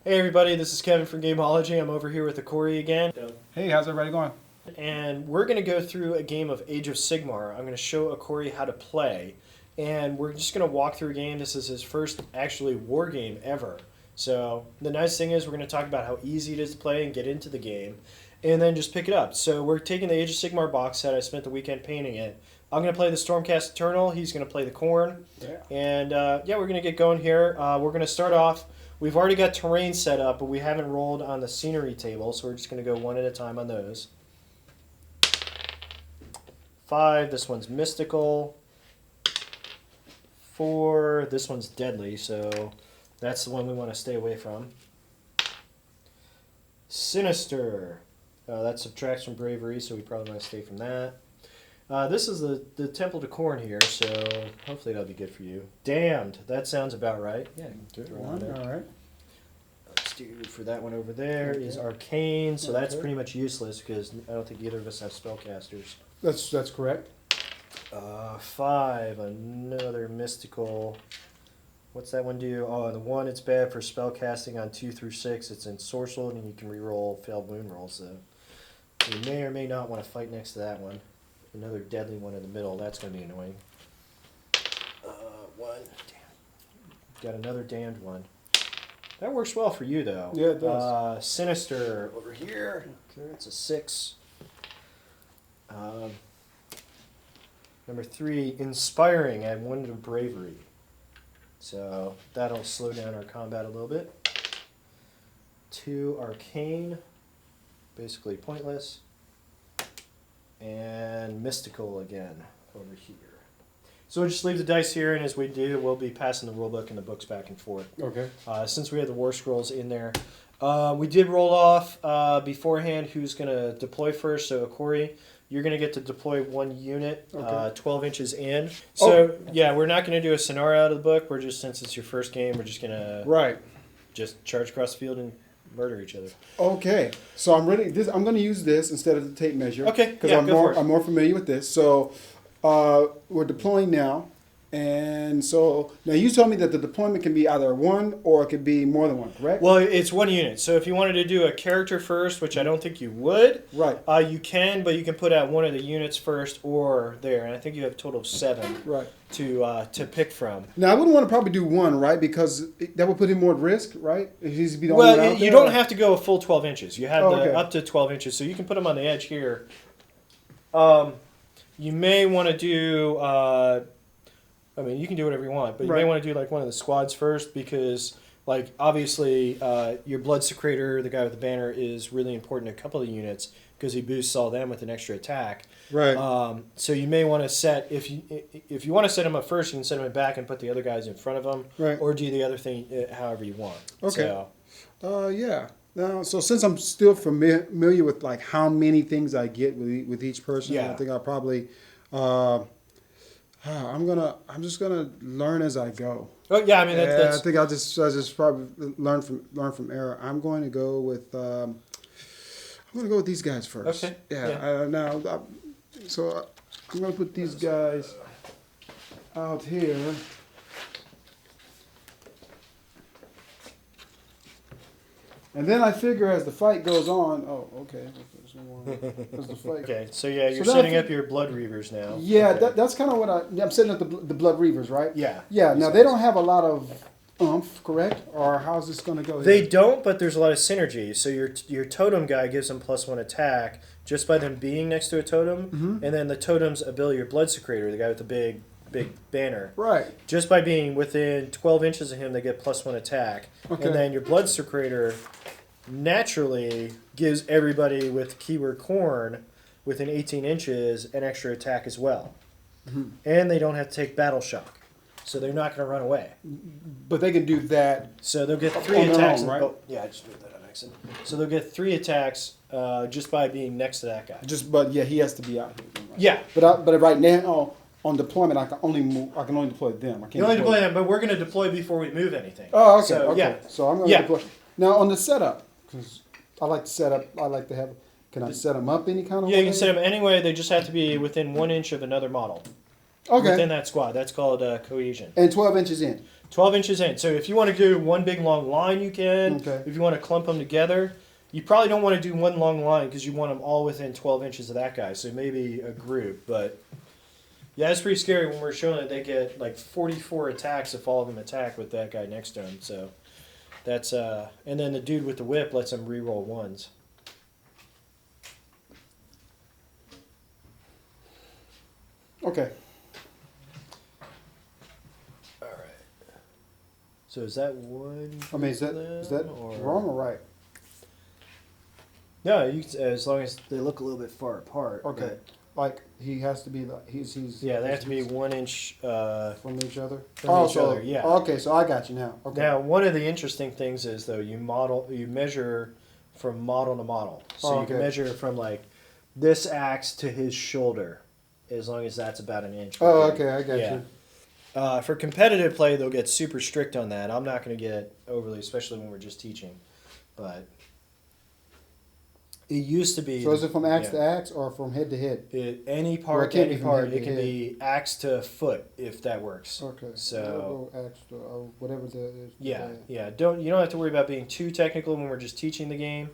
Hey everybody, this is Kevin from Gameology. I'm over here with Akori again. Hey, how's everybody going? And we're going to go through a game of Age of Sigmar. I'm going to show Akori how to play. And we're just going to walk through a game. This is his first actually war game ever. So the nice thing is we're going to talk about how easy it is to play and get into the game. And then just pick it up. So we're taking the Age of Sigmar box set. I spent the weekend painting it. I'm going to play the Stormcast Eternal. He's going to play the Khorne. Yeah. And yeah, we're going to get going here. We're going to start off. We've already got terrain set up, but we haven't rolled on the scenery table, so we're just going to go one at a time on those. 5, this one's mystical. 4, this one's deadly, so that's the one we want to stay away from. Sinister, that subtracts from bravery, so we probably want to stay from that. This is the Temple to Khorne here, so hopefully that'll be good for you. Damned, that sounds about right. Yeah, Good one, all right. Let's do for that one over there is Arcane, so that's pretty much useless because I don't think either of us have spellcasters. That's correct. 5, another mystical. What's that one do? Oh, the 1, it's bad for spellcasting on 2 through 6. It's ensorcelled and you can reroll failed wound rolls, so you may or may not want to fight next to that one. Another deadly one in the middle, that's going to be annoying. 1, damn. Got another damned one. That works well for you, though. Yeah, it does. Sinister over here. Okay, it's a 6. Number 3, inspiring. I 1 to bravery. So that'll slow down our combat a little bit. 2, arcane. Basically pointless. And mystical again over here. So we'll just leave the dice here, and as we do, we'll be passing the rulebook and the books back and forth. Okay. Since we have the war scrolls in there. We did roll off beforehand who's going to deploy first. So Akori, you're going to get to deploy 1 unit, 12 inches in. So yeah, we're not going to do a scenario out of the book. We're just, since it's your first game, we're just going to just charge across the field and murder each other. Okay. So I'm ready. I'm going to use this instead of the tape measure. Okay. Because yeah, I'm more familiar with this. So we're deploying now. And so now you told me that the deployment can be either 1 or it could be more than 1, correct? Well, it's 1 unit. So if you wanted to do a character first, which I don't think you would, right? You can, but you can put out 1 of the units first or there. And I think you have a total of 7 right. to pick from. Now, I wouldn't want to probably do 1, right? Because that would put him more at risk, right? If he's be the well, only one out you there, don't have to go a full 12 inches. You have up to 12 inches. So you can put them on the edge here. You may want to do... I mean, you can do whatever you want, but you may want to do like one of the squads first because, like, obviously your Blood Secretor, the guy with the banner, is really important to a couple of units because he boosts all them with an extra attack. Right. So you may want to set, if you want to set him up first, you can set him back and put the other guys in front of him. Right. Or do the other thing however you want. Okay. Yeah. Now, so since I'm still familiar with like how many things I get with each person, I think I'll probably... I'm just gonna learn as I go. Oh yeah, I mean that's... I think I'll just probably learn from error. I'm going to go with these guys first. Okay. Yeah. So I'm gonna put these guys out here. And then I figure as the fight goes on, Okay, so yeah, you're setting up your Blood Reavers now. Yeah, that's kind of what I'm setting up the Blood Reavers, right? Yeah. Yeah, now they don't have a lot of oomph, correct? Or how's this going to go? They don't, but there's a lot of synergy. So your totem guy gives them +1 attack just by them being next to a totem, and then the totem's ability, your Blood Secretor, the guy with the big banner. Right. Just by being within 12 inches of him, they get +1 attack. Okay. And then your Blood Secretor naturally gives everybody with keyword Khorne within 18 inches an extra attack as well. And they don't have to take battle shock. So they're not going to run away. But they can do that. So they'll get 3 attacks. Own, right? Yeah, I just moved that on accident. So they'll get 3 attacks just by being next to that guy. But he has to be out here. Right? Yeah. But right now on deployment, I can only deploy them. I can't. You only deploy them, but we're going to deploy before we move anything. Oh, okay. So, okay. Yeah. So I'm going to deploy. Now on the setup, because I like to set up. I like to have. Can I set them up any kind of way? Yeah, you can set them any way. They just have to be within 1 inch of another model. Okay. Within that squad. That's called cohesion. And 12 inches in. 12 inches in. So if you want to do one big long line, you can. Okay. If you want to clump them together, you probably don't want to do one long line because you want them all within 12 inches of that guy. So maybe a group. But yeah, it's pretty scary when we're showing that they get like 44 attacks if all of them attack with that guy next to him. So that's and then the dude with the whip lets them reroll ones. Okay. All right. So is that one? I mean, is that or... wrong or right? No, you as long as they look a little bit far apart. Okay. Like he has to be like he's Yeah, they have to be 1 inch from each other. from each other. Yeah. Okay, so I got you now. Okay. Now, one of the interesting things is though you measure from model to model, so you can measure from like this axe to his shoulder, as long as that's about an inch. Oh, okay, I got you. For competitive play, they'll get super strict on that. I'm not going to get overly, especially when we're just teaching, but. It used to be. So is it from axe to axe or from head to head? Any part to any part. It can be axe to foot if that works. Okay. So axe to whatever the is. Yeah. You don't have to worry about being too technical when we're just teaching the game,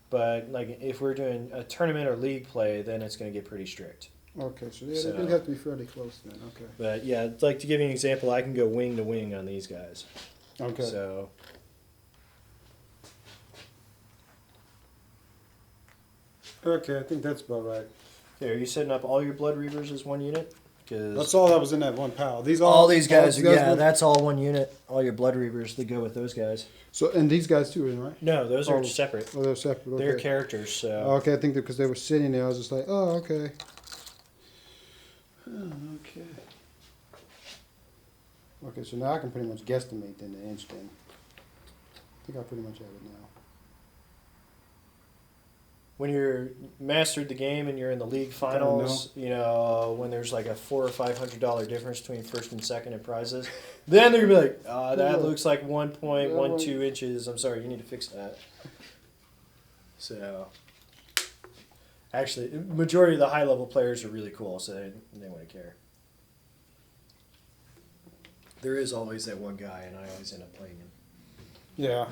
but like if we're doing a tournament or league play, then it's going to get pretty strict. Okay, so they do have to be fairly close then. Okay. But yeah, like to give you an example, I can go wing to wing on these guys. Okay. So. Okay, I think that's about right. Okay, are you setting up all your Blood Reavers as one unit? That's all that was in that one pile. All these guys, that's all one unit. All your Blood Reavers that go with those guys. So, and these guys too, right? No, those are separate. Oh, they're separate. Okay. They're characters. So. Okay, I think because they were sitting there, I was just like, oh, okay. Oh, okay. Okay, so now I can pretty much guesstimate then the inch then. I think I pretty much have it now. When you're mastered the game and you're in the league finals, you know, when there's like a $400 or $500 difference between first and second in prizes, then they're gonna be like, that looks like 1.12 inches. I'm sorry, you need to fix that. So, actually, majority of the high level players are really cool, so they wouldn't care. There is always that one guy, and I always end up playing him. Yeah.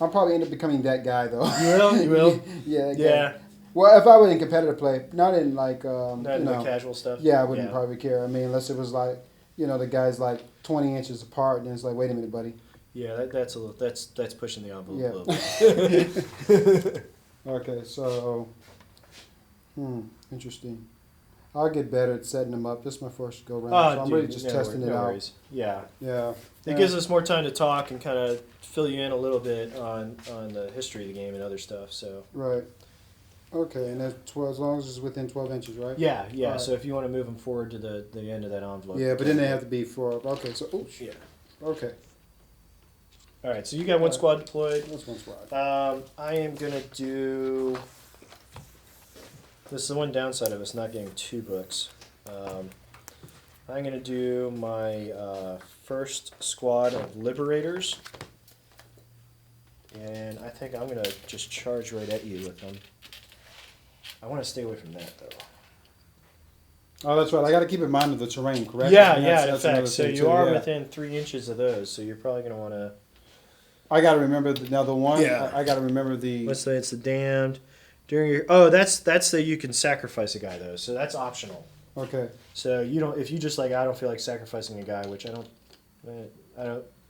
I'll probably end up becoming that guy though. You will? Yeah. Yeah. Well, if I were in competitive play, not in like not in the casual stuff. Yeah, I wouldn't probably care. I mean, unless it was like, the guy's like 20 inches apart, and it's like, wait a minute, buddy. Yeah, that's pushing the envelope a little bit. Okay, so, interesting. I'll get better at setting them up. This is my first go round, so I'm really just testing it out. Worries. Yeah. Yeah. It gives us more time to talk and kind of fill you in a little bit on the history of the game and other stuff. So. Right. Okay, and that's as long as it's within 12 inches, right? Yeah. Right. So if you want to move them forward to the end of that envelope. Yeah, but then they have to be okay, so, oops. Yeah. Okay. All right, so you got one squad deployed. That's one squad. I am going to do... This is the one downside of us not getting 2 books. I'm going to do my first squad of Liberators. And I think I'm going to just charge right at you with them. I want to stay away from that, though. Oh, that's right. I got to keep in mind of the terrain, correct? Yeah, in fact. So you are within 3 inches of those, so you're probably going to want to... I got to remember, now the one, Yeah. I got to remember the... Let's say it's the Damned. During your that's that you can sacrifice a guy though, so that's optional. Okay. So you don't if you just like I don't feel like sacrificing a guy, which I don't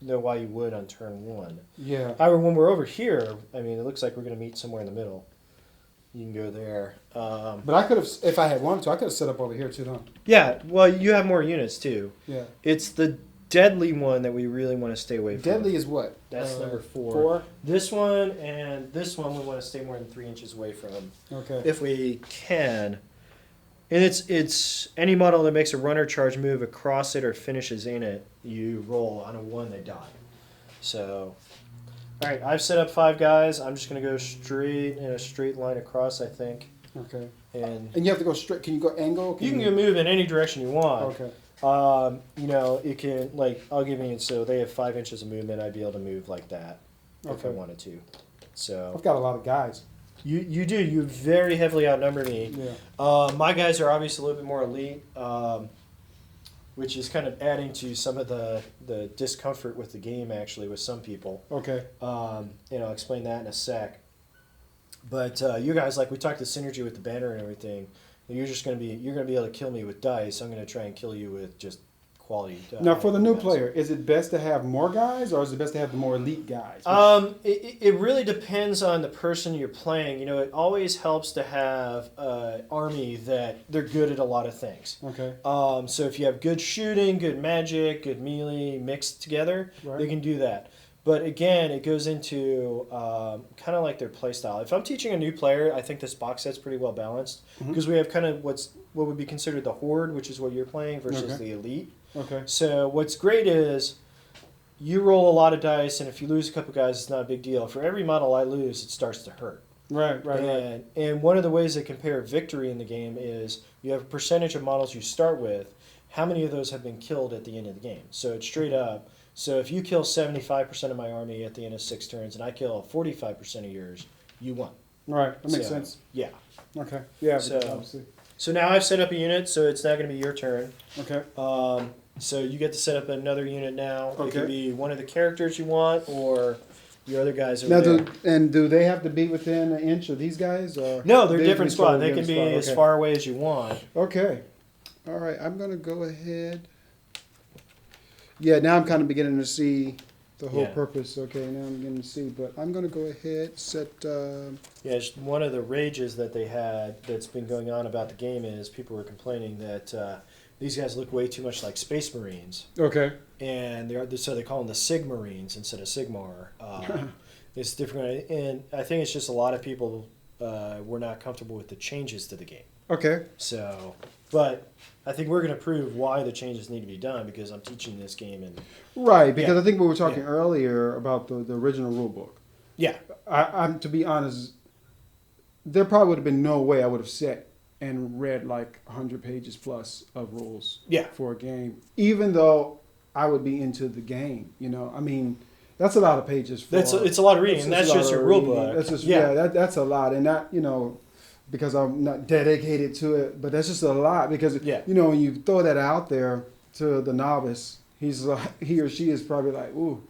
know why you would on turn 1. Yeah. However, when we're over here, I mean it looks like we're gonna meet somewhere in the middle. You can go there. But I could have, if I had wanted to, I could have set up over here too, though. Yeah. Well, you have more units too. Yeah. It's the deadly one that we really want to stay away from. Deadly is what? That's number 4. 4? This one and this one we want to stay more than 3 inches away from. Okay. If we can. And it's any model that makes a runner charge move across it or finishes in it, you roll on a 1, they die. So, all right, I've set up 5 guys. I'm just going to go straight in a straight line across, I think. Okay. And you have to go straight. Can you go angle? You can move in any direction you want. Okay. It can, like, I'll give you, so they have 5 inches of movement. I'd be able to move like that if I wanted to. So I've got a lot of guys. You do. You very heavily outnumber me. Yeah. My guys are obviously a little bit more elite. which is kind of adding to some of the discomfort with the game, actually, with some people. Okay. I'll explain that in a sec. But you guys, like we talked the synergy with the banner and everything, you're gonna be able to kill me with dice. I'm gonna try and kill you with just quality. Now, for the new player, is it best to have more guys, or is it best to have the more elite guys? It really depends on the person you're playing. It always helps to have an army that they're good at a lot of things. Okay. So if you have good shooting, good magic, good melee mixed together, they can do that. But again, it goes into kind of like their play style. If I'm teaching a new player, I think this box set's pretty well balanced because we have kind of what would be considered the horde, which is what you're playing, versus the elite. Okay. So what's great is you roll a lot of dice, and if you lose a couple guys, it's not a big deal. For every model I lose, it starts to hurt. Right. And one of the ways they compare victory in the game is you have a percentage of models you start with. How many of those have been killed at the end of the game? So it's straight up. So if you kill 75% of my army at the end of 6 turns, and I kill 45% of yours, you won. Right. That makes sense. Yeah. Okay. Yeah. So now I've set up a unit, so it's now going to be your turn. Okay. So you get to set up another unit now. Okay. It could be one of the characters you want, or your other guys over there. Do they have to be within an inch of these guys? Or no, they're different squad. They can be as far away as you want. Okay. All right. I'm going to go ahead. Yeah, now I'm kind of beginning to see the whole purpose. Okay, now I'm beginning to see. But I'm going to go ahead, set... it's one of the rages that they had that's been going on about the game is people were complaining that these guys look way too much like Space Marines. Okay. And so they call them the Sigmarines instead of Sigmar. It's different. And I think it's just a lot of people were not comfortable with the changes to the game. Okay. So, but I think we're going to prove why the changes need to be done because I'm teaching this game. Right, because I think we were talking earlier about the original rule book. Yeah. I'm to be honest, there probably would have been no way I would have sat and read like 100 pages plus of rules for a game, even though I would be into the game. I mean, that's a lot of pages. It's a lot of reading, and that's just your rule book. That's just, that's a lot, and that because I'm not dedicated to it, but that's just a lot because when you throw that out there to the novice, he or she is probably like, ooh.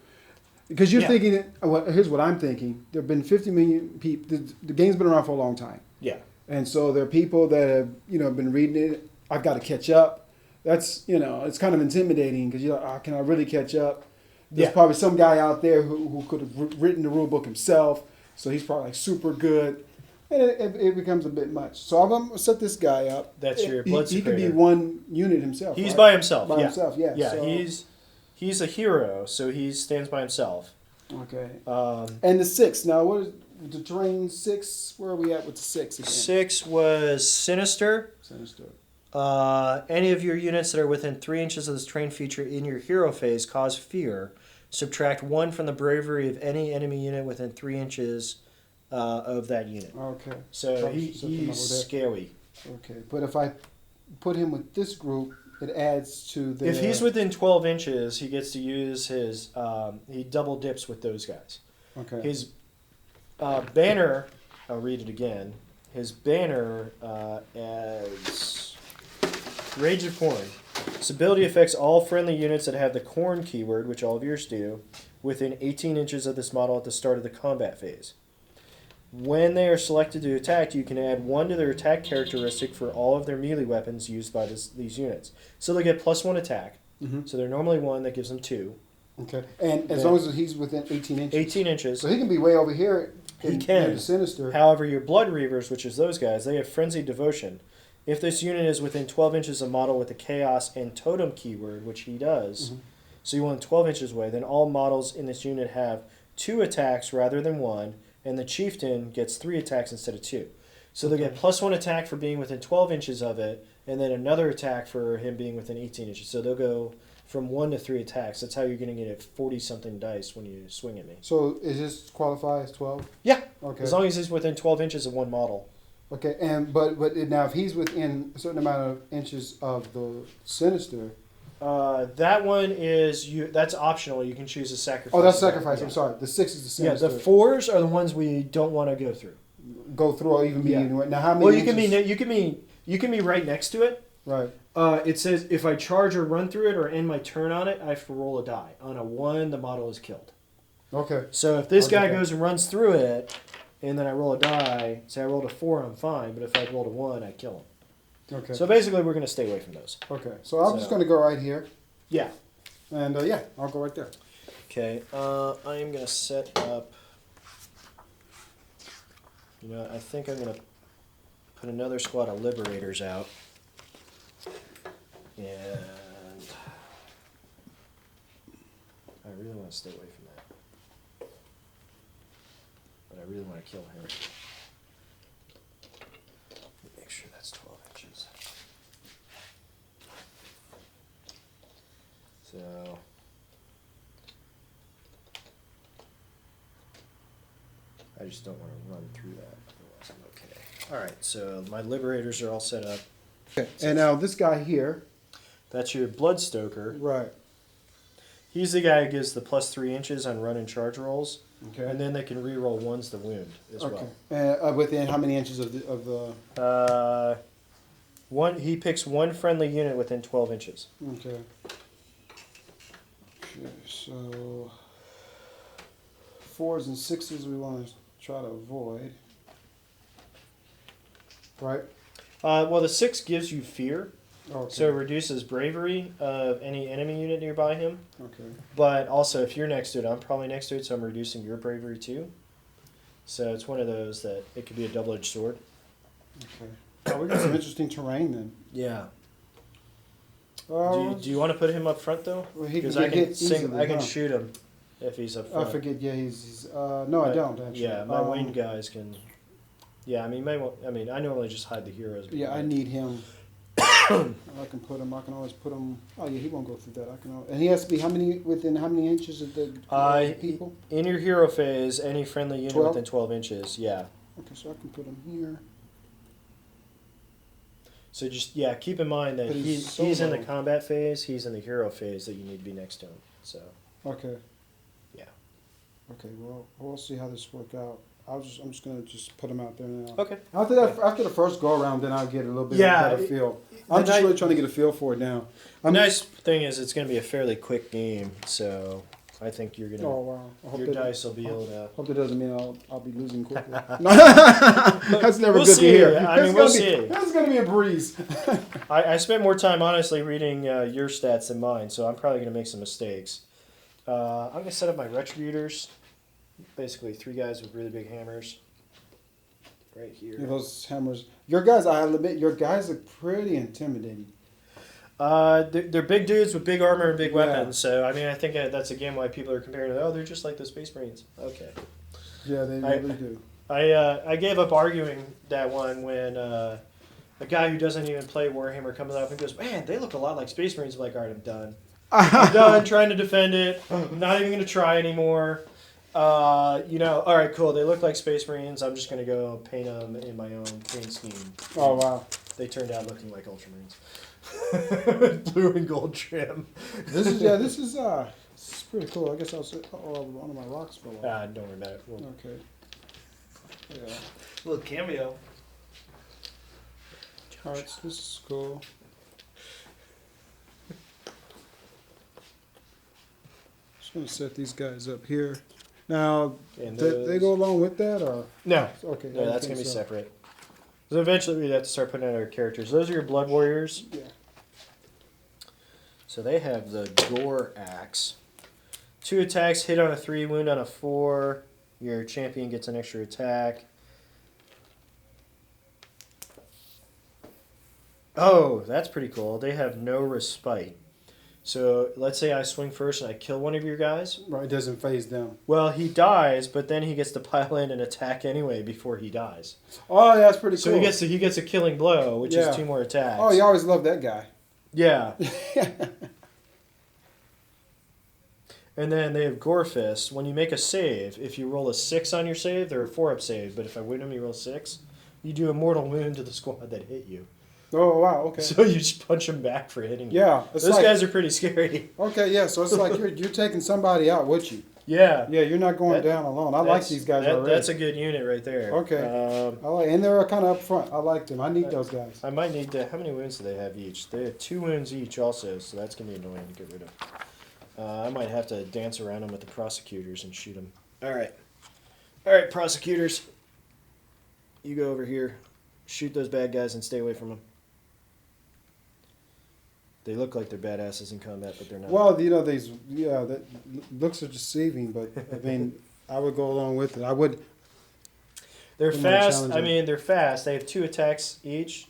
Because you're thinking, here's what I'm thinking. There have been 50 million people. The game's been around for a long time. Yeah. And so there are people that have, been reading it. I've got to catch up. That's, it's kind of intimidating because you're like, can I really catch up? There's probably some guy out there who could have written the rule book himself. So he's probably like super good. And it becomes a bit much. So I'm going to set this guy up. That's your blood He can be one unit himself. He's by himself. By himself, yeah. Yeah, so. He's a hero, so he stands by himself. Okay. And the 6. Now, what is the terrain 6? Where are we at with the 6 again? 6 was Sinister. Any of your units that are within 3 inches of this terrain feature in your hero phase cause fear. Subtract 1 from the bravery of any enemy unit within 3 inches of that unit. Okay. So he's scary. Okay, but if I put him with this group, it adds to the... If he's within 12 inches, he gets to use his... he double dips with those guys. Okay. His banner... I'll read it again. His banner adds... Rage of Khorne. This ability affects all friendly units that have the Khorne keyword, which all of yours do, within 18 inches of this model at the start of the combat phase. When they are selected to attack, you can add 1 to their attack characteristic for all of their melee weapons used by these units. So they get +1 attack. Mm-hmm. So they're normally 1, that gives them 2. Okay. And as long as he's within 18 inches. 18 inches. So he can be way over here. He can. Sinister. However, your Blood Reavers, which is those guys, they have Frenzied Devotion. If this unit is within 12 inches of model with the Chaos and Totem keyword, which he does, so you want 12 inches away, then all models in this unit have 2 attacks rather than 1, and the Chieftain gets 3 attacks instead of 2. So they'll get +1 attack for being within 12 inches of it, and then another attack for him being within 18 inches. So they'll go from 1 to 3 attacks. That's how you're going to get 40-something dice when you swing at me. So is this qualify as 12? Yeah. Okay. As long as he's within 12 inches of one model. Okay, but now if he's within a certain amount of inches of the Sinister... that one is that's optional. You can choose a sacrifice. Oh, that's sacrifice. Yeah. I'm sorry. The 6 is the Sinister. Yeah, the 4s are the ones we don't want to go through. Go through or even be anywhere. Now how many? Well, you can be right next to it. Right. It says if I charge or run through it or end my turn on it, I have to roll a die. On a 1, the model is killed. Okay. So if this guy Okay. goes and runs through it, and then I roll a die, say I rolled a 4, I'm fine. But if I rolled a 1, I kill him. Okay. So basically, we're going to stay away from those. Okay. So I'm just going to go right here. Yeah. And yeah, I'll go right there. Okay. I am going to set up. You know, I think I'm going to put another squad of Liberators out. And I really want to stay away from that. But I really want to kill him. Let me make sure that's 12 inches. So. I just don't want to run through that. Otherwise I'm okay. Alright, so my Liberators are all set up. Okay. And now this guy here. That's your Bloodstoker. Right. He's the guy who gives the plus 3 inches on run and charge rolls. Okay. And then they can re-roll ones to wound as Okay. well. And within how many inches of the? He picks one friendly unit within 12 inches. Okay. Okay. So 4s and 6s we want to try to avoid. Right. Well, the 6 gives you fear, Okay. so it reduces bravery of any enemy unit nearby him. Okay. But also, if you're next to it, I'm probably next to it, so I'm reducing your bravery too. So it's one of those that it could be a double-edged sword. Okay. Oh, we got some interesting terrain then. Yeah. Uh, Do you want to put him up front though? Well, he can Because get I can hit easily, I can huh? shoot him if he's up I front. forget. Yeah, he's no, I don't actually. Yeah, my winged guys can. Yeah, I mean, I normally just hide the heroes. but Yeah, I need him. I can put him. I can always put him. Oh yeah, he won't go through that. I can. And he has to be within how many inches of the people? In your hero phase, any friendly unit 12? within 12 inches. Yeah. Okay, so I can put him here. So just keep in mind that But he's he's in the solo. combat phase. He's in the hero phase that you need to be next to him. So. Okay. Yeah. Okay. Well, we'll see how this work out. I'm just gonna put him out there now. Okay. After the first go around, then I'll get a little bit Yeah, better feel. I'm just really trying to get a feel for it now. The nice thing is it's going to be a fairly quick game, so I think you're gonna. Oh wow! I hope Your that- dice will be able to. Hope that doesn't mean I'll be losing quickly. That's never We'll good see. to hear. I mean, we'll see. That's gonna be a breeze. I spent more time honestly reading your stats than mine, so I'm probably going to make some mistakes. I'm going to set up my Retributors. Basically, 3 guys with really big hammers. Right here. Yeah, those hammers. Your guys, I'll admit, your guys are pretty intimidating. They're big dudes with big armor and big Yeah. weapons, so I mean, I think that's again why people are comparing. Oh, they're just like the Space Marines. Okay. Yeah, they really do. I gave up arguing that one when a guy who doesn't even play Warhammer comes up and goes, "Man, they look a lot like Space Marines." I'm like, all right, I'm done. I'm done trying to defend it. I'm not even going to try anymore. All right, cool. They look like Space Marines. I'm just going to go paint them in my own paint scheme. Oh wow! They turned out looking like Ultramarines. Blue and gold trim. This is pretty cool. I guess I'll say. Oh, one of my rocks fell off. Don't worry about it. Okay. Yeah. Little cameo. All right, so this is cool. Just gonna set these guys up here. Now, And they go along with that, or No. okay? I No, didn't that's think going to be so. separate. So eventually we have to start putting out our characters. Those are your Blood Warriors. Yeah. So they have the Gore Axe. 2 attacks, hit on a 3, wound on a 4. Your champion gets an extra attack. Oh, that's pretty cool. They have no respite. So let's say I swing first and I kill one of your guys. Right, it doesn't phase down. Well, he dies, but then he gets to pile in and attack anyway before he dies. Oh, yeah, that's pretty cool. So he gets a killing blow, which Yeah. is 2 more attacks. Oh, you always love that guy. Yeah. And then they have Gore Fist. When you make a save, if you roll a 6 on your save, they're a 4-up save. But if I win them, you roll 6. You do a mortal wound to the squad that hit you. Oh, wow, okay. So you just punch them back for hitting you. Yeah, it's Those like, guys are pretty scary. okay, yeah, so it's like you're taking somebody out with you. Yeah. Yeah, you're not going down alone. I like these guys already. That's a good unit right there. Okay. And they're kind of up front. I like them. I need those guys. I might need to. How many wounds do they have each? They have 2 wounds each also, so that's going to be annoying to get rid of. I might have to dance around them with the prosecutors and shoot them. All right. All right, prosecutors. You go over here. Shoot those bad guys and stay away from them. They look like they're badasses in combat, but they're not. Well, that looks are deceiving, but I mean, I would go along with it. I would. They're fast. I mean, they're fast. They have 2 attacks each.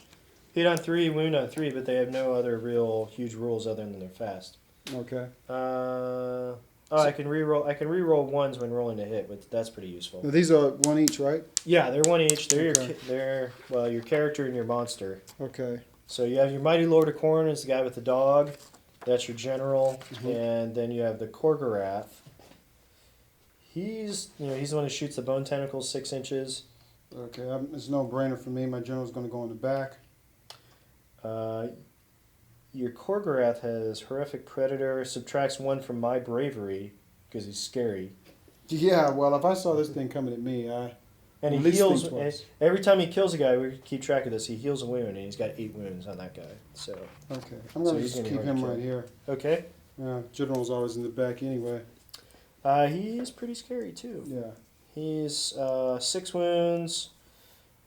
Hit on 3, wound on 3, but they have no other real huge rules other than they're fast. Okay. I can reroll. I can reroll ones when rolling a hit, but that's pretty useful. Now, these are 1 each, right? Yeah, they're 1 each. They're your character and your monster. Okay. So you have your Mighty Lord of Khorne is the guy with the dog. That's your general, and then you have the Khorne. He's the one who shoots the bone tentacles 6 inches. Okay, it's no brainer for me. My general's going to go in the back. Your Khorne has horrific predator, subtracts 1 from my bravery because he's scary. Yeah, well, if I saw this thing coming at me, and he heals. And every time he kills a guy, we keep track of this. He heals a wound, and he's got 8 wounds on that guy. So okay, I'm going to just keep him right here. Okay. Yeah, general's always in the back anyway. He's pretty scary too. Yeah. He's 6 wounds.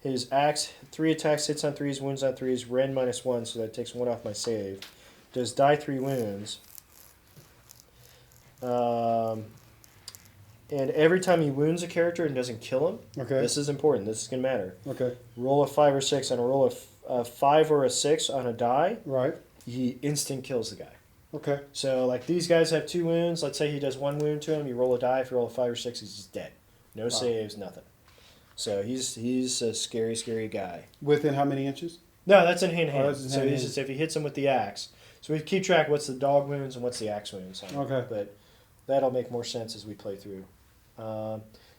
His axe, 3 attacks, hits on 3s, wounds on 3s, Ren -1, so that takes 1 off my save. Does die 3 wounds. And every time he wounds a character and doesn't kill him, this is important. This is going to matter. Okay. Roll a 5 or 6 on a roll of a 5 or a 6 on a die. Right. He instant kills the guy. Okay. So like these guys have 2 wounds. Let's say he does 1 wound to him. You roll a die. If you roll a 5 or 6, he's just dead. No saves, nothing. So he's a scary, scary guy. Within how many inches? No, that's in hand-to-hand. Oh, so he's just, if he hits him with the axe. So we keep track what's the dog wounds and what's the axe wounds. Okay. But that'll make more sense as we play through.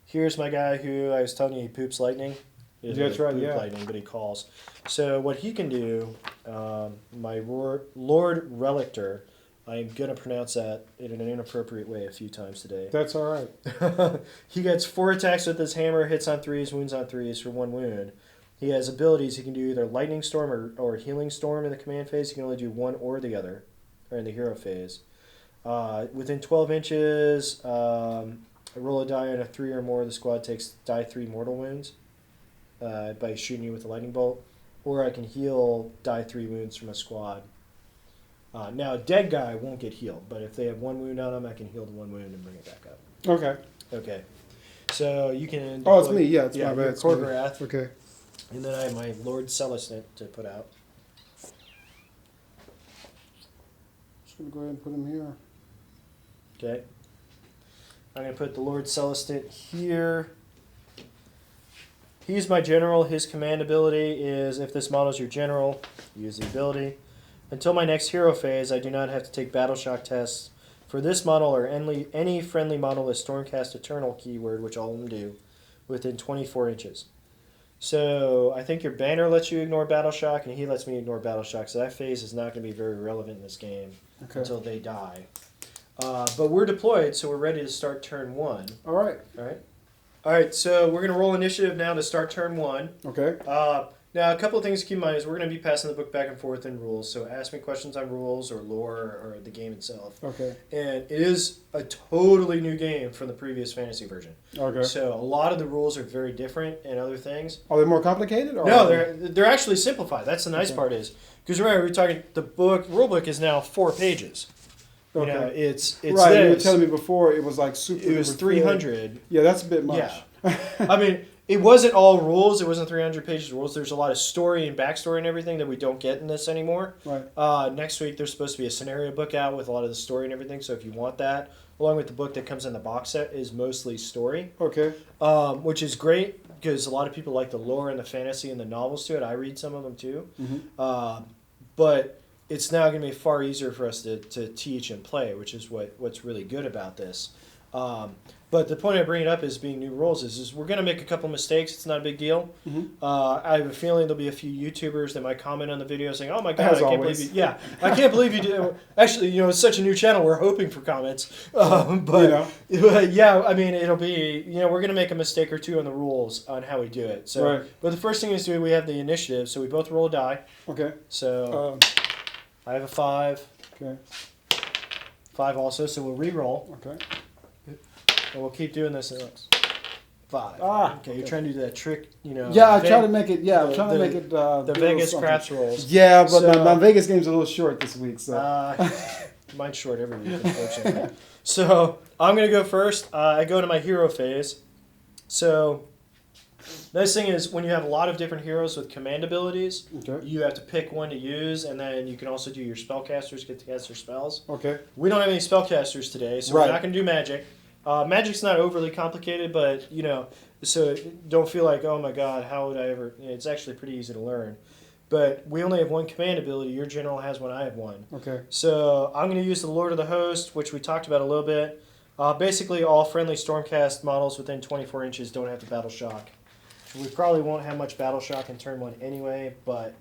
Here's my guy who I was telling you he poops lightning. He doesn't That's right, yeah. lightning, but he calls. So what he can do, my Lord Relictor, I'm going to pronounce that in an inappropriate way a few times today. That's all right. He gets 4 attacks with his hammer, hits on 3s, wounds on 3s for 1 wound. He has abilities. He can do either Lightning Storm or Healing Storm in the command phase. He can only do one or the other, or in the hero phase. Within 12 inches, I roll a die on a 3 or more. The squad takes die 3 mortal wounds by shooting you with a lightning bolt. Or I can heal die 3 wounds from a squad. Now, a dead guy won't get healed, but if they have 1 wound on them, I can heal the 1 wound and bring it back up. Okay. Okay. So you can... Oh, it's me. Yeah, it's my bad. Khorne. Okay. And then I have my Lord Celestant to put out. Just going to go ahead and put him here. Okay. I'm going to put the Lord Celestant here. He's my general. His command ability is, if this model is your general, use the ability. Until my next hero phase, I do not have to take battle shock tests for this model or any friendly model with Stormcast Eternal keyword, which all of them do, within 24 inches. So I think your banner lets you ignore battle shock, and he lets me ignore battle shock. So that phase is not going to be very relevant in this game until they die. But we're deployed, so we're ready to start turn 1. All right. All right, so we're going to roll initiative now to start turn 1. Okay. Now, a couple of things to keep in mind is we're going to be passing the book back and forth in rules. So ask me questions on rules or lore or the game itself. Okay. And it is a totally new game from the previous fantasy version. Okay. So a lot of the rules are very different and other things. Are they more complicated? Or No, they're actually simplified. That's the nice part is. Because remember, we're talking, the rule book is now 4 pages. Okay. You know, it's right, this. you were telling me before it was like super. It was 300. Yeah, that's a bit much. Yeah. I mean, it wasn't all rules. It wasn't 300 pages of rules. There's a lot of story and backstory and everything that we don't get in this anymore. Right. Next week, there's supposed to be a scenario book out with a lot of the story and everything. So if you want that, along with the book that comes in the box set, is mostly story. Okay. Which is great because a lot of people like the lore and the fantasy and the novels to it. I read some of them too. Mm-hmm. But it's now going to be far easier for us to teach and play, which is what's really good about this. But the point I bring it up is being new rules is we're going to make a couple mistakes. It's not a big deal. Mm-hmm. I have a feeling there'll be a few YouTubers that might comment on the video saying, "Oh my God, As I can't always. believe you!" Yeah, I can't believe you did. Actually, it's such a new channel. We're hoping for comments, but yeah, I mean, it'll be we're going to make a mistake or two on the rules on how we do it. So, Right. but the first thing is we have the initiative. So we both roll a die. Okay. So I have a 5. Okay. 5 also. So we'll re-roll. Okay. And we'll keep doing this. 5. Ah, okay, you're trying to do that trick, Yeah, I try to make it. Yeah, I'm trying to make it. The Vegas craps rolls. Yeah, but my Vegas game's a little short this week, so. Mine's short every week, unfortunately. So I'm gonna go first. I go into my hero phase. So nice thing is when you have a lot of different heroes with command abilities, Okay. you have to pick one to use, and then you can also do your spellcasters get to cast their spells. Okay. We don't have any spellcasters today, so we're not gonna do magic. Magic's not overly complicated, but so don't feel like, oh my God, how would I ever? It's actually pretty easy to learn. But we only have one command ability. Your general has one. I have one. Okay. So I'm going to use the Lord of the Host, which we talked about a little bit. Basically, all friendly Stormcast models within 24 inches don't have the battle shock. We probably won't have much battle shock in turn 1 anyway, but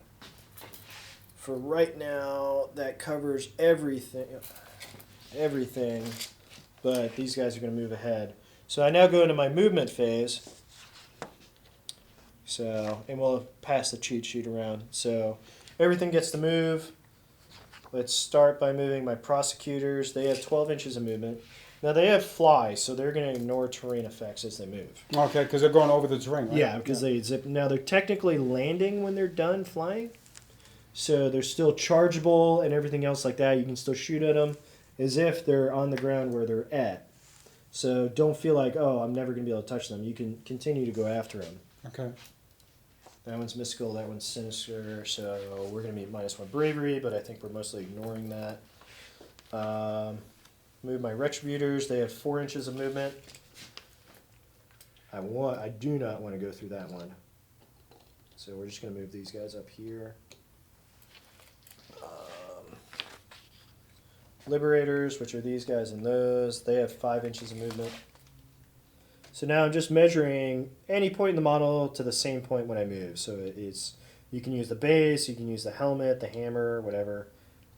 for right now, that covers everything. Everything. But these guys are going to move ahead. So I now go into my movement phase. And we'll pass the cheat sheet around. So everything gets to move. Let's start by moving my prosecutors. They have 12 inches of movement. Now they have fly, so they're going to ignore terrain effects as they move. Okay, because they're going over the terrain, right? Yeah, because they zip. Now they're technically landing when they're done flying. So they're still chargeable and everything else like that. You can still shoot at them as if they're on the ground where they're at. So don't feel like, oh, I'm never going to be able to touch them. You can continue to go after them. Okay. That one's mystical, that one's sinister, so we're going to be -1 bravery, but I think we're mostly ignoring that. Move my retributors. They have 4 inches of movement. I do not want to go through that one. So we're just going to move these guys up here. Liberators, which are these guys and those, they have 5 inches of movement. So now I'm just measuring any point in the model to the same point when I move. So you can use the base, you can use the helmet, the hammer, whatever.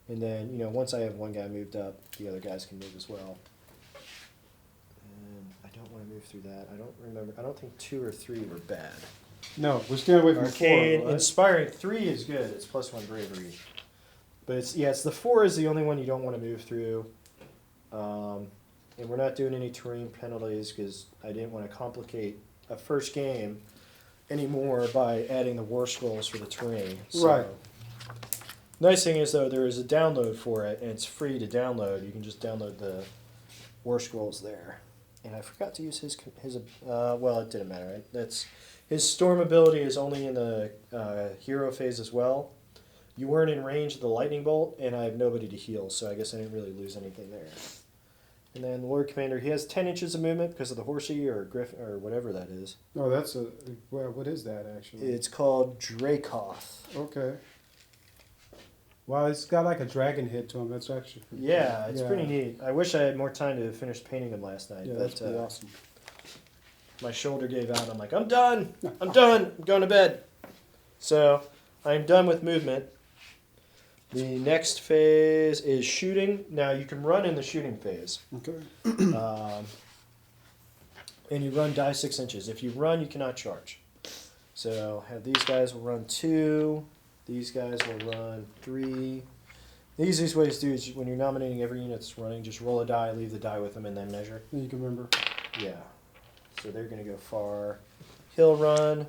And then, once I have one guy moved up, the other guys can move as well. And I don't want to move through that. I don't remember. I don't think 2 or 3 were bad. No, we're staying away from Arcane, 4. Right? Inspiring 3 is good. It's +1 bravery. But it's the 4 is the only one you don't want to move through. And we're not doing any terrain penalties because I didn't want to complicate a first game anymore by adding the war scrolls for the terrain. So, Right. Nice thing is, though, there is a download for it, and it's free to download. You can just download the war scrolls there. And I forgot to use his well, it didn't matter. Right? His storm ability is only in the hero phase as well. You weren't in range of the lightning bolt, and I have nobody to heal, so I guess I didn't really lose anything there. And then the Lord Commander, he has 10 inches of movement because of the horsey or griffin or whatever that is. Oh, what is that actually? It's called Dracoth. Okay. Wow, it's got like a dragon head to him. That's actually pretty Yeah, cool. it's pretty neat. I wish I had more time to finish painting them last night. Yeah, but, that's pretty awesome. My shoulder gave out. I'm like, I'm done. I'm done. I'm going to bed. So I'm done with movement. The next phase is shooting. Now you can run in the shooting phase. Okay. And you run die 6 inches. If you run, you cannot charge. So have these guys will run 2. These guys will run 3. The easiest way to do is when you're nominating every unit that's running, just roll a die, leave the die with them, and then measure. Then you can remember. Yeah. So they're going to go far. He'll run.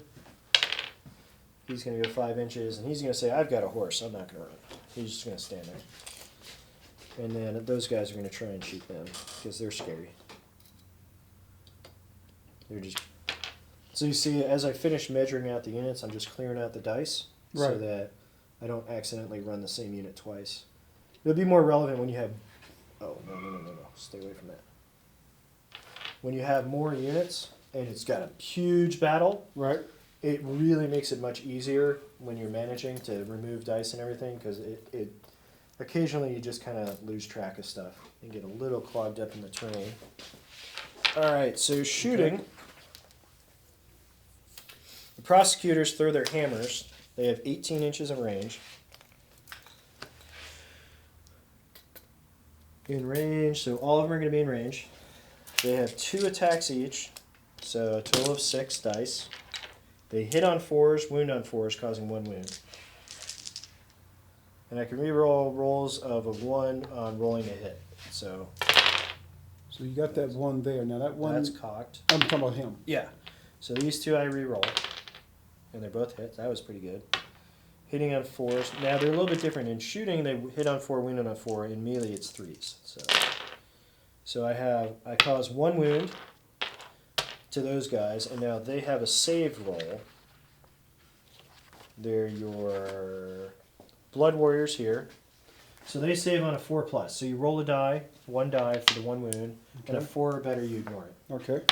He's going to go 5 inches, and he's going to say, I've got a horse. I'm not going to run. He's just going to stand there. And then those guys are going to try and shoot them because they're scary. They're just... So you see, as I finish measuring out the units, I'm just clearing out the dice so Right. that I don't accidentally run the same unit twice. It'll be more relevant when you have... Oh, no. Stay away from that. When you have more units and it's got a huge battle, Right. it really makes it much easier when you're managing to remove dice and everything because it occasionally you just kind of lose track of stuff and get a little clogged up in the terrain. All right, so shooting. The prosecutors throw their hammers. They have 18 inches of range. In range, so all of them are going to be in range. They have 2 attacks each, so a total of 6 dice. They hit on 4s, wound on 4s, causing 1 wound. And I can reroll rolls of a 1 on rolling a hit. So you got that one there. Now that one. that's cocked. I'm talking about him. Yeah. So these 2 I reroll. And they're both hits. That was pretty good. Hitting on 4s. Now they're a little bit different. In shooting, they hit on 4, wound on 4. In melee, it's 3s. So I cause 1 wound to those guys, and now they have a save roll. They're your blood warriors here. So they save on a 4+. So you roll a die, 1 die for the 1 wound, and a 4 or better, you ignore it. Okay.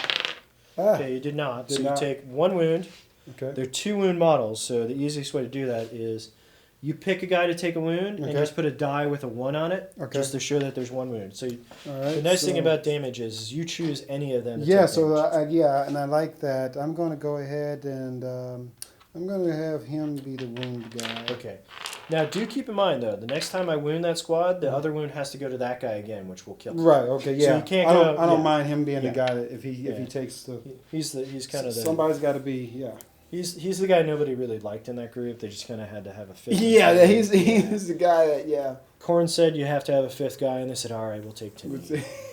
Okay, you did not. So you take 1 wound. Okay. They're 2 wound models, so the easiest way to do that is you pick a guy to take a wound and just put a die with a 1 on it, just to show that there's 1 wound. So the nice thing about damage is you choose any of them to take damage. And I like that. I'm going to go ahead and I'm going to have him be the wound guy. Okay. Now, do keep in mind, though, the next time I wound that squad, the other wound has to go to that guy again, which will kill him. Right, okay, yeah. So you can't I don't mind him being the guy that if he takes the... He's kind of the... Somebody's got to be, He's the guy nobody really liked in that group. They just kind of had to have a 5th. Yeah, he's the guy that, Khorne said you have to have a 5th guy, and they said, all right, we'll take Timmy.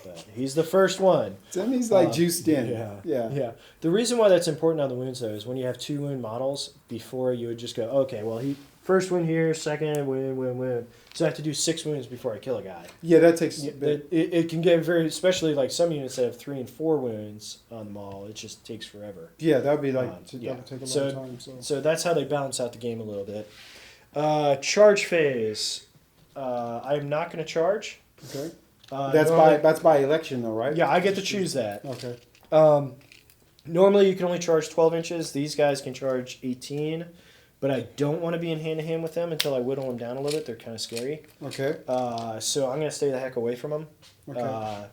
But he's the first one. Timmy's like juiced in. Yeah. The reason why that's important on the wounds, though, is when you have 2 wound models, before you would just go, okay, well, he first wound here, second wound. So I have to do 6 wounds before I kill a guy. Yeah, that takes a bit. It can get very, especially like some units that have 3 and 4 wounds on them all. It just takes forever. Yeah, that would be like, that would take a long time. So that's how they balance out the game a little bit. Charge phase. I'm not going to charge. Okay. That's by election, though, right? Yeah, I get to choose that. Okay. Normally, you can only charge 12 inches. These guys can charge 18, but I don't want to be in hand-to-hand with them until I whittle them down a little bit. They're kind of scary. Okay. So I'm going to stay the heck away from them. Okay.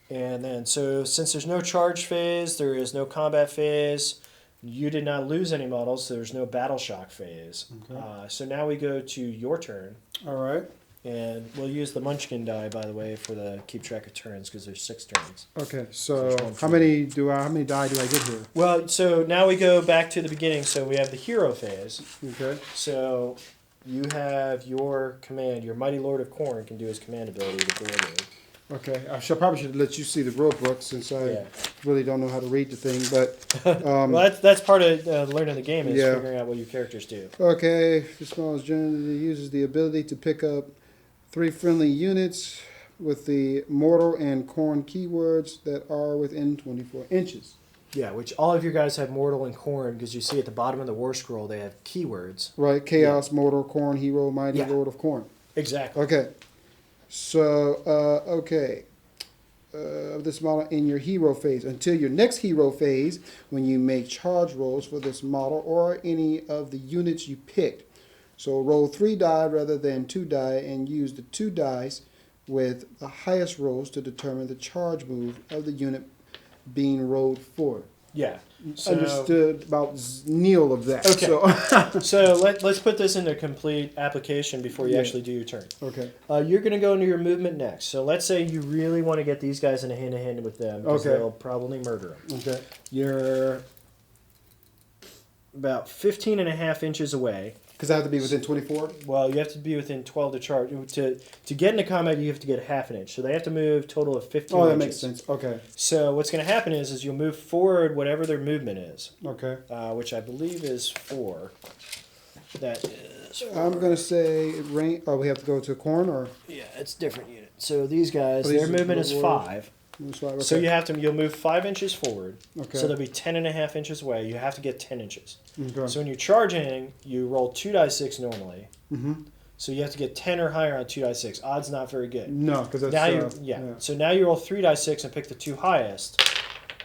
And then, so since there's no charge phase, there is no combat phase. You did not lose any models, so there's no battle shock phase. Okay. So now we go to your turn. All right. And we'll use the Munchkin die, by the way, for the keep track of turns, because there's 6 turns. Okay, so how many die do I get here? Well, so now we go back to the beginning. So we have the hero phase. Okay. So you have your command. Your Mighty Lord of Khorne can do his command ability, the Gordo. Okay, I probably should let you see the rule book since I really don't know how to read the thing. But well, that's part of learning the game is figuring out what your characters do. Okay, this model generally uses the ability to pick up 3 friendly units with the mortal and Khorne keywords that are within 24 inches. Yeah, which all of your guys have mortal and Khorne, because you see at the bottom of the war scroll they have keywords. Right, chaos, mortal, Khorne, hero, mighty lord of Khorne. Exactly. Okay. So, this model in your hero phase. Until your next hero phase, when you make charge rolls for this model or any of the units you picked. So roll 3 die rather than 2 die and use the 2 dice with the highest rolls to determine the charge move of the unit being rolled for. Yeah. So, understood about Neil of that. Okay. So let's put this into complete application before you actually do your turn. Okay. You're going to go into your movement next. So let's say you really want to get these guys in a hand-to-hand with them because they'll probably murder them. Okay. You're about 15 and a half inches away. Because I have to be within 24? Well, you have to be within 12 to charge. To get into combat, you have to get a half an inch. So they have to move total of 15 inches. Oh, that makes sense. Okay. So what's going to happen is you'll move forward whatever their movement is. Okay. Which I believe is 4. That is 4. I'm going to say range. Oh, we have to go to Khorne or? Yeah, it's different unit. So these guys, their movement is 5. Okay. So you'll move 5 inches forward. Okay. So they'll be 10 and a half inches away. You have to get 10 inches. Okay. So when you're charging, you roll 2 die 6 normally. Mm-hmm. So you have to get 10 or higher on 2 die 6. Odds not very good. No, because that's now So now you roll 3 die 6 and pick the 2 highest.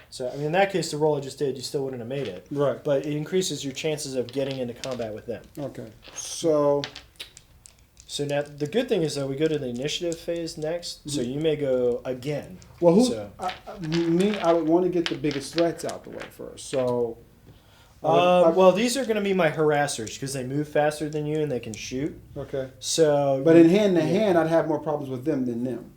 So I mean, in that case, the roll I just did, you still wouldn't have made it. Right. But it increases your chances of getting into combat with them. Okay. So So now the good thing is that we go to the initiative phase next. So you may go again. Well, So, I would want to get the biggest threats out the way first. So, well, these are going to be my harassers because they move faster than you and they can shoot. okay. So, But in hand to hand, I'd have more problems with them than them.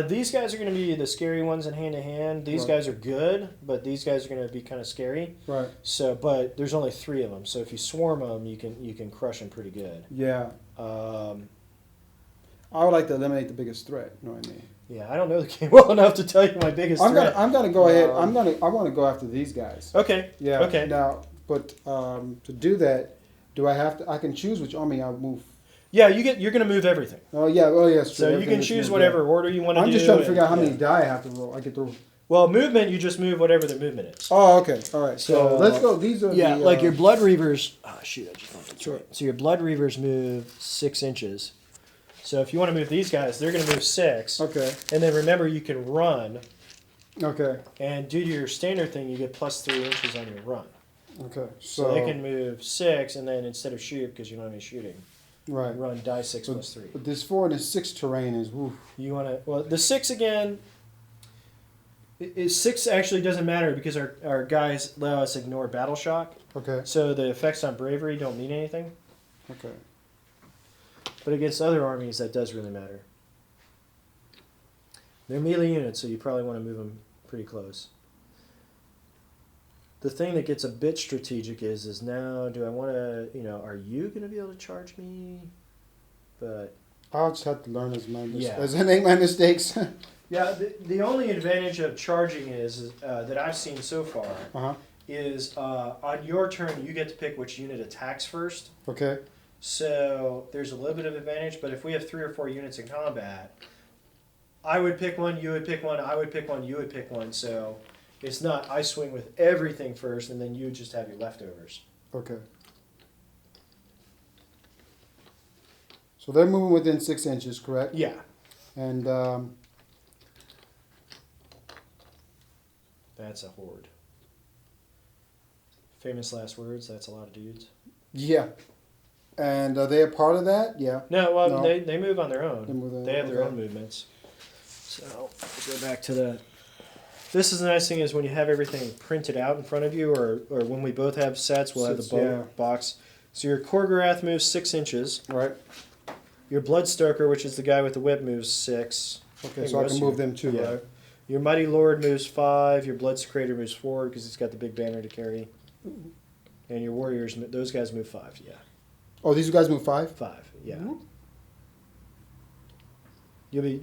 These guys are going to be the scary ones in hand to hand. These Right. guys are good, but these guys are going to be kind of scary. Right. So, but there's only 3 of them. So if you swarm them, you can crush them pretty good. Yeah. Um, I would like to eliminate the biggest threat. You know what I mean? yeah, I don't know the game well enough to tell you my biggest threat. I'm gonna go ahead. I want to go after these guys. Okay. Yeah. Okay. Now, but to do that, do I have to? I can choose which army I move. Yeah, you're going to move everything. Oh yeah. Oh yes. So you can choose whatever order you want to do. I'm just trying to figure out how and- many die I have to roll. I get to. Well, movement, you just move whatever the movement is. Oh, okay. All right. So, So, let's go. These are Yeah, the, like your Blood Reavers. Oh, shoot, I just bumped it. Sure. So your Blood Reavers move 6 inches. So if you want to move these guys, they're going to move 6. Okay. And then remember, you can run. Okay. And due to your standard thing, you get plus 3 inches on your run. Okay. So they can move 6, and then instead of shoot, because you don't have any shooting, right. run die 6 plus 3. But this 4 and this 6 terrain is woof. You want to, well, the 6 again, 6 actually doesn't matter because our guys let us ignore battle shock. Okay. So the effects on bravery don't mean anything. Okay. But against other armies, that does really matter. They're melee units, so you probably want to move them pretty close. The thing that gets a bit strategic is now, do I want to, are you going to be able to charge me? But I'll just have to learn Yeah. as I make my mistakes. yeah, the only advantage of charging is that I've seen so far Uh-huh. is on your turn you get to pick which unit attacks first. Okay. So there's a little bit of advantage, but if we have 3 or 4 units in combat, I would pick one, you would pick one, I would pick one, you would pick one. So it's not I swing with everything first and then you just have your leftovers. Okay. So they're moving within 6 inches, correct? Yeah. And That's a horde. Famous last words, that's a lot of dudes. yeah. And are they a part of that? Yeah. No, well, No. They move on their own. They They have their okay. own movements. So go back to the. This is the nice thing is when you have everything printed out in front of you, or when we both have sets, we'll have the Sets, yeah. box. So your Korgorath moves 6 inches. Right. Your Bloodstoker, which is the guy with the whip, moves 6. Okay, Hey, so I Russ, can move them too, yeah. right? Your Mighty Lord moves 5. Your Bloodsecrator moves 4 because it's got the big banner to carry. And your Warriors, those guys move 5. Yeah, Oh, these guys move 5? 5. Yeah. Mhm.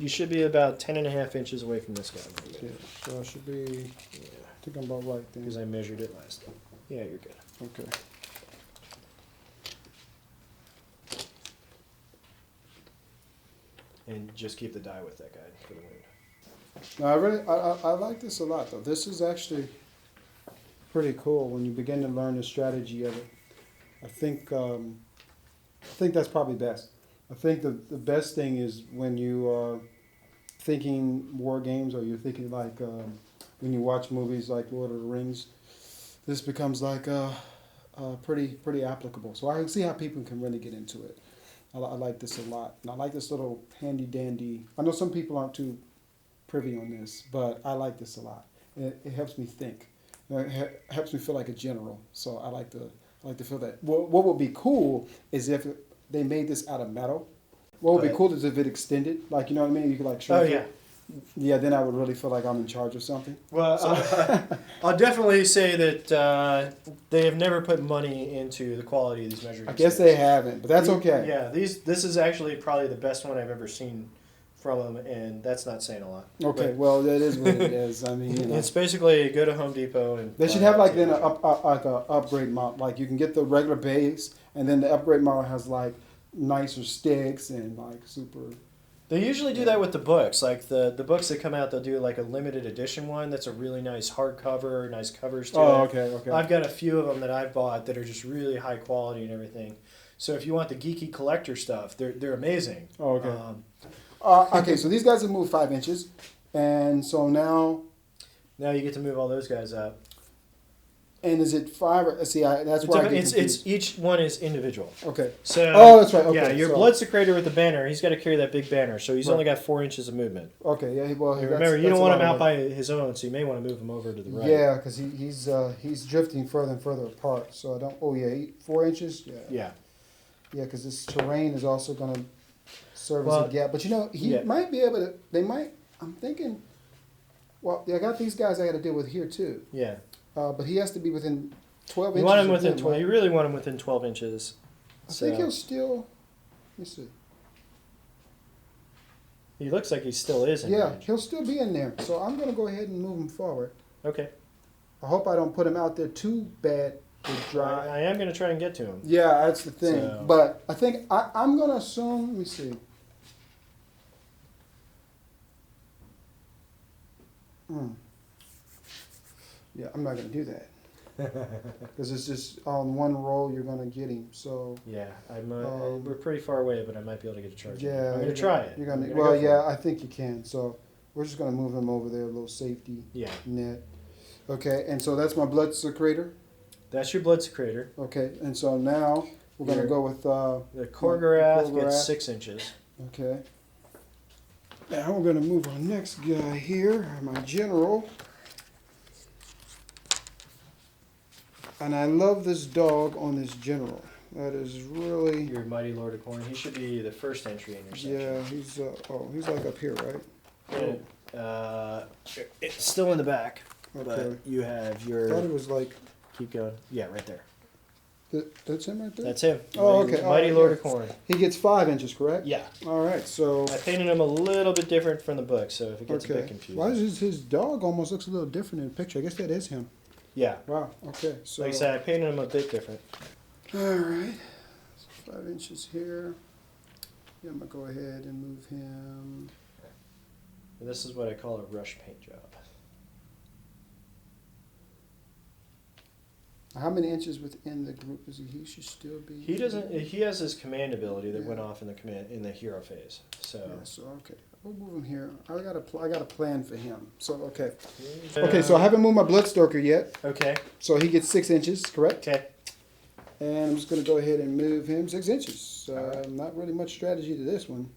You should be about 10.5 inches away from this guy. Yeah. So I should be. Yeah. I think I'm about right Because then. I measured it last time. Yeah, you're good. Okay. And just keep the die with that guy for the wound. No, I like this a lot though. This is actually pretty cool when you begin to learn the strategy of it. I think that's probably best. I think the best thing is when you are thinking war games or you're thinking like when you watch movies like Lord of the Rings. This becomes like pretty applicable. So I can see how people can really get into it. I like this a lot, and I like this little handy dandy. I know some people aren't too privy on this, but I like this a lot. It helps me think. It helps me feel like a general. So I like to feel that. What would be cool is if they made this out of metal. What would be cool is if it extended, like you know what I mean. You could like shrink it. Yeah, then I would really feel like I'm in charge of something. Well, I'll definitely say that they have never put money into the quality of these measuring I guess sticks. they haven't, but that's okay. Yeah, this is actually probably the best one I've ever seen from them, and that's not saying a lot. Okay, But well, that is what it is. I mean, you know. it's basically go to Home Depot and They should buy have like it. then a upgrade model. Like you can get the regular base, and then the upgrade model has like nicer sticks and like super. They usually do that with the books. Like the books that come out, they'll do like a limited edition one that's a really nice hardcover, nice covers to it. Okay. I've got a few of them that I've bought that are just really high quality and everything. So if you want the geeky collector stuff, they're amazing. Oh, okay. Okay, so these guys have moved 5 inches, and so now. Now you get to move all those guys up. And is it 5? See, that's why I get confused. It's each one is individual. Okay. So oh, that's right. Okay. Yeah, your blood secretor with the banner, he's got to carry that big banner, so he's only got 4 inches of movement. Okay. Yeah. Well, and remember, you don't want him out by his own, so you may want to move him over to the right. Yeah, because he's drifting further and further apart. So I don't. Oh yeah, 4 inches. Yeah. Yeah. Yeah, because this terrain is also going to serve as a gap. But he might be able to. They might. I'm thinking. Well, I got these guys I got to deal with here too. Yeah. But he has to be within 12 inches. You want him within 12. You really want him within 12 inches. I think he'll still. Let me see. He looks like he still is in range. He'll still be in there. So I'm going to go ahead and move him forward. Okay. I hope I don't put him out there too bad to dry. I am going to try and get to him. Yeah, that's the thing. So. But I think I'm going to assume. Let me see. Yeah, I'm not going to do that. Because it's just on one roll you're going to get him. So yeah, we're pretty far away, but I might be able to get a charge. Yeah, I'm going to try it. You're gonna, I think you can. So we're just going to move him over there, a little safety net. Okay, and so that's my blood secretor. That's your blood secretor. Okay, and so now we're going to go with the Khorne gets 6 inches. Okay. Now we're going to move our next guy here, my general. And I love this dog on this general. That is really... Your Mighty Lord of Khorne. He should be the first entry in your section. Yeah, he's like up here, right? It's still in the back. Okay. But you have your... I thought it was like... Keep going. Yeah, right there. That's him right there? That's him. Oh, okay. Mighty Lord of Khorne. He gets 5 inches, correct? Yeah. All right, so... I painted him a little bit different from the book, so if it gets a bit confusing. Why is his dog almost looks a little different in the picture? I guess that is him. Yeah. Wow, okay. So, like I said, I painted him a bit different. All right. So 5 inches here. Yeah, I'm going to go ahead and move him. And this is what I call a rush paint job. How many inches within the group is he? He should still be... He doesn't... He has his command ability that went off in the hero phase. So... Yeah, so, okay. We'll move him here. I got a plan for him. So, okay. Okay, so I haven't moved my Bloodstoker yet. Okay. So he gets 6 inches, correct? Okay. And I'm just going to go ahead and move him 6 inches. Right. Not really much strategy to this one.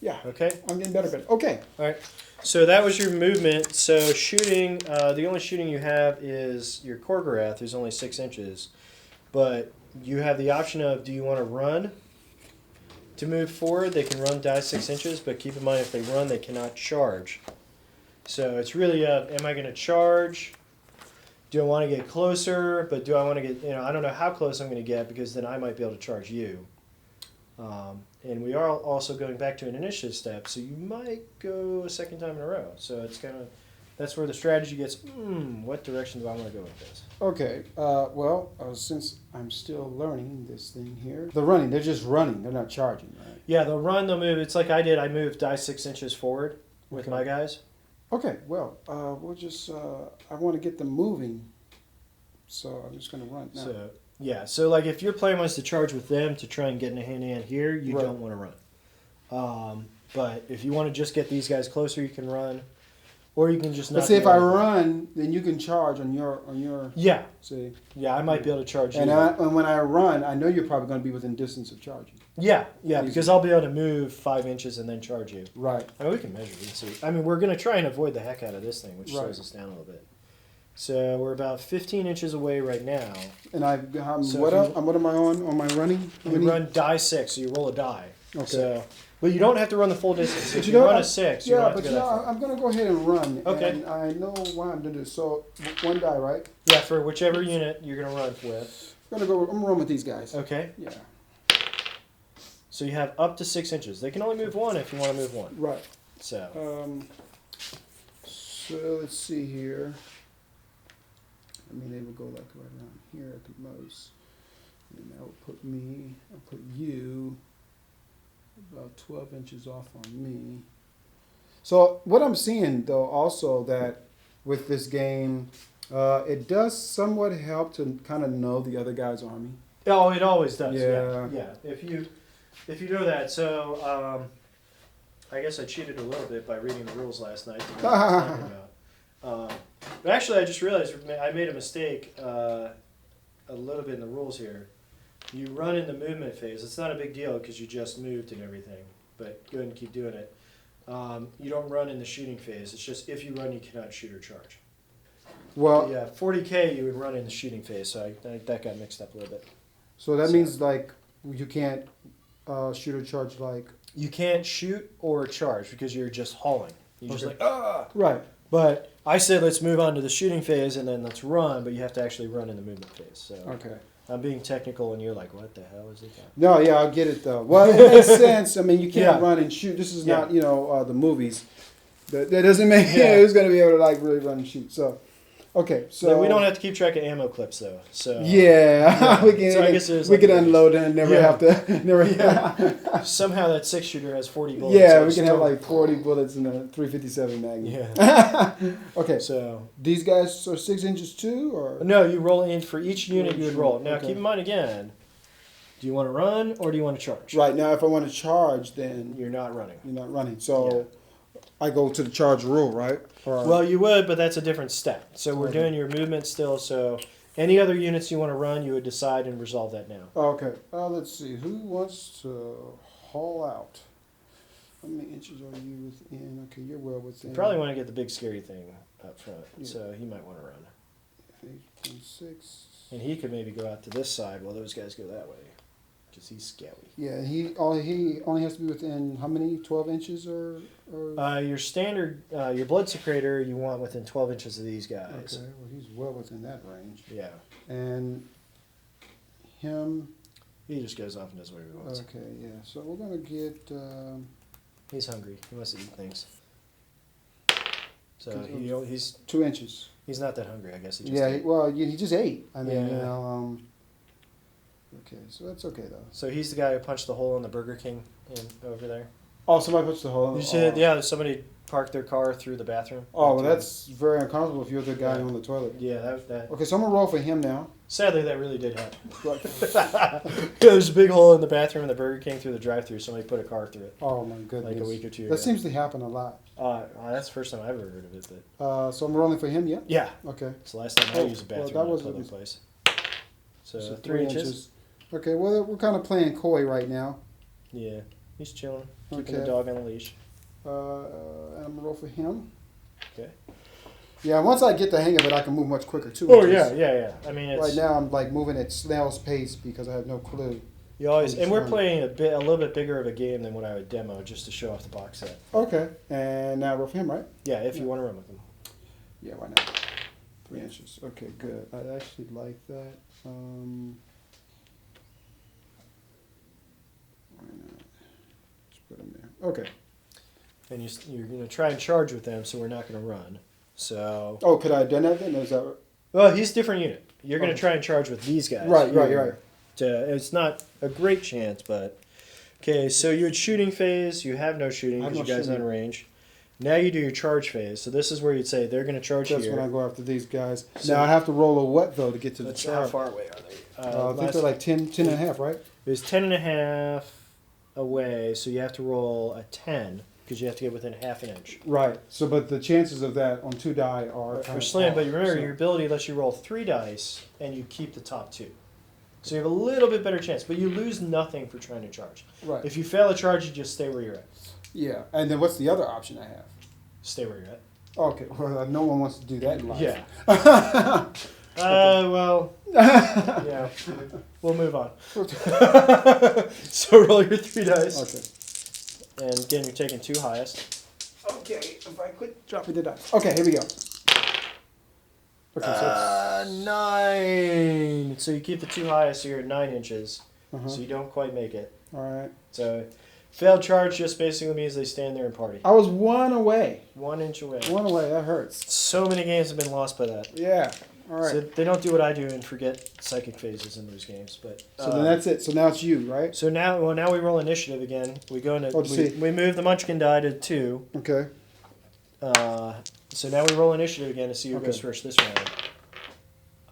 Yeah. Okay. I'm getting better. Okay. All right. So that was your movement. So shooting, the only shooting you have is your Khorne. There's only 6 inches. But you have the option of, do you want to run to move forward? They can run die 6 inches, but keep in mind if they run, they cannot charge. So it's really, am I going to charge? Do I want to get closer? But do I want to get, I don't know how close I'm going to get because then I might be able to charge you. And we are also going back to an initiative step, so you might go a second time in a row. So it's kind of, that's where the strategy gets, what direction do I want to go with this? Okay, since I'm still learning this thing here. They're running, they're just running, they're not charging, right? Yeah, they'll run, they'll move. It's like I did, I moved die 6 inches forward with my guys. Okay, well, we'll just, I want to get them moving, so I'm just going to run now. So, yeah, so like if your plan was to charge with them to try and get in a hand-to-hand here, you don't want to run. But if you want to just get these guys closer, you can run. Or you can just not. Let's say if I run, then you can charge on your. Yeah. See. Yeah, I might be able to charge you. And when I run, I know you're probably going to be within distance of charging. Yeah, because I'll be able to move 5 inches and then charge you. Right. I mean, we can measure and see. I mean, we're going to try and avoid the heck out of this thing, which slows us down a little bit. So we're about 15 inches away right now. And what am I on my running? You run die 6, so you roll a die. Okay. So, but you don't have to run the full distance. If you run a 6, you don't have to go that far. I'm going to go ahead and run. Okay. And I know why I'm going to do this. So 1 die, right? Yeah, for whichever unit you're going to run with. I'm going to run with these guys. Okay. Yeah. So you have up to 6 inches. They can only move 1 if you want to move 1. Right. So. So let's see here. I mean, they would go like right around here at the most. And that would put me, I'll put you about 12 inches off on me. So what I'm seeing, though, also that with this game, it does somewhat help to kind of know the other guy's army. Oh, it always does. Yeah. Yeah. If you know that, so I guess I cheated a little bit by reading the rules last night. To know what I was talking about. Actually, I just realized I made a mistake a little bit in the rules here. You run in the movement phase. It's not a big deal because you just moved and everything. But go ahead and keep doing it. You don't run in the shooting phase. It's just if you run, you cannot shoot or charge. Well, Yeah, 40K you would run in the shooting phase, so that got mixed up a little bit. so that means like you can't shoot or charge like. You can't shoot or charge because you're just hauling. You're just like, ah! Right. But I said let's move on to the shooting phase and then let's run, but you have to actually run in the movement phase. So Okay. I'm being technical and you're like, what the hell is it? No, yeah, I get it though. Well, it makes sense. I mean, you can't Yeah. run and shoot. This is Yeah. not, the movies. That doesn't make Yeah. who's going to be able to like really run and shoot. So, okay, so No, we don't have to keep track of ammo clips though. So Yeah, we can. So I guess there's we like can unload and never Yeah. have to. Never. somehow that 6-shooter has 40 bullets. Yeah, so we can have still- like 40 bullets in a 357 Magnum. Yeah. Okay, So these guys are 6 inches too, or no, you roll in for each unit you would roll. Now Okay. keep in mind again, do you want to run or do you want to charge? right now, if I want to charge, then You're not running. you're not running. So I go to the charge rule, right? Or, Well, you would, but that's a different step. So we're Okay. doing your movement still. So any other units you want to run, you would decide and resolve that now. okay. Let's see. Who wants to haul out? How many inches are you within? Okay, you're well within. You probably want to get the big scary thing up front. Yeah. So he might want to run. 8.6. And he could maybe go out to this side while those guys go that way. Because he's scary. Yeah, he only has to be within how many? 12 inches or Your standard, your blood secretor, you want within 12 inches of these guys. okay, well he's well within that range. Yeah. And him, He just goes off and does whatever he wants. okay, yeah. So we're gonna get. He's hungry. He wants to eat things. So Because he's 2 inches. not that hungry, I guess. He just Yeah, ate. well, he just ate. I mean, Yeah. Okay, so that's okay though. So he's the guy who punched the hole in the Burger King over there. Oh, somebody puts the hole. You said, yeah, somebody parked their car through the bathroom. Oh, well, that's very uncomfortable if you're the guy on the toilet. Yeah, that. Okay, so I'm gonna roll for him now. Sadly, that really did happen. Right. There's a big hole in the bathroom in the Burger King through the drive-through. Somebody put a car through it Oh my goodness. like a week or two That ago. seems to happen a lot. That's the first time I've ever heard of it. But So I'm rolling for him, yeah? yeah, Okay. it's the last time I Oh, used a well, bathroom that in a wasn't- public place. So, So 3 inches. Okay, well, we're kind of playing coy right now. Yeah, he's chilling, keeping Okay. the dog on a leash. And I'm gonna roll for him. Okay. Yeah, once I get the hang of it, I can move much quicker too. Oh yeah. I mean, it's Right now, I'm like moving at snail's pace because I have no clue. you always, and we're Fun. playing a little bit bigger of a game than what I would demo just to show off the box set. Okay, and now roll for him, right? Yeah, if you want to run with him. Yeah, why not? 3 inches. Okay, good. I actually like that. Why not? Just put him there. Okay. And you're going to try and charge with them, so we're not going to run. So, Oh, could I have done that then? Is that well, he's a different unit. You're going to Okay. try and charge with these guys. Right. It's not a great chance, but okay. So you had shooting phase. You have no shooting I have because no you guys are shooting. on range. Now you do your charge phase. So this is where you'd say they're going to charge That's here. when I go after these guys. So- Now I have to roll a what though to get to the How charge? far away are they? I think last- they're like 10 and a half, right? It was 10 and a half away, so you have to roll a 10 because you have to get within half an inch. Right. So, but the chances of that on 2 die are For kind of slam, but off. you remember So- your ability lets you roll 3 dice and you keep the top 2. So you have a little bit better chance, but you lose nothing for trying to charge. Right. If you fail a charge, you just stay where you're at. Yeah. And then what's the other option I have? Stay where you're at. Okay. Well, no one wants to do that in life. Yeah. Well, yeah. We'll move on. So roll your 3 dice. Okay. And again, you're taking 2 highest. Okay. If I quit dropping the dice. Okay. Here we go. Okay. So 9. So you keep the 2 highest, so you're at 9 inches. uh-huh. So you don't quite make it. All right. So failed charge just basically means they stand there and party. I was 1 away. 1 inch away. 1 away. That hurts. So many games have been lost by that. Yeah. All right. So they don't do what I do and forget psychic phases in those games. But So then that's it. So now it's you, right? so now we roll initiative again. We go into Oh, see. we move the Munchkin die to 2. Okay. So now we roll initiative again to see who Okay. goes first this round.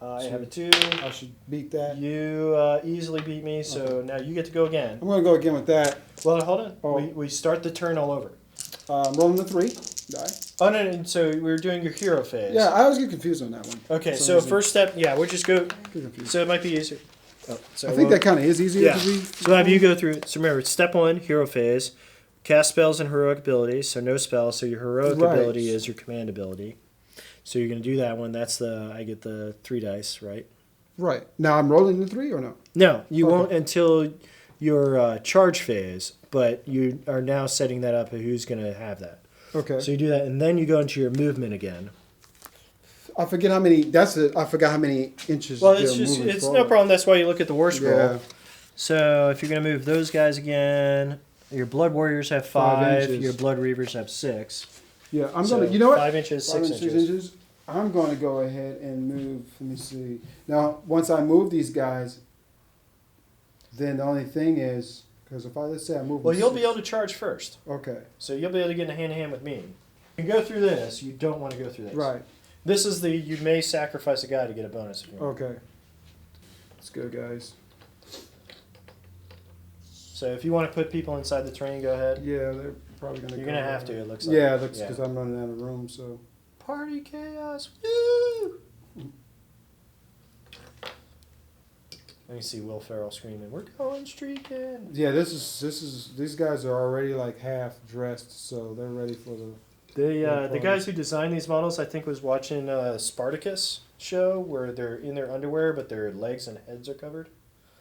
I So- have a 2. I should beat that. You easily beat me, so now you get to go again. I'm going to go again with that. Well, hold on. Oh. We start the turn all over. Rolling the 3. Die? Oh, no, so we're doing your hero phase. Yeah, I always get confused on that one. Okay, so first step, we'll just go. So it might be easier. Oh, so I think that kind of is easier to read. So have you go through it. So remember, step 1, hero phase. Cast spells and heroic abilities. So no spells. So your heroic ability is your command ability. So you're going to do that one. I get the 3 dice, right? Right. Now I'm rolling the 3 or no? No, you won't until your charge phase. But you are now setting that up. Who's going to have that? Okay. So you do that, and then you go into your movement again. I forget how many. I forgot how many inches. Well, it's no problem. That's why you look at the war scroll. Yeah. So if you're going to move those guys again, your blood warriors have 5. Your blood reavers have 6. Yeah, I'm gonna. You know what? 5 inches, 6 inches. I'm going to go ahead and move. Let me see. Now, once I move these guys, then the only thing is, because if let's say I move. Well, you'll be able to charge first. Okay. So you'll be able to get in a hand-to-hand with me. You go through this. You don't want to go through this. Right. This is you may sacrifice a guy to get a bonus if you want. Okay. Let's go, guys. So if you want to put people inside the train, go ahead. Yeah, they're probably going to. You're going to have to, it looks like. Yeah, it looks because I'm running out of room, so. Party chaos. Woo! Let me see Will Ferrell screaming, "We're going streaking!" Yeah, this is these guys are already like half dressed, so they're ready for the. The guys who designed these models, I think, was watching a Spartacus show where they're in their underwear, but their legs and heads are covered.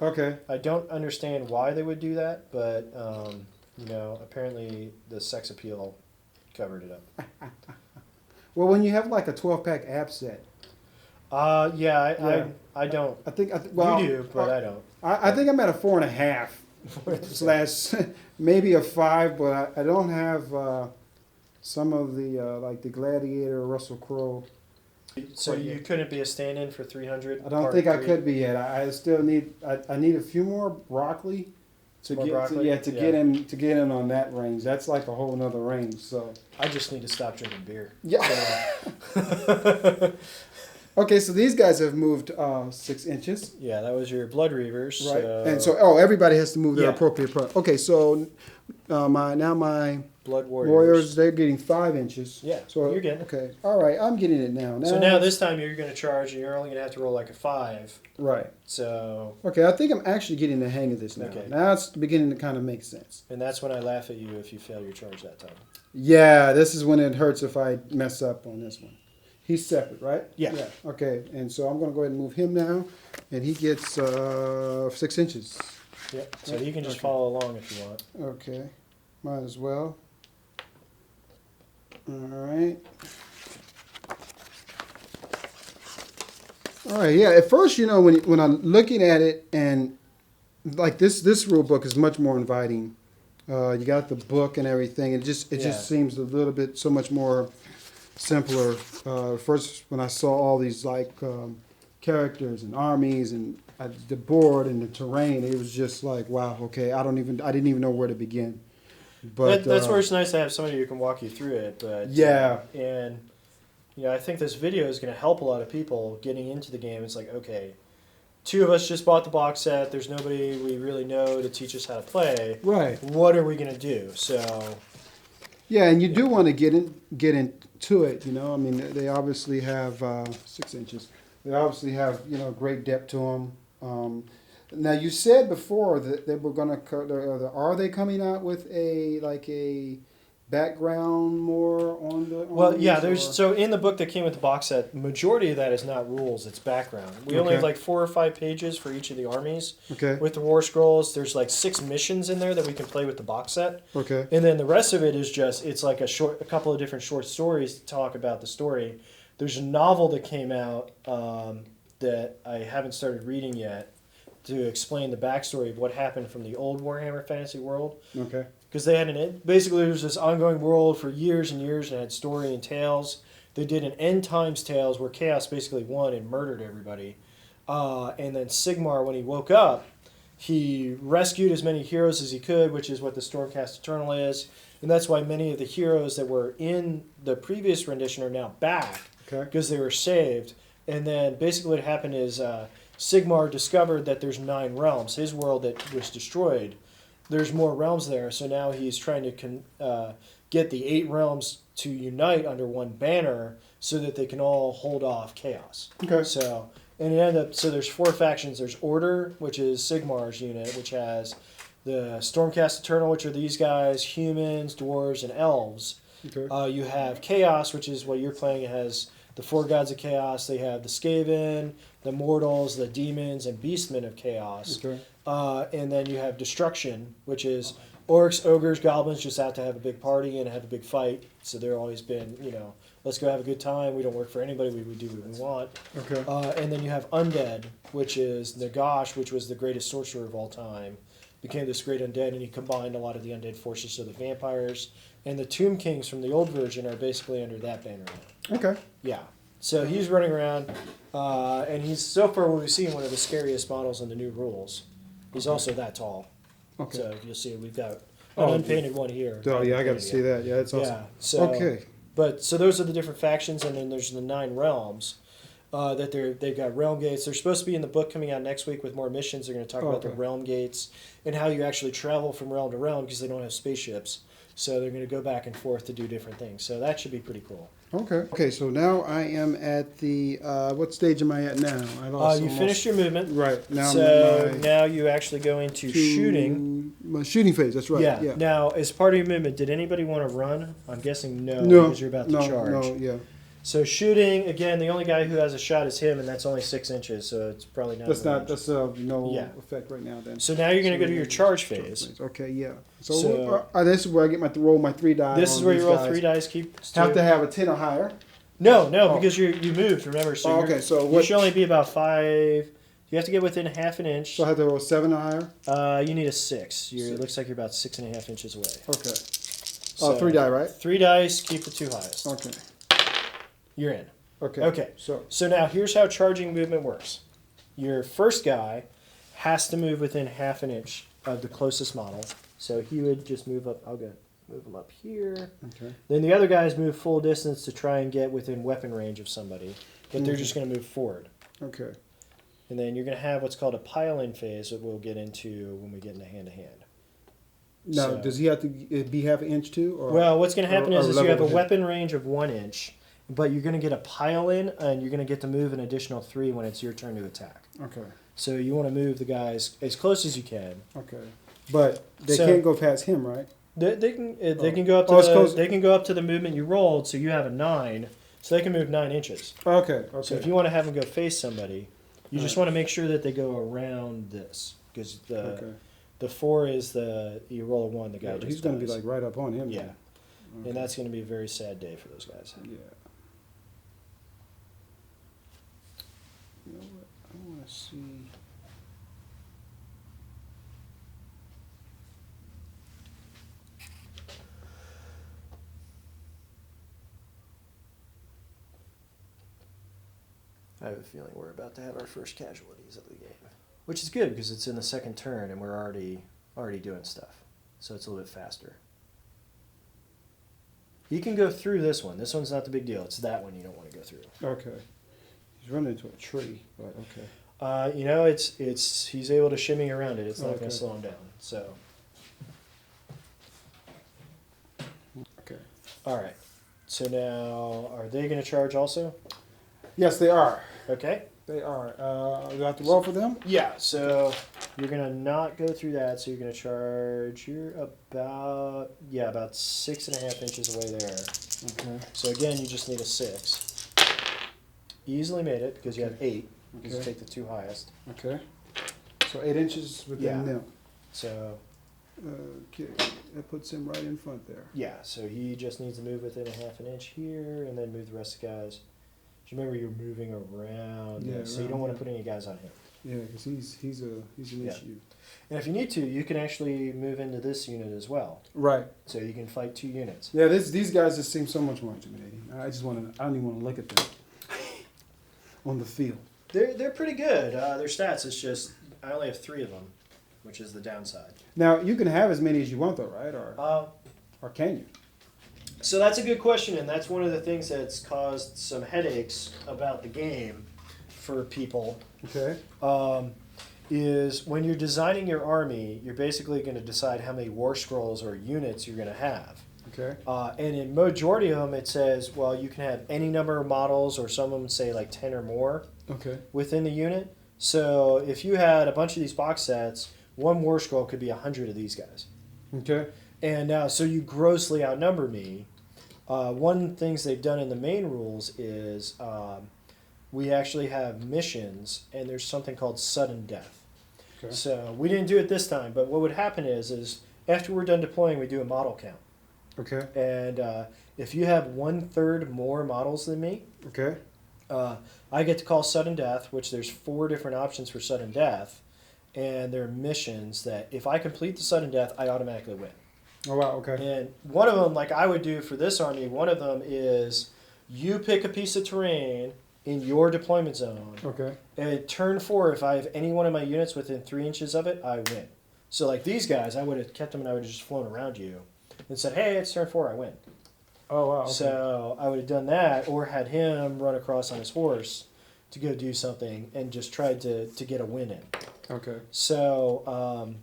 Okay. I don't understand why they would do that, but apparently the sex appeal covered it up. Well, when you have like a 12-pack ab set. I don't. I think you do, but I don't. I think I'm at a 4.5 / maybe a 5, but I don't have some of the like the Gladiator, Russell Crowe. So you couldn't be a stand-in for 300? I don't think I could be yet. I still need. I need a few more broccoli to get in on that range. That's like a whole nother range. So I just need to stop drinking beer. Yeah. So. Okay, so these guys have moved 6 inches. Yeah, that was your blood reavers. Right, and so everybody has to move their appropriate part. Okay, so my blood warriors, they're getting 5 inches. Yeah, so you're getting it. Okay, all right, I'm getting it now. So now this time you're going to charge, and you're only going to have to roll like a 5. Right. So. Okay, I think I'm actually getting the hang of this now. Okay. Now it's beginning to kind of make sense. And that's when I laugh at you if you fail your charge that time. Yeah, this is when it hurts if I mess up on this one. He's separate, right? Yeah. Okay, and so I'm going to go ahead and move him now, and he gets 6 inches. Yep. So you can just follow along if you want. Okay, might as well. All right. All right. Yeah. At first, when I'm looking at it, and like this rule book is much more inviting. You got the book and everything. It just seems a little bit so much more simpler. First, when I saw all these like characters and armies and the board and the terrain, it was just like, wow, okay, I didn't even know where to begin. But that's where it's nice to have somebody who can walk you through it. But and I think this video is going to help a lot of people getting into the game. It's like, okay, 2 of us just bought the box set. There's nobody we really know to teach us how to play. Right. What are we going to do? So. Yeah, and you do want to get into it. I mean, they obviously have 6 inches. They obviously have great depth to them. Now you said before that they were going to. Are they coming out with a background more on the? Well, yeah. So in the book that came with the box set, majority of that is not rules; it's background. We only have like 4 or 5 pages for each of the armies. Okay. With the war scrolls, there's like 6 missions in there that we can play with the box set. Okay. And then the rest of it is it's like a couple of different short stories to talk about the story. There's a novel that came out that I haven't started reading yet to explain the backstory of what happened from the old Warhammer Fantasy world. Okay. Because they had basically there was this ongoing world for years and years and had story and tales. They did an end times tales where Chaos basically won and murdered everybody. And then Sigmar, when he woke up, he rescued as many heroes as he could, which is what the Stormcast Eternal is. And that's why many of the heroes that were in the previous rendition are now back. Okay. Because they were saved. And then basically what happened is Sigmar discovered that there's 9 realms. His world that was destroyed, there's more realms there. So now he's trying to get the 8 realms to unite under one banner so that they can all hold off chaos. Okay. So and it ended up so there's 4 factions. There's Order, which is Sigmar's unit, which has the Stormcast Eternal, which are these guys, humans, dwarves, and elves. Okay. You have Chaos, which is what you're playing. It has the 4 gods of chaos. They have the Skaven, the mortals, the demons, and beastmen of chaos. Okay. And then you have Destruction, which is orcs, ogres, goblins just out to have a big party and have a big fight. So they're always been, let's go have a good time. We don't work for anybody. We do what we want. Okay. And then you have Undead, which is Nagash, which was the greatest sorcerer of all time. Became this great undead, and he combined a lot of the undead forces of the vampires. And the Tomb Kings from the old version are basically under that banner now. Okay. Yeah. So he's running around, and he's, so far what we've seen, one of the scariest models in the new rules. He's also that tall. Okay. So you'll see we've got an unpainted one here. Oh yeah, I got to see that. Yeah, that's awesome. Yeah. So, Okay. But so those are the different factions, and then there's the 9 realms. That they've got realm gates. They're supposed to be in the book coming out next week with more missions. They're going to talk about the realm gates and how you actually travel from realm to realm because they don't have spaceships. So they're going to go back and forth to do different things. So that should be pretty cool. Okay. Okay. So now I am at the what stage am I at now? You finished your movement. Right now. So now you actually go into shooting. My shooting phase. That's right. Yeah. Yeah. Now, as part of your movement, did anybody want to run? I'm guessing no, No. because you're about to charge. No. Yeah. So shooting, again, the only guy who has a shot is him, and that's only 6 inches, so it's probably not. That's no effect right now then. So now you're going to go to your charge phase. Okay, yeah. So this is where I get roll my 3 dice. This is where you roll 3 dice. Have to have a 10 or higher. No, because you moved. Remember, so okay. So you should only be about 5. You have to get within half an inch. So I have to roll 7 or higher. You need a 6. It looks like you're about 6.5 inches away. Okay. So 3 die, right? 3 dice. Keep the 2 highest. Okay. You're in. Okay. Okay. So now here's how charging movement works. Your first guy has to move within half an inch of the closest model. So he would just move up. Move him up here. Okay. Then the other guys move full distance to try and get within weapon range of somebody, but they're just going to move forward. Okay. And then you're going to have what's called a pile-in phase that we'll get into when we get into hand-to-hand. Now, does he have to be half an inch too? Or, well, what's going to happen is you have a with weapon range of 1 inch, but you're going to get a pile-in, and you're going to get to move an additional 3 when it's your turn to attack. Okay. So you want to move the guys as close as you can. Okay. But they can't go past him, right? They can go up to they can go up to the movement you rolled, so you have a 9, so they can move 9 inches. Okay. So if you want to have them go face somebody, you just want to make sure that they go around this, because the 4 is you roll a 1, the guy just he's going to be like right up on him. Yeah. Okay. And that's going to be a very sad day for those guys. Yeah. You know what? I want to see. I have a feeling we're about to have our first casualties of the game, which is good because it's in the second turn and we're already doing stuff, so it's a little bit faster. You can go through this one. This one's not the big deal. It's that one you don't want to go through. Okay. He's running into a tree, but okay. He's able to shimmy around it. It's not going to slow him down. So. Okay. All right. So now, are they going to charge also? Yes, they are. Okay. They are. Do I have to roll for them? Yeah. So you're going to not go through that. So you're going to charge. You're about 6.5 inches away there. Okay. So again, you just need a 6. Easily made it because you have 8. Because you take the 2 highest. Okay. So 8 inches within them. So. Okay. That puts him right in front there. Yeah. So he just needs to move within a half an inch here, and then move the rest of the guys. Remember, you're moving around, so you don't want to put any guys on him. Yeah, because he's an issue. And if you need to, you can actually move into this unit as well. Right. So you can fight 2 units. Yeah, these guys just seem so much more intimidating. I don't even want to look at them on the field. They're pretty good. Their stats, it's just I only have 3 of them, which is the downside. Now you can have as many as you want, though, right? Or can you? So that's a good question, and that's one of the things that's caused some headaches about the game for people. Okay. is when you're designing your army, you're basically going to decide how many war scrolls or units you're going to have. Okay. And in majority of them, it says, well, you can have any number of models, or some of them say like 10 or more within the unit. So if you had a bunch of these box sets, one war scroll could be 100 of these guys. Okay. And now, so you grossly outnumber me. One things they've done in the main rules is we actually have missions, and there's something called sudden death. Okay. So we didn't do it this time, but what would happen is after we're done deploying, we do a model count. Okay. And if you have 1/3 more models than me, Okay. I get to call sudden death, which there's 4 different options for sudden death, and they're missions that if I complete the sudden death, I automatically win. Oh wow. Okay. And one of them, like I would do for this army, one of them is you pick a piece of terrain in your deployment zone. Okay. And turn 4, if I have any one of my units within 3 inches of it, I win. So like these guys, I would have kept them and I would have just flown around you and said, hey, it's turn 4, I win. Oh wow. Okay. So I would have done that, or had him run across on his horse to go do something and just tried to get a win in. Okay. So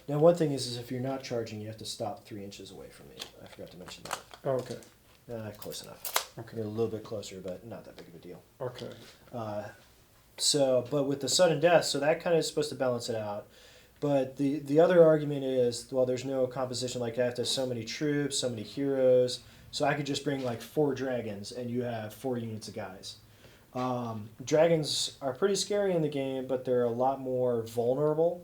now one thing is if you're not charging, you have to stop 3 inches away from me. I forgot to mention that. Oh, okay. Close enough. Okay. You're a little bit closer, but not that big of a deal. Okay. But with the sudden death, so that kind of is supposed to balance it out. But the other argument is, well, there's no composition like that. There's so many troops, so many heroes. So I could just bring like 4 dragons, and you have 4 units of guys. Dragons are pretty scary in the game, but they're a lot more vulnerable.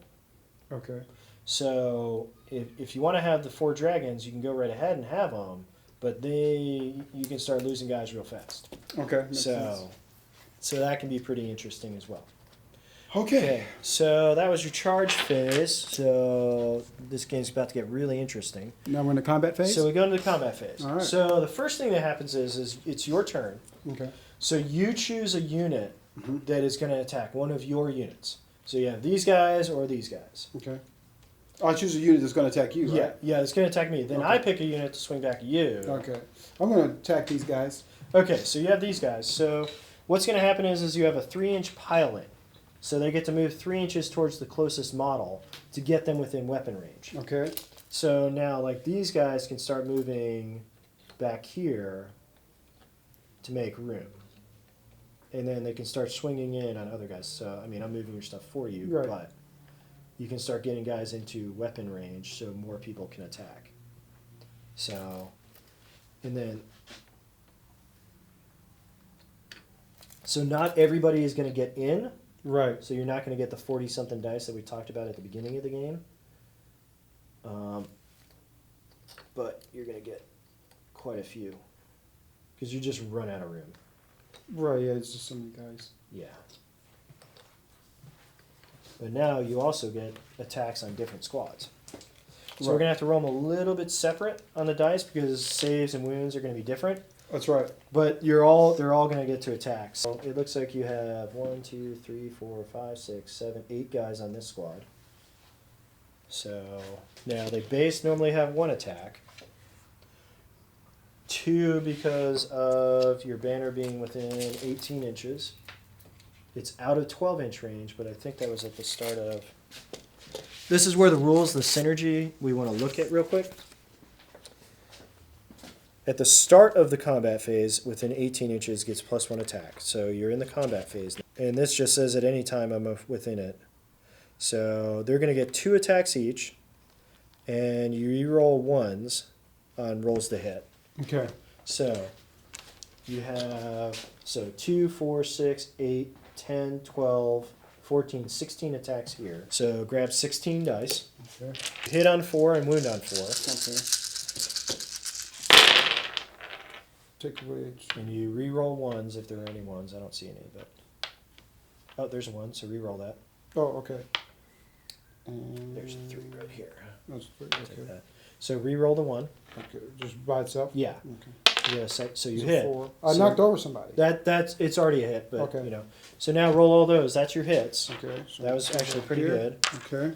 Okay. So if you want to have the 4 dragons, you can go right ahead and have them, but you can start losing guys real fast. Okay. Makes sense. So that can be pretty interesting as well. Okay. So that was your charge phase. So this game's about to get really interesting. Now we're in the combat phase? So we go into the combat phase. All right. So the first thing that happens is it's your turn. Okay. So you choose a unit that is going to attack one of your units. So you have these guys or these guys. Okay. I'll choose a unit that's going to attack you, right? Yeah, it's going to attack me. Then Okay. I pick a unit to swing back at you. Okay. I'm going to attack these guys. Okay, so you have these guys. So what's going to happen is you have a 3-inch pile-in. So they get to move 3 inches towards the closest model to get them within weapon range. Okay. So now, like, these guys can start moving back here to make room. And then they can start swinging in on other guys. So, I mean, I'm moving your stuff for you, Right. but you can start getting guys into weapon range so more people can attack. So, and then... So not everybody is going to get in. Right. So you're not going to get the 40-something dice that we talked about at the beginning of the game. But you're going to get quite a few. Because you just run out of room. Right, yeah, it's just so many guys. Yeah. But now you also get attacks on different squads. So we're going to have to roll them a little bit separate on the dice because saves and wounds are going to be different. That's right. But they're all going to get to attack. So it looks like you have 1, 2, 3, 4, 5, 6, 7, 8 guys on this squad. So now they base normally have 1 attack. 2 because of your banner being within 18 inches. It's out of 12-inch range, but I think that was at the start of... This is where the rules, the synergy, we want to look at real quick. At the start of the combat phase, within 18 inches gets +1 attack. So you're in the combat phase. And this just says at any time I'm within it. So they're going to get 2 attacks each. And you reroll 1s on rolls to hit. Okay. So you have 2, 4, 6, 8, 10, 12, 14, 16 attacks here. So grab 16 dice. Okay. Hit on 4 and wound on 4. Okay. Take away. And you re-roll 1s if there are any 1s. I don't see any, but... Oh, there's a 1, so re-roll that. Oh, okay. And There's a 3 right here. That's 3, Take okay. that. So re-roll the 1. Okay, just by itself? Yeah. Okay. Yeah, so you So hit. 4. I So knocked over somebody. it's already a hit, but Okay. you know. So now roll all those. That's your hits. Okay. So That was actually pretty here. good. Okay.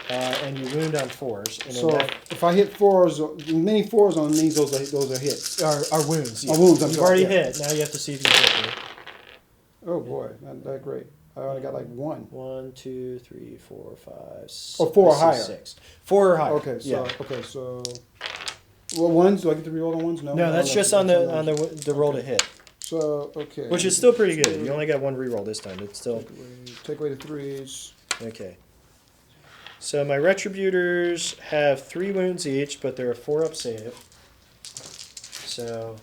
And you wound on 4s. And So then that if I hit 4s, many 4s on these, those are hits. are wounds. Are wounds, I'm You've sorry, already yeah. hit. Now you have to see if you can hit me. Oh boy, not that great. I only got like 1. 1, 2, 3, 4, 5. Oh, 4 or I see higher. 6. 4 or higher. Okay, so yeah. okay, so well, ones. Do I get to reroll on ones? No. No, that's just on the roll to hit. So okay. Which is still pretty good. You only got 1 reroll this time. It's still take away the 3s. okay. So my Retributors have 3 wounds each, but they're a 4-up save. So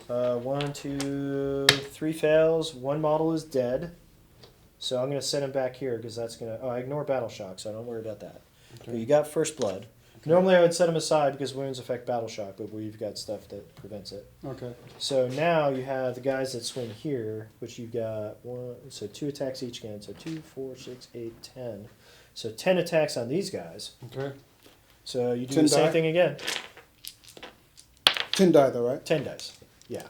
1, 2, 3 fails. 1 model is dead. So I'm going to set him back here because that's going to... Oh, I ignore Battle Shock, so I don't worry about that. Okay. You got First Blood. Okay. Normally I would set him aside because wounds affect Battle Shock, but we've got stuff that prevents it. Okay. So now you have the guys that swing here, which you've got 2 attacks each again. So 2, 4, 6, 8, 10. So 10 attacks on these guys. Okay. So you do the same thing again. 10 die though, right? 10 dice. Yeah.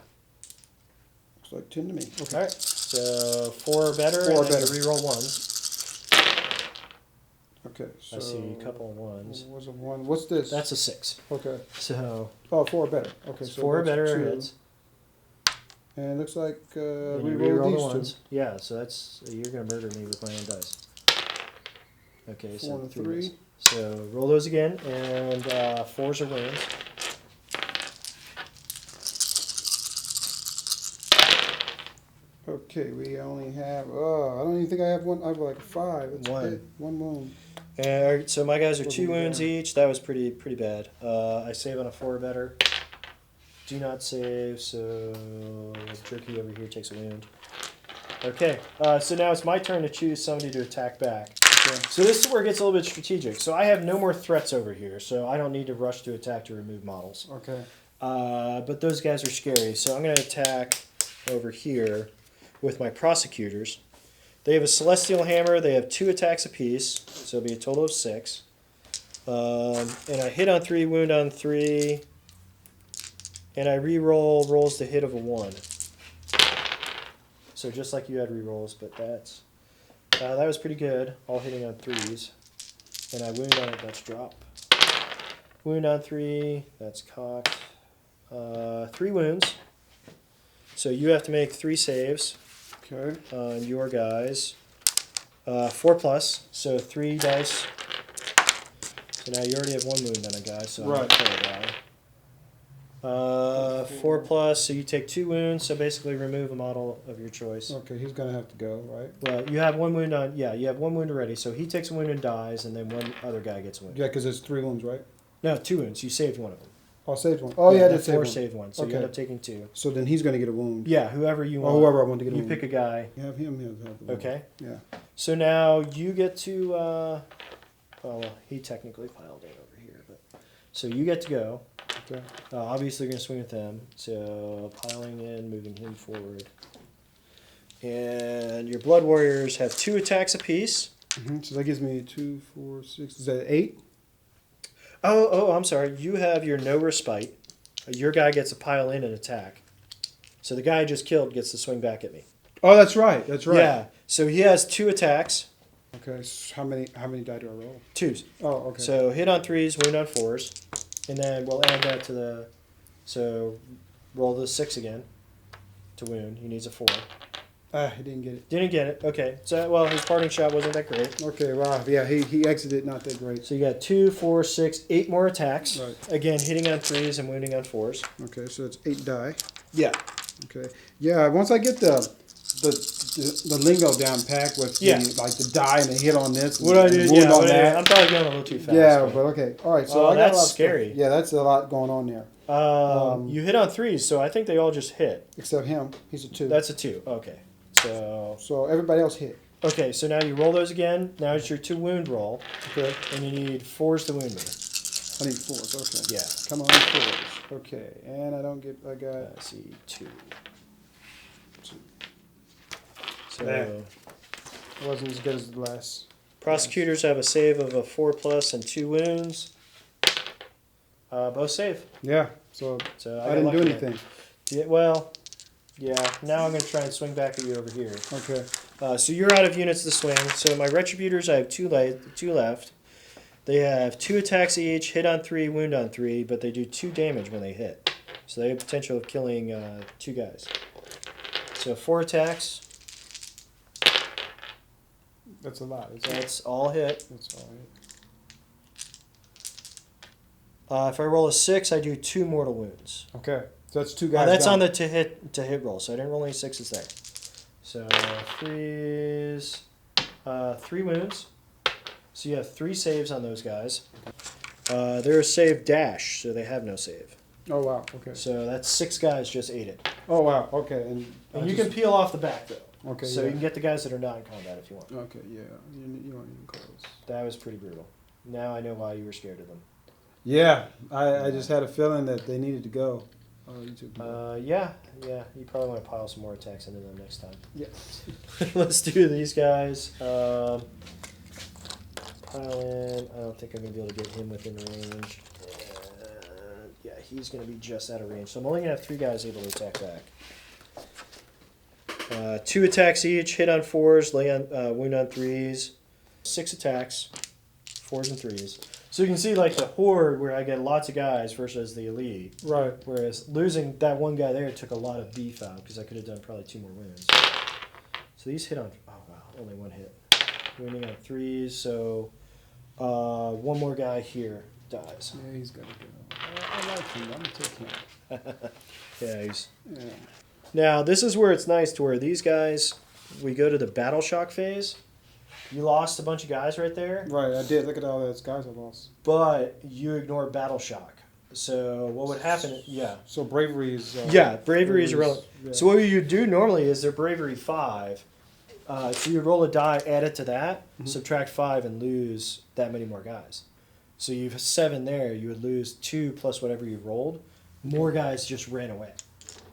Looks like 10 to me. Okay. All right. So 4 or better, 4 or and then better. you reroll 1s. Okay. So I see a couple of 1s. Was a 1? What's this? That's a 6. Okay. So. Oh, 4 or better. Okay. So 4 or better 2. hits. And it looks like we reroll roll the these ones. 2. Yeah. So that's you're gonna murder me with my own dice. Okay. 4 So and 3. 3. So roll those again, and 4s are wins. Okay, we only have. Oh, I don't even think I have 1. I have like 5. It's 1. 1 wound. And so my guys are Wasn't 2 wounds bad. each. That was pretty bad. I save on a 4 or better. Do not save, so Jerky over here takes a wound. Okay, so now it's my turn to choose somebody to attack back. Okay. So this is where it gets a little bit strategic. So I have no more threats over here, so I don't need to rush to attack to remove models. Okay. But those guys are scary, so I'm going to attack over here with my Prosecutors. They have a Celestial Hammer. They have 2 attacks apiece, so it'll be a total of 6. And I hit on 3, wound on 3, and I re-roll rolls to hit of a 1. So just like you had re-rolls, but that was pretty good, all hitting on 3s. And I wound on it, that's drop. Wound on 3, that's cocked. 3 wounds. So you have to make 3 saves. Okay. On your guys. 4 plus, so 3 dice. So now you already have 1 wound on a guy, so right. I'm not gonna die. 4 plus, so you take 2 wounds, so basically remove a model of your choice. Okay, he's gonna have to go, right? Well, you have 1 wound on, you have 1 wound already, so he takes a wound and dies, and then 1 other guy gets a wound. Yeah, because it's 3 wounds, right? No, 2 wounds, you saved 1 of them. Oh, saved 1. Oh, yeah, I did save 4 1. saved 1, so you end up taking 2. So then he's gonna get a wound. Yeah, whoever you want. Or whoever I want to get a you wound. pick a guy. You have him have the wound. Okay. Yeah. So now you get to, well, he technically piled in over here, but so you get to go. Okay. Obviously, you're going to swing with them. So piling in, moving him forward. And your Blood Warriors have 2 attacks apiece. So that gives me 2, 4, 6. Is that 8? Oh, I'm sorry. You have your no respite. Your guy gets to pile in and attack. So the guy I just killed gets to swing back at me. Oh, that's right. That's right. Yeah. So he has 2 attacks. Okay. So how many die do I roll? 2s. Oh, okay. So hit on 3s, wound on 4s. And then we'll add that to the... So roll the 6 again to wound. He needs a 4. He didn't get it. Didn't get it. Okay. So, well, his parting shot wasn't that great. Okay, wow. Yeah, he exited not that great. So you got 2, 4, 6, 8 more attacks. Right. Again, hitting on 3s and wounding on 4s. Okay, so it's 8 die. Yeah. Okay. Yeah, once I get the lingo down packed with the die and the hit on this and, what I do, and wound on that. I'm probably going a little too fast. Yeah, but okay. All right, so I got that's a lot of scary. Stuff. Yeah, that's a lot going on there. You hit on 3s, so I think they all just hit. Except him. He's a 2. That's a 2. Okay. So everybody else hit. Okay, so now you roll those again. Now it's your 2 wound roll. Okay. And you need 4s to wound me. I need 4s. Okay. Yeah. Come on, 4s. Okay. And I got... I see 2. So it wasn't as good as the last. Prosecutors have a save of a 4 plus and 2 wounds. Both save. Yeah. So I didn't do anything. Yeah, well, yeah. Now I'm going to try and swing back at you over here. Okay. So you're out of units to swing. So my Retributors, I have 2 left. They have 2 attacks each, hit on 3, wound on 3, but they do 2 damage when they hit. So they have potential of killing 2 guys. So 4 attacks. That's a lot. That's all hit. That's all right. If I roll a 6, I do 2 mortal wounds. Okay. So that's 2 guys. That's down. on the to hit roll, so I didn't roll any 6s there. So 3 wounds. So you have 3 saves on those guys. They're a save dash, so they have no save. Oh wow. Okay. So that's 6 guys just ate it. Oh wow. Okay. And you can peel off the back though. Okay. So yeah. you can get the guys that are not in combat if you want. Okay. Yeah. You don't even close. That was pretty brutal. Now I know why you were scared of them. Yeah. I just had a feeling that they needed to go. Oh, you took yeah. You probably want to pile some more attacks into them next time. Yeah. Let's do these guys. Pile in. I don't think I'm going to be able to get him within range. Yeah, he's going to be just out of range. So I'm only going to have 3 guys able to attack back. 2 attacks each. Hit on 4s. Lay on wound on 3s. 6 attacks. 4s and 3s. So you can see like the horde where I get lots of guys versus the elite. Right. Whereas losing that one guy there took a lot of beef out because I could have done probably 2 more wounds. So these hit on, oh wow, only 1 hit. Wounding on 3s, so 1 more guy here dies. Yeah, he's got to go. I like him. I'm going to take him. Yeah, he's... Yeah. Now, this is where it's nice to where these guys, we go to the battle shock phase. You lost a bunch of guys right there. Right, I did. Look at all those guys I lost. But you ignore battle shock. So what would happen? Yeah. So bravery is... bravery is irrelevant. Yeah. So what you do normally is their bravery 5. So you roll a die, add it to that, subtract 5, and lose that many more guys. So you have 7 there. You would lose 2 plus whatever you rolled. More guys just ran away.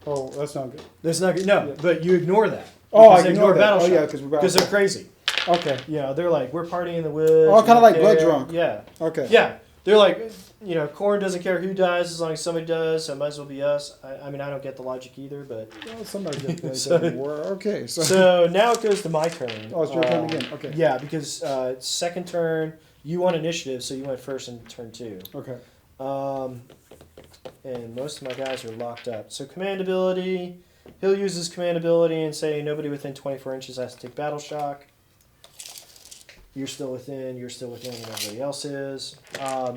Oh, that's not good. That's not good. No, but you ignore that. Oh, I Because ignore that. battle Oh, shock. yeah, because they're crazy. Okay. Yeah, they're like, we're partying in the woods. Oh, kind of like blood care. drunk. Yeah. Okay. Yeah. They're like, Khorne doesn't care who dies as long as somebody does, so it might as well be us. I mean, I don't get the logic either, but... Well, somebody did that. So- Okay. So now it goes to my turn. Oh, it's your turn again. Okay. Yeah, because second turn, you won initiative, so you went first in turn 2. Okay. And most of my guys are locked up. So command ability, he'll use his command ability and say nobody within 24 inches has to take battle shock. You're still within, and everybody else is.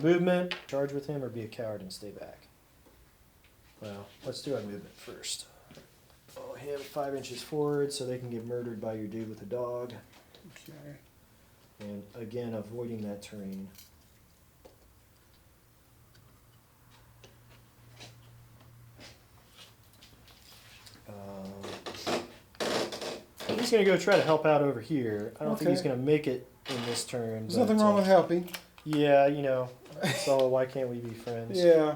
Movement, charge with him or be a coward and stay back. Well, let's do our movement first. Oh, him 5 inches forward so they can get murdered by your dude with the dog. Okay. And again, avoiding that terrain. He's going to go try to help out over here. I don't think he's going to make it in this turn. There's nothing wrong with helping. Yeah, so why can't we be friends? Yeah.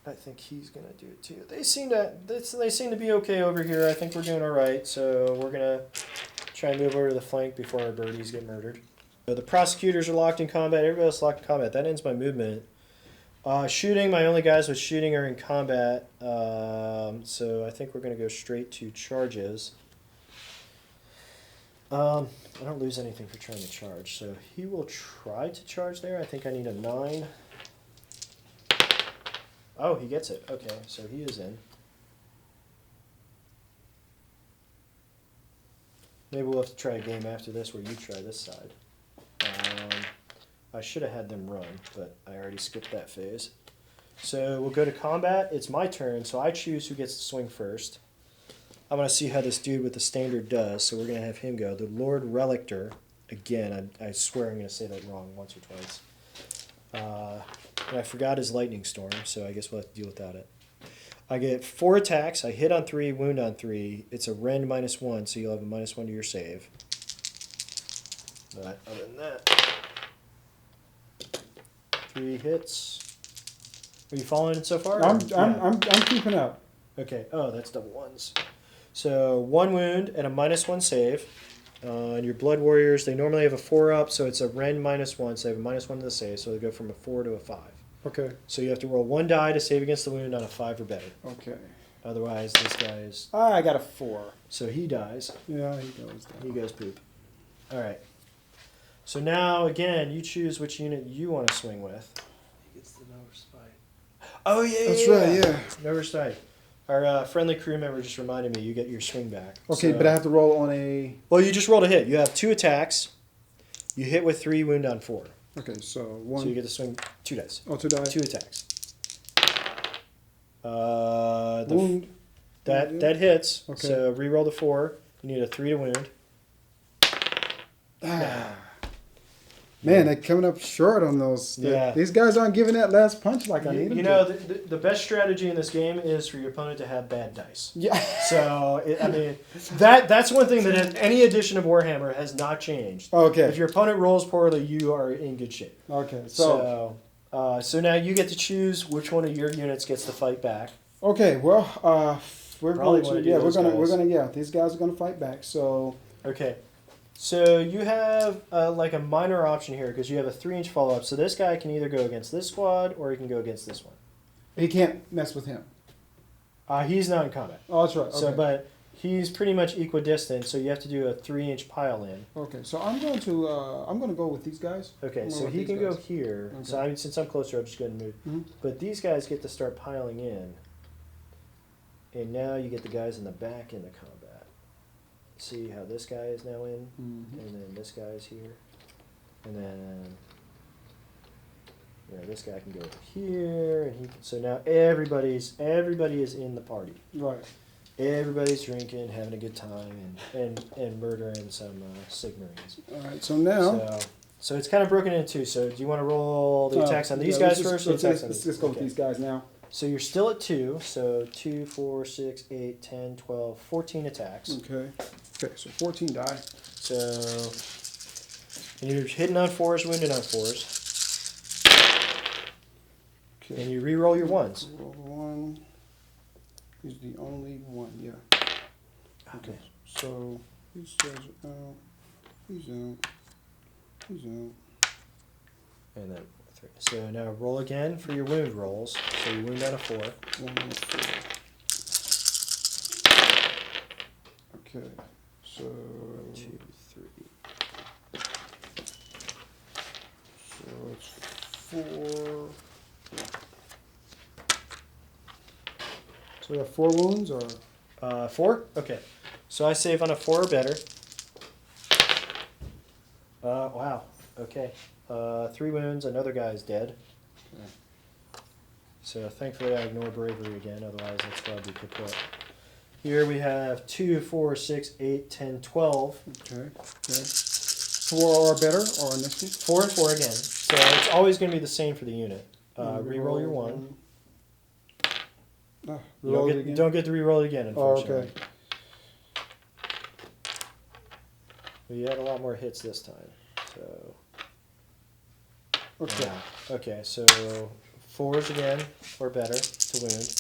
I think he's going to do it too. They seem to be okay over here. I think we're doing all right. So we're going to try and move over to the flank before our birdies get murdered. So the prosecutors are locked in combat. Everybody else is locked in combat. That ends my movement. Shooting, my only guys with shooting are in combat. So I think we're going to go straight to charges. I don't lose anything for trying to charge. So he will try to charge there. I think I need a 9. Oh, he gets it. Okay, so he is in. Maybe we'll have to try a game after this where you try this side. I should have had them run, but I already skipped that phase. So we'll go to combat. It's my turn, so I choose who gets to swing first. I'm going to see how this dude with the standard does, so we're going to have him go. The Lord Relictor, again, I swear I'm going to say that wrong once or twice. And I forgot his Lightning Storm, so I guess we'll have to deal without it. I get 4 attacks. I hit on 3, wound on 3. It's a rend -1, so you'll have a -1 to your save. But other than that, 3 hits. Are you following it so far? I'm keeping up. Okay. Oh, that's double 1s. So 1 wound and a -1 save. And your Blood Warriors, they normally have a 4 up, so it's a rend -1, so they have a -1 to the save, so they go from a 4 to a 5. Okay. So you have to roll 1 die to save against the wound on a 5 or better. Okay. Otherwise, this guy is... I got a 4. So he dies. Yeah, he goes down. He goes poop. All right. So now, again, you choose which unit you want to swing with. He gets the no respite. Oh, yeah, That's right, yeah. No respite. Our friendly crew member just reminded me you get your swing back. Okay, So- but I have to roll on a. Well, you just rolled a hit. You have 2 attacks. You hit with 3, wound on 4. Okay, so one. So you get to swing 2 dice. Oh, 2 die. 2 attacks. Wound. That hits. Okay. So re-roll the 4. You need a 3 to wound. Man, they're coming up short on those. Yeah. These guys aren't giving that last punch like I need them You to. know, the best strategy in this game is for your opponent to have bad dice. Yeah. So, I mean, that's one thing that any edition of Warhammer has not changed. Okay. If your opponent rolls poorly, you are in good shape. Okay. So now you get to choose which one of your units gets to fight back. Okay. Well, we're Probably going wanna to. do Yeah, those guys. These guys are gonna fight back. So. Okay. So you have like a minor option here because you have a 3-inch follow-up. So this guy can either go against this squad or he can go against this one. He can't mess with him. He's not in combat. Oh, that's right. Okay. So, but he's pretty much equidistant. So you have to do a 3-inch pile in. Okay. So I'm going to go with these guys. Okay. I'm So going he with can these go guys. here. Okay. So since I'm closer, I'm just going to move. Mhm. But these guys get to start piling in, and now you get the guys in the back into combat. See how this guy is now in, Mhm. and then this guy is here, and then this guy can go over here, and so now everybody is in the party. Right. Everybody's drinking, having a good time, and murdering some Sigmarines. All right. So now. So it's kind of broken into two. So do you want to roll the attacks on these guys first? Or Let's attacks on just these? go with Okay. these guys now. So you're still at 2. So 2, 4, 6, 8, 10, 12, 14 attacks. Okay. Okay. So 14 die. So and you're hitting on 4s, wounded on 4s. Okay. And you re-roll your 1s. Roll one. He's the only one. Yeah. Okay. So these guys are out. He's out. He's out. And then 3. So now roll again for your wound rolls. So you wound on a 4. 1 and 4. Okay. So. 2, 3. So it's 4. So we have 4 wounds, or 4? Okay. So I save on a 4 or better. Wow. Okay. 3 wounds, another guy's dead. okay. So thankfully I ignore bravery again, otherwise that's probably kaput. Here we have 2, 4, 6, 8, 10, 12. Okay. Okay. 4 or better, or in this case. 4 and 4 again. So it's always going to be the same for the unit. Reroll your 1. Ah, You roll it again. don't get to re-roll it again, Oh, unfortunately. okay. Well, you had a lot more hits this time. So Okay. yeah. Okay, so 4s again or better to wound.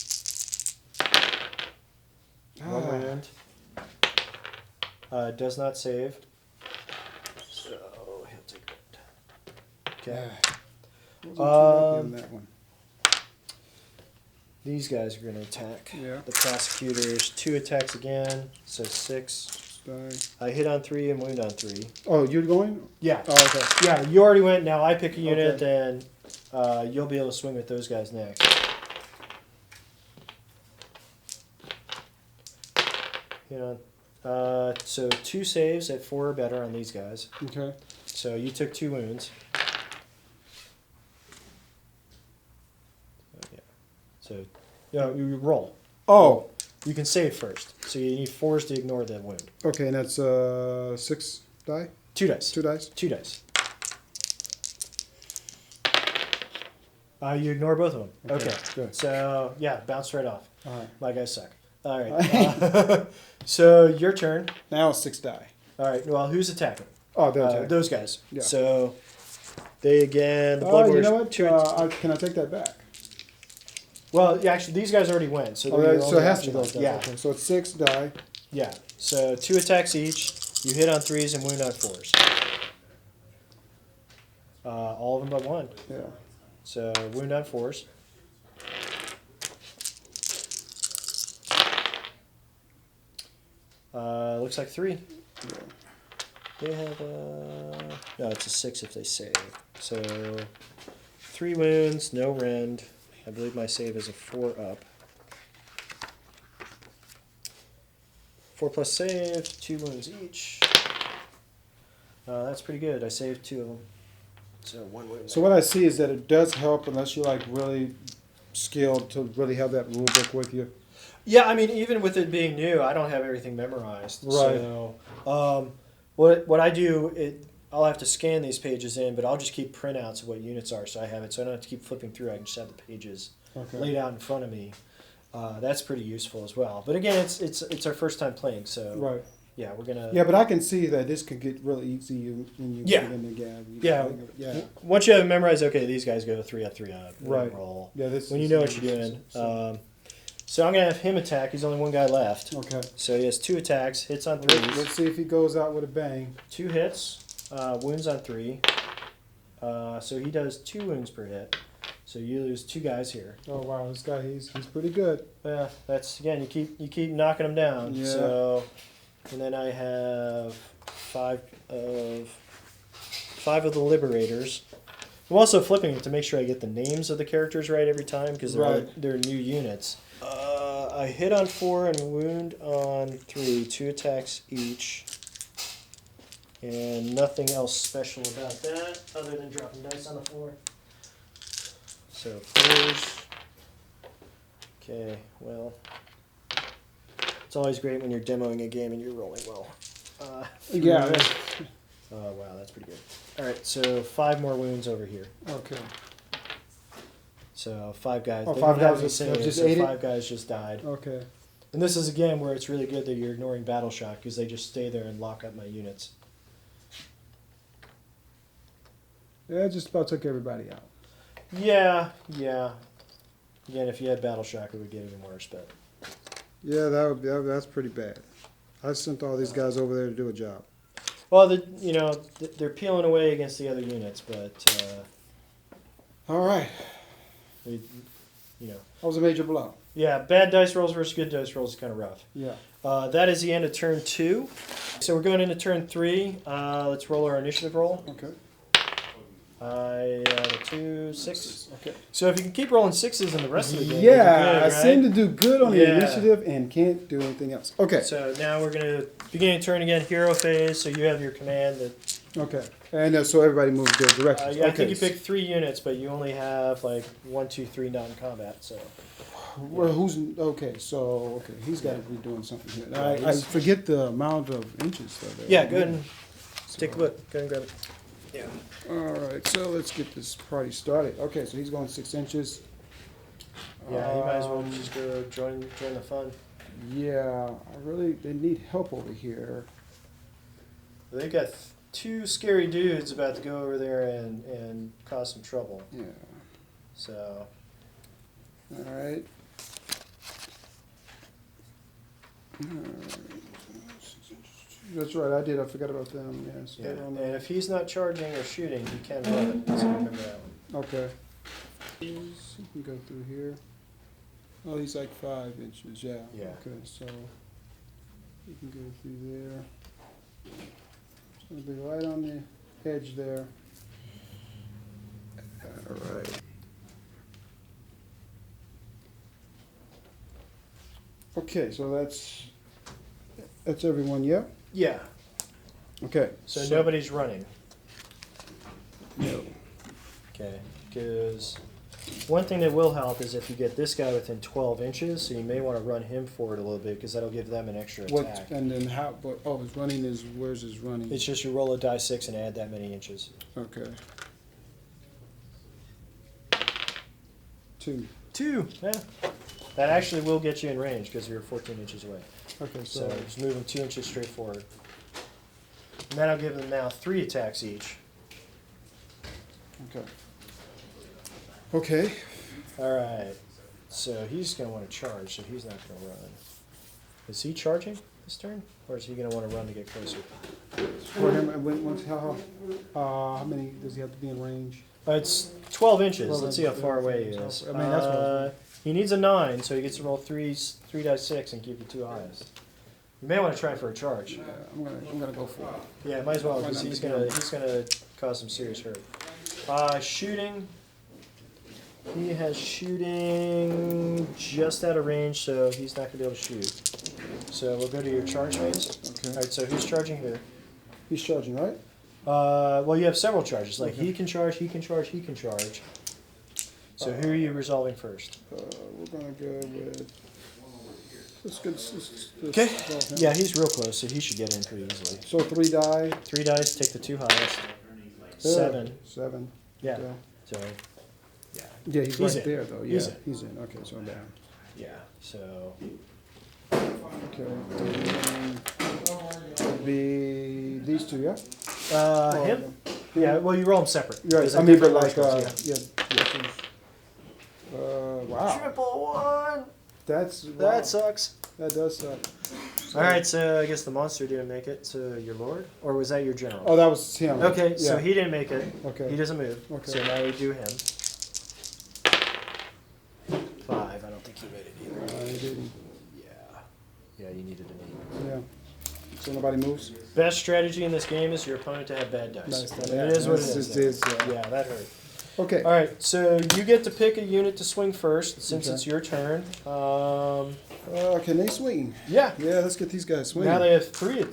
1 wound. Does not save. So he'll take it. Okay. Wasn't too happy on that one. These guys are going to attack. Yeah. The prosecutors. 2 attacks again. So 6. Die. I hit on 3 and wound on 3. Oh, you're going? Yeah. Oh, okay. Yeah, you already went. Now I pick a unit, Okay. then you'll be able to swing with those guys next. Hit on. So 2 saves at 4 or better on these guys. Okay. So you took 2 wounds. Yeah. So you roll. Oh. You can save first. So you need 4s to ignore the wound. Okay, and that's 6 die? 2 dice. 2 dice? 2 dice. You ignore both of them. Okay. Good. So, yeah, bounce right off. All right. My guys suck. All right. So, your turn. Now 6 die. All right. Well, who's attacking? Oh, they're attacking. Those guys. Yeah. So, they again. The Oh, blood you wars. know what? Can I take that back? Well, yeah, actually, these guys already went. So, Oh, they're your so only it has to be option those left. guys. Yeah. Okay, so it's 6 die. Yeah. So, 2 attacks each. You hit on 3s and wound on 4s. All of them but 1. Yeah. So, wound on 4s. Looks like 3. Yeah. They have no, it's a 6 if they save. So 3 wounds, no rend. I believe my save is a 4 up. 4+ save, 2 wounds each. That's pretty good. I saved 2 of them. So 1 wound. So what I see is that it does help unless you're like really skilled to really have that rule book with you. Yeah, I mean, even with it being new, I don't have everything memorized. Right. So, what I do, I'll have to scan these pages in, but I'll just keep printouts of what units are, so I have it. So I don't have to keep flipping through. I can just have the pages laid out in front of me. That's pretty useful as well. But again, it's our first time playing, so Right. yeah, we're gonna. Yeah, but I can see that this could get really easy when you get in the gab. Yeah. Once you have it memorized, okay, these guys go 3 up, 3 up. Right. Roll. Yeah. This. When you know what you're doing. So I'm gonna have him attack. He's only one guy left. Okay. So he has 2 attacks, hits on 3s. Let's see if he goes out with a bang. 2 hits, wounds on 3. So he does 2 wounds per hit. So you lose 2 guys here. Oh wow, this guy he's pretty good. Yeah, that's again you keep knocking them down. Yeah. So, and then I have 5 of the Liberators. I'm also flipping it to make sure I get the names of the characters right every time because they're new units. I hit on 4 and wound on 3, 2 attacks each. And nothing else special about that other than dropping dice on the floor. So 4s. Okay, well, it's always great when you're demoing a game and you're rolling well. Yeah. Oh wow, that's pretty good. All right, so 5 more wounds over here. Okay. So 5 guys. Oh, They 5 don't have guys any just saves, ate it? 5 guys just died. Okay. And this is again where it's really good that you're ignoring battle shock because they just stay there and lock up my units. Yeah, just about took everybody out. Yeah. Again, if you had battle shock, it would get even worse. But Yeah, that's pretty bad. I sent all these guys over there to do a job. well, they're peeling away against the other units, but All right. they, That was a major blow. yeah, bad dice rolls versus good dice rolls is kind of rough. Yeah. That is the end of turn 2. So we're going into turn 3. Let's roll our initiative roll. Okay. I have a 2, 6. Okay. So if you can keep rolling 6s in the rest of the game, Yeah, you'll be good, I seem to right? do good on the Yeah. initiative and can't do anything else. Okay. So now we're going to begin turn again, hero phase. So you have your command that. Okay. And so everybody moves their directions. Yeah, I okay. think you picked 3 units, but you only have like 1, 2, 3 not in combat. So. Well, who's okay? So he's got to be doing something here. Yeah, I forget the amount of inches. Though, Yeah, go ahead and take a look. Go ahead and grab it. Yeah. All right, so let's get this party started. Okay, so he's going 6 inches. Yeah, you might as well just go join the fun. Yeah, they need help over here. They've got 2 scary dudes about to go over there and cause some trouble. Yeah. So. All right. That's right. I forgot about them. Yes. Yeah. And if he's not charging or shooting, he can run it. So remember that one. Okay. You can go through here. Oh, he's like 5 inches. Yeah. Yeah. Okay, so you can go through there. It's going to be right on the edge there. All right. Okay, so that's everyone, yeah? Yeah. Okay. So nobody's running. No. Okay. Because one thing that will help is if you get this guy within 12 inches, so you may want to run him forward a little bit because that'll give them an extra attack. And then how? His running is where's his running? It's just you roll a die 6 and add that many inches. Okay. 2. 2. Yeah. That actually will get you in range because you're 14 inches away. Okay, So just move them 2 inches straight forward. And that'll give them now 3 attacks each. Okay. Okay. All right. So he's going to want to charge, so he's not going to run. Is he charging this turn? Or is he going to want to run to get closer? For him, how many does he have to be in range? It's 12 inches. 12 Let's see how inches. far away he is. I mean, that's what I was he needs a 9, so he gets to roll 3 dice 6 and keep the 2 highest. You may want to try for a charge. Yeah, I'm gonna go for it. Yeah, might as well Why because not he's begin? gonna cause some serious hurt. Shooting. He has shooting just out of range, so he's not gonna be able to shoot. So we'll go to your charge phase. Okay. All right. So who's charging here? He's charging, right? Well, you have several charges. Like Okay. he can charge, he can charge, he can charge. So who are you resolving first? We're gonna go with. Let's Okay. resolve him. Yeah, he's real close, so he should get in pretty easily. So 3 die. 3 dice, take the 2 highest. 7. 7. Yeah. Okay. So, yeah. Yeah, he's right in. there though. Yeah, He's in. he's in. Okay, so I'm down. Yeah. So, Okay. Would be these 2, yeah. him? Yeah. Well, you roll them separate. Right. Because I they're mean, but different like, rolls, yeah. Wow. Triple 1. That's That sucks. That does suck. All right. So I guess the monster didn't make it. So your lord, or was that your general? Oh, that was him. Okay. So Yeah. he didn't make it. Okay. He doesn't move. Okay. So now we do him. 5. I don't think he made it either. He didn't. Yeah. Yeah, you needed an 8. Yeah. So nobody moves. Best strategy in this game is your opponent to have bad dice. Nice. I mean, it is what it This is. is, though. Yeah, that hurt. Okay. All right, so you get to pick a unit to swing first since Okay. it's your turn. Can they swing? Yeah. Yeah, let's get these guys swinging. Now they have 3.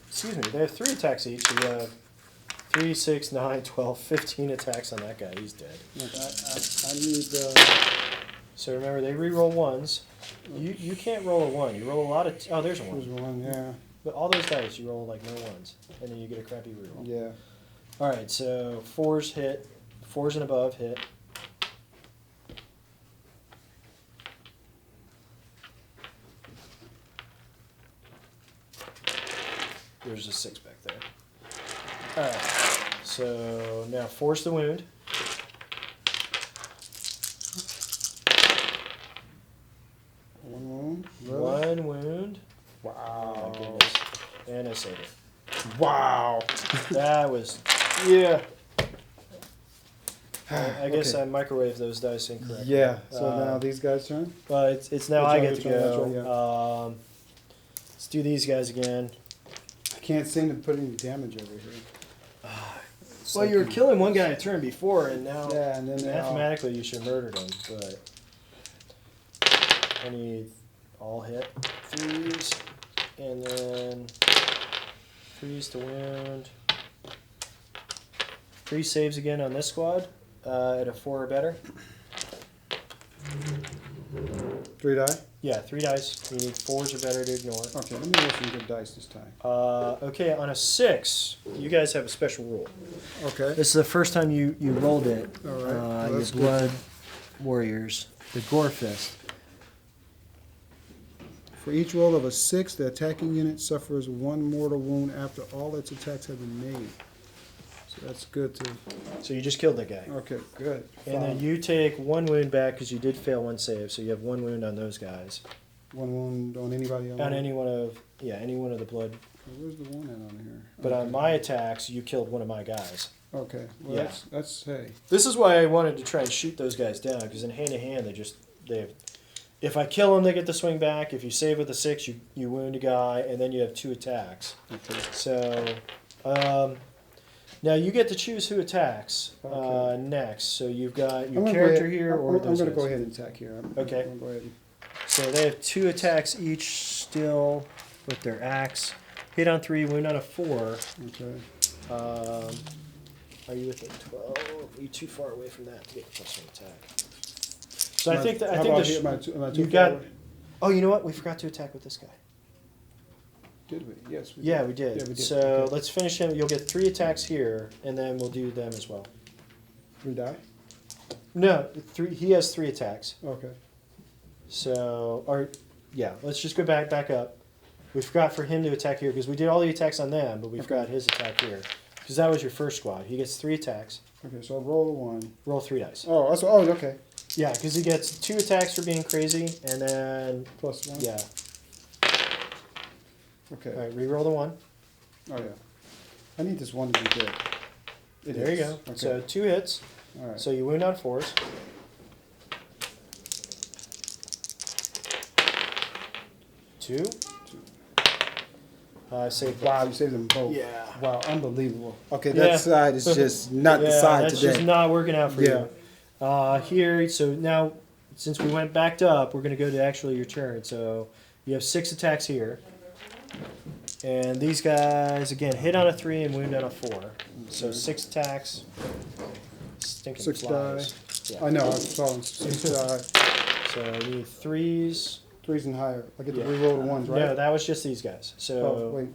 Excuse me. They have 3 attacks each. So you have 3, 6, 9, 12, 15 attacks on that guy. He's dead. Look, I need. So remember, they re-roll 1s. You can't roll a 1. You roll a lot of. Oh, there's a There's 1. one. Yeah. But all those dice, you roll like no 1s, and then you get a crappy reroll. Yeah. All right, so 4s hit. 4s and above hit. There's a 6 back there. All right, so now force the wound. One wound. Really? 1 wound. Oh Wow. my goodness. And I saved it. Wow. That was, yeah. I guess Okay. I microwaved those dice incorrectly. Yeah. So now these guys' turn. Well, it's now It's I on get your to turn, that's go. right, Let's do these guys again. I can't seem to put any damage over here. It's Well, like you were killing one guy a turn before, and now Yeah, and then they all- mathematically you should have murdered him. But I need all hit 3s, and then 3s to wound. 3 saves again on this squad at a 4 or better. 3 die. Yeah, 3 dice. You need 4s or better to ignore. Okay, let me roll some good dice this time. Okay, on a 6, you guys have a special rule. Okay. This is the first time you rolled it. All right. Well, Your that's good. blood warriors, the Gore Fist. For each roll of a 6, the attacking unit suffers 1 mortal wound after all its attacks have been made. So that's good too. So you just killed that guy. Okay, good. And then you take 1 wound back because you did fail 1 save, so you have 1 wound on those guys. 1 wound on anybody else? On any one of the blood. Where's the 1 at on here? But Okay. on my attacks, you killed one of my guys. Okay, well Yeah. that's hey. This is why I wanted to try and shoot those guys down, because in hand to hand if I kill them, they get the swing back. If you save with a 6, you wound a guy, and then you have 2 attacks. Okay. So, now you get to choose who attacks Okay. next. So you've got your I'm gonna character go ahead, here, or I'm those going to go guys. ahead and attack here. Okay. I'm gonna go ahead. And, So they have 2 attacks each still with their axe. Hit on 3, wound on a 4. okay. Are you within 12? Are you too far away from that to get plus 1 attack? So I How think about here? Am I too you far got. away? Oh, you know what? We forgot to attack with this guy. Did we? Yes. We Yeah, did. we did. Yeah, we did. So Okay. let's finish him. You'll get 3 attacks here, and then we'll do them as well. 3 die. No, 3. He has 3 attacks. Okay. So, let's just go back up. We forgot for him to attack here because we did all the attacks on them, but we forgot his attack here because that was your first squad. He gets 3 attacks. Okay. So I roll a 1. Roll 3 dice. Oh, that's okay. Yeah, because he gets 2 attacks for being crazy, and then Plus 1. yeah. Okay. All right, re-roll the 1. Oh yeah. I need this 1 to be good. It There you is. go. Okay. So 2 hits. All right. So you wound on 4s. Two. Save. Wow, you saved them both. Yeah. Wow, unbelievable. Okay, Yeah. that side is just not the Yeah, side that's today. just not working out for Yeah. you. Here, so now since we went backed up, we're going to go to actually your turn. So You have 6 attacks here. And these guys, again, hit on a 3 and wound on a 4. So 6 attacks. Stinking 6 flies. die. Yeah. I know, I saw them. 6 die. So I need 3s. 3s and higher. I get to reroll the 1s, right? No, that was just these guys. So Oh, wait.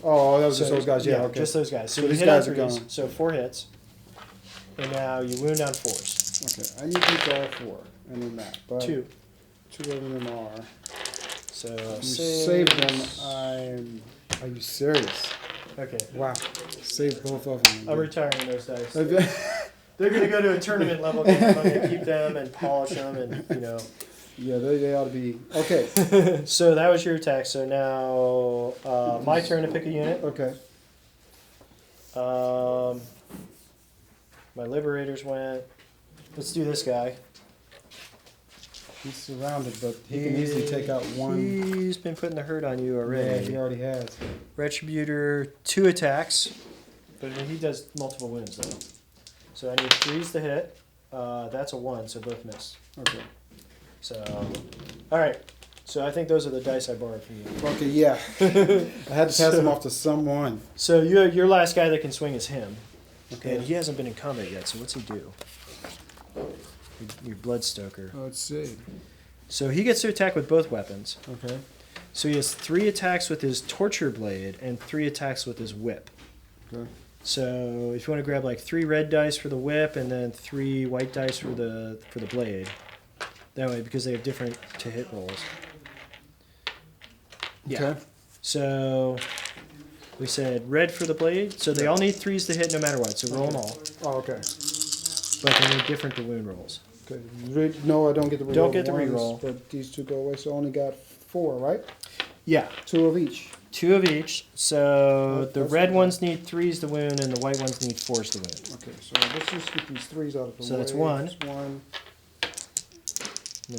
Oh, that was just those guys. Yeah, okay. just those guys. So So you these hit on guys are 3s. gone. So 4 hits. And now you wound on 4s. Okay, I need to keep all 4 and then that. But 2. 2 of them are. So You save save them. Are you serious? Okay. Wow. Save both of them. I'm retiring those dice. Okay. They're going to go to a tournament level game. I'm going to keep them and polish them and, Yeah, they ought to be. Okay. So that was your attack. So now my turn to pick a unit. Okay. My Liberators went. Let's do this guy. He's surrounded, but he can easily take out 1. He's been putting the hurt on you Yeah, already. he already has. Retributor, 2 attacks. But he does multiple wounds, though. So I need 3s to hit. That's a 1, so both miss. Okay. So, alright. So I think those are the dice I borrowed from you. Okay, yeah. I had to pass them off to someone. So your last guy that can swing is him. Okay. And he hasn't been in combat yet, so what's he do? Your Bloodstoker. Let's see. So he gets to attack with both weapons. Okay. So he has 3 attacks with his Torture Blade and 3 attacks with his Whip. Okay. So if you want to grab like 3 red dice for the Whip and then 3 white dice for the blade. That way, because they have different to hit rolls. Yeah. Okay. So we said red for the blade. So they all need 3s to hit no matter what. So roll them all. Oh, okay. But they need different to wound rolls. Okay. No, I don't get the reroll. Don't get the ones, reroll. But these 2 go away, so I only got 4, right? Yeah. 2 of each. 2 of each. So the that's red okay. ones need 3s to wound and the white ones need 4s to wound. Okay, so let's just get these 3s out of the way. So that's 1. That's 1.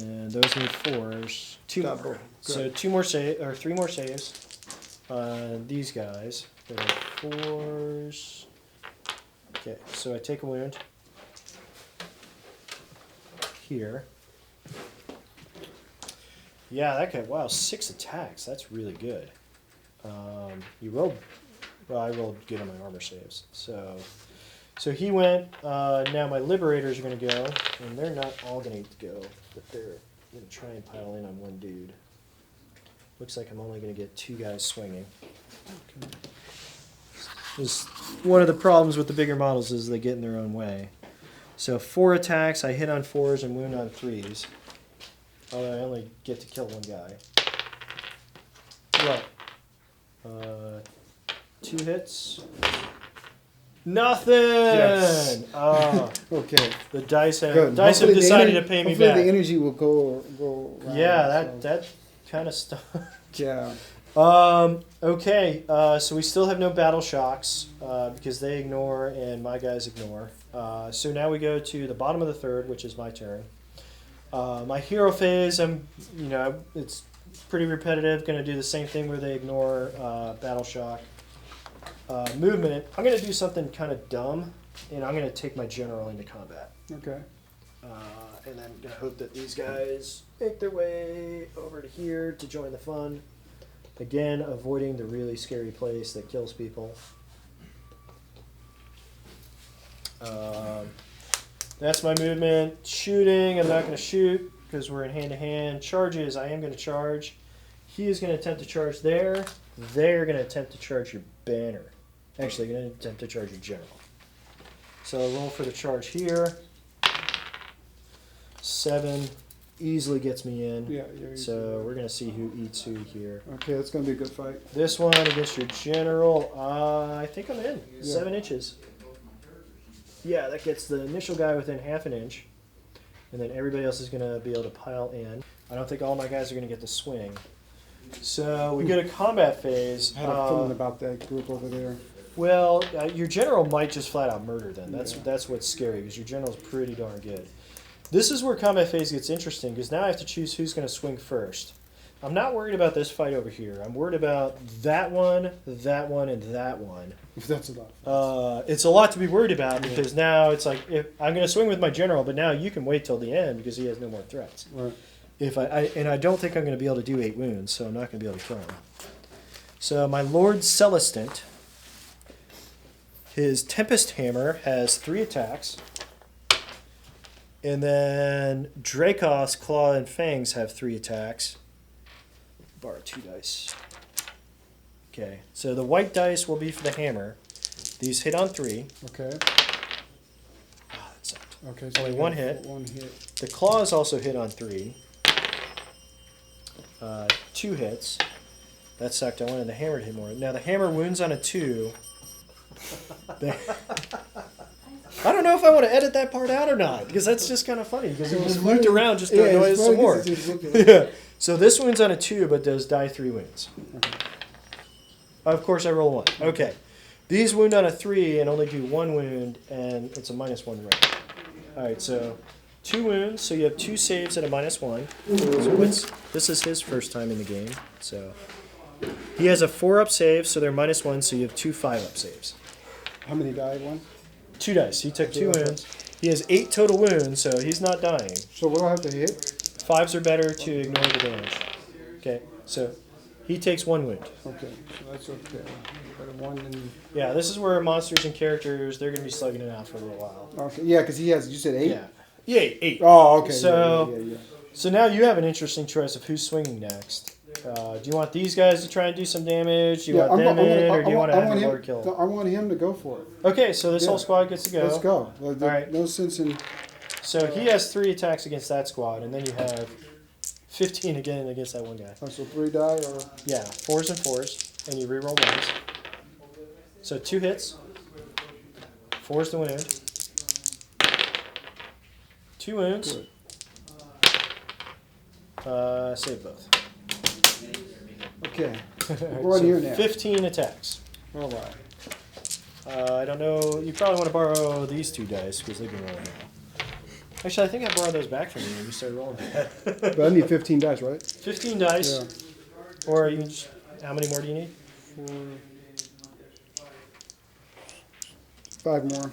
And those need 4s. 2 Got more. both. So Good. 2 more or 3 more saves. These guys. They're 4s. Okay, so I take a wound. Here. Yeah, that guy, wow, 6 attacks. That's really good. You rolled, well, I rolled good on my armor saves. So he went, now my Liberators are going to go, and they're not all going to go, but they're going to try and pile in on one dude. Looks like I'm only going to get 2 guys swinging. One of the problems with the bigger models is they get in their own way. So 4 attacks, I hit on 4s and wound on 3s. Although I only get to kill 1 guy. What? 2 hits. Nothing! Yes. Okay. The dice have, Good. dice have Hopefully the decided ener- to pay me hopefully back. the energy will go around, Yeah, so. that kind of stuff. Yeah. Okay, so we still have no battle shocks because they ignore and my guys ignore. So now we go to the bottom of the 3rd, which is my turn. My hero phase, it's pretty repetitive. Going to do the same thing where they ignore battle shock. Movement. I'm going to do something kind of dumb, and I'm going to take my general into combat. Okay. And I'm going to hope that these guys make their way over to here to join the fun. Again, avoiding the really scary place that kills people. That's my movement. Shooting, I'm not going to shoot because we're in hand-to-hand. Charges, I am going to charge. He is going to attempt to charge there. They're going to attempt to charge your banner. Actually, going to attempt to charge your general. So roll for the charge here. 7 easily gets me in. Yeah. So we're going to see who eats who here. Okay, that's gonna be a good fight. This one against your general, I think I'm in. Yeah. 7 inches. Yeah, that gets the initial guy within half an inch. And then everybody else is going to be able to pile in. I don't think all my guys are going to get to swing. So we go to combat phase. I had a feeling about that group over there. Well, your general might just flat out murder them. Yeah. That's what's scary because your general's pretty darn good. This is where combat phase gets interesting because now I have to choose who's going to swing first. I'm not worried about this fight over here. I'm worried about that one, and that one. That's a lot. It's a lot to be worried about because now it's like if I'm going to swing with my general, but now you can wait till the end because he has no more threats. Right. If and I don't think I'm going to be able to do 8 wounds, so I'm not going to be able to kill him. So my Lord Celestant, his Tempest Hammer has 3 attacks. And then Dracos, Claw, and Fangs have 3 attacks. Borrow 2 dice. Okay, so the white dice will be for the hammer. These hit on 3. Okay. Ah, that sucked. Okay. So Only 1 hit. 1 hit. The claws also hit on 3. 2 hits. That sucked. I wanted the hammer to hit more. Now the hammer wounds on a 2. I don't know if I want to edit that part out or not, because that's just kind of funny, because it just looped around just to annoy us some more. Yeah. So this wounds on a 2, but does die 3 wounds. Okay. Of course I roll 1. Okay. These wound on a 3 and only do 1 wound, and it's a -1 rank. Alright, so 2 wounds, so you have 2 saves at a -1. So this is his first time in the game. So he has a 4-up save, so they're -1, so you have 2 5-up saves. How many died? 1? 2 dice. He took 2 wounds. He has 8 total wounds, so he's not dying. So what do I have to hit? 5s are better to ignore the damage. Okay, so he takes 1 wound. Okay, so that's okay. Got a 1 and... Yeah, this is where monsters and characters, they're going to be slugging it out for a little while. Okay, yeah, because he has, you said 8? Yeah, 8. Oh, okay. So, yeah. So now you have an interesting choice of who's swinging next. Do you want these guys to try and do some damage? Do you want them in, or do you want to have your Lord kill? I want him to go for it. Okay, so this whole squad gets to go. Let's go. All right. No sense in... So he has 3 attacks against that squad, and then you have 15 again against that one guy. Oh, so 3 die, or... Yeah, 4s and 4s, and you reroll 1s. So 2 hits, 4s to wound, 2 wounds. Good. Save both. Okay. We're on here now. 15 attacks. All right. I don't know. You probably want to borrow these 2 dice because they've been rolling now. Actually, I think I borrowed those back from you when you started rolling that. But I need 15 dice, right? 15 dice. Yeah. Or you can just, how many more do you need? 5 more.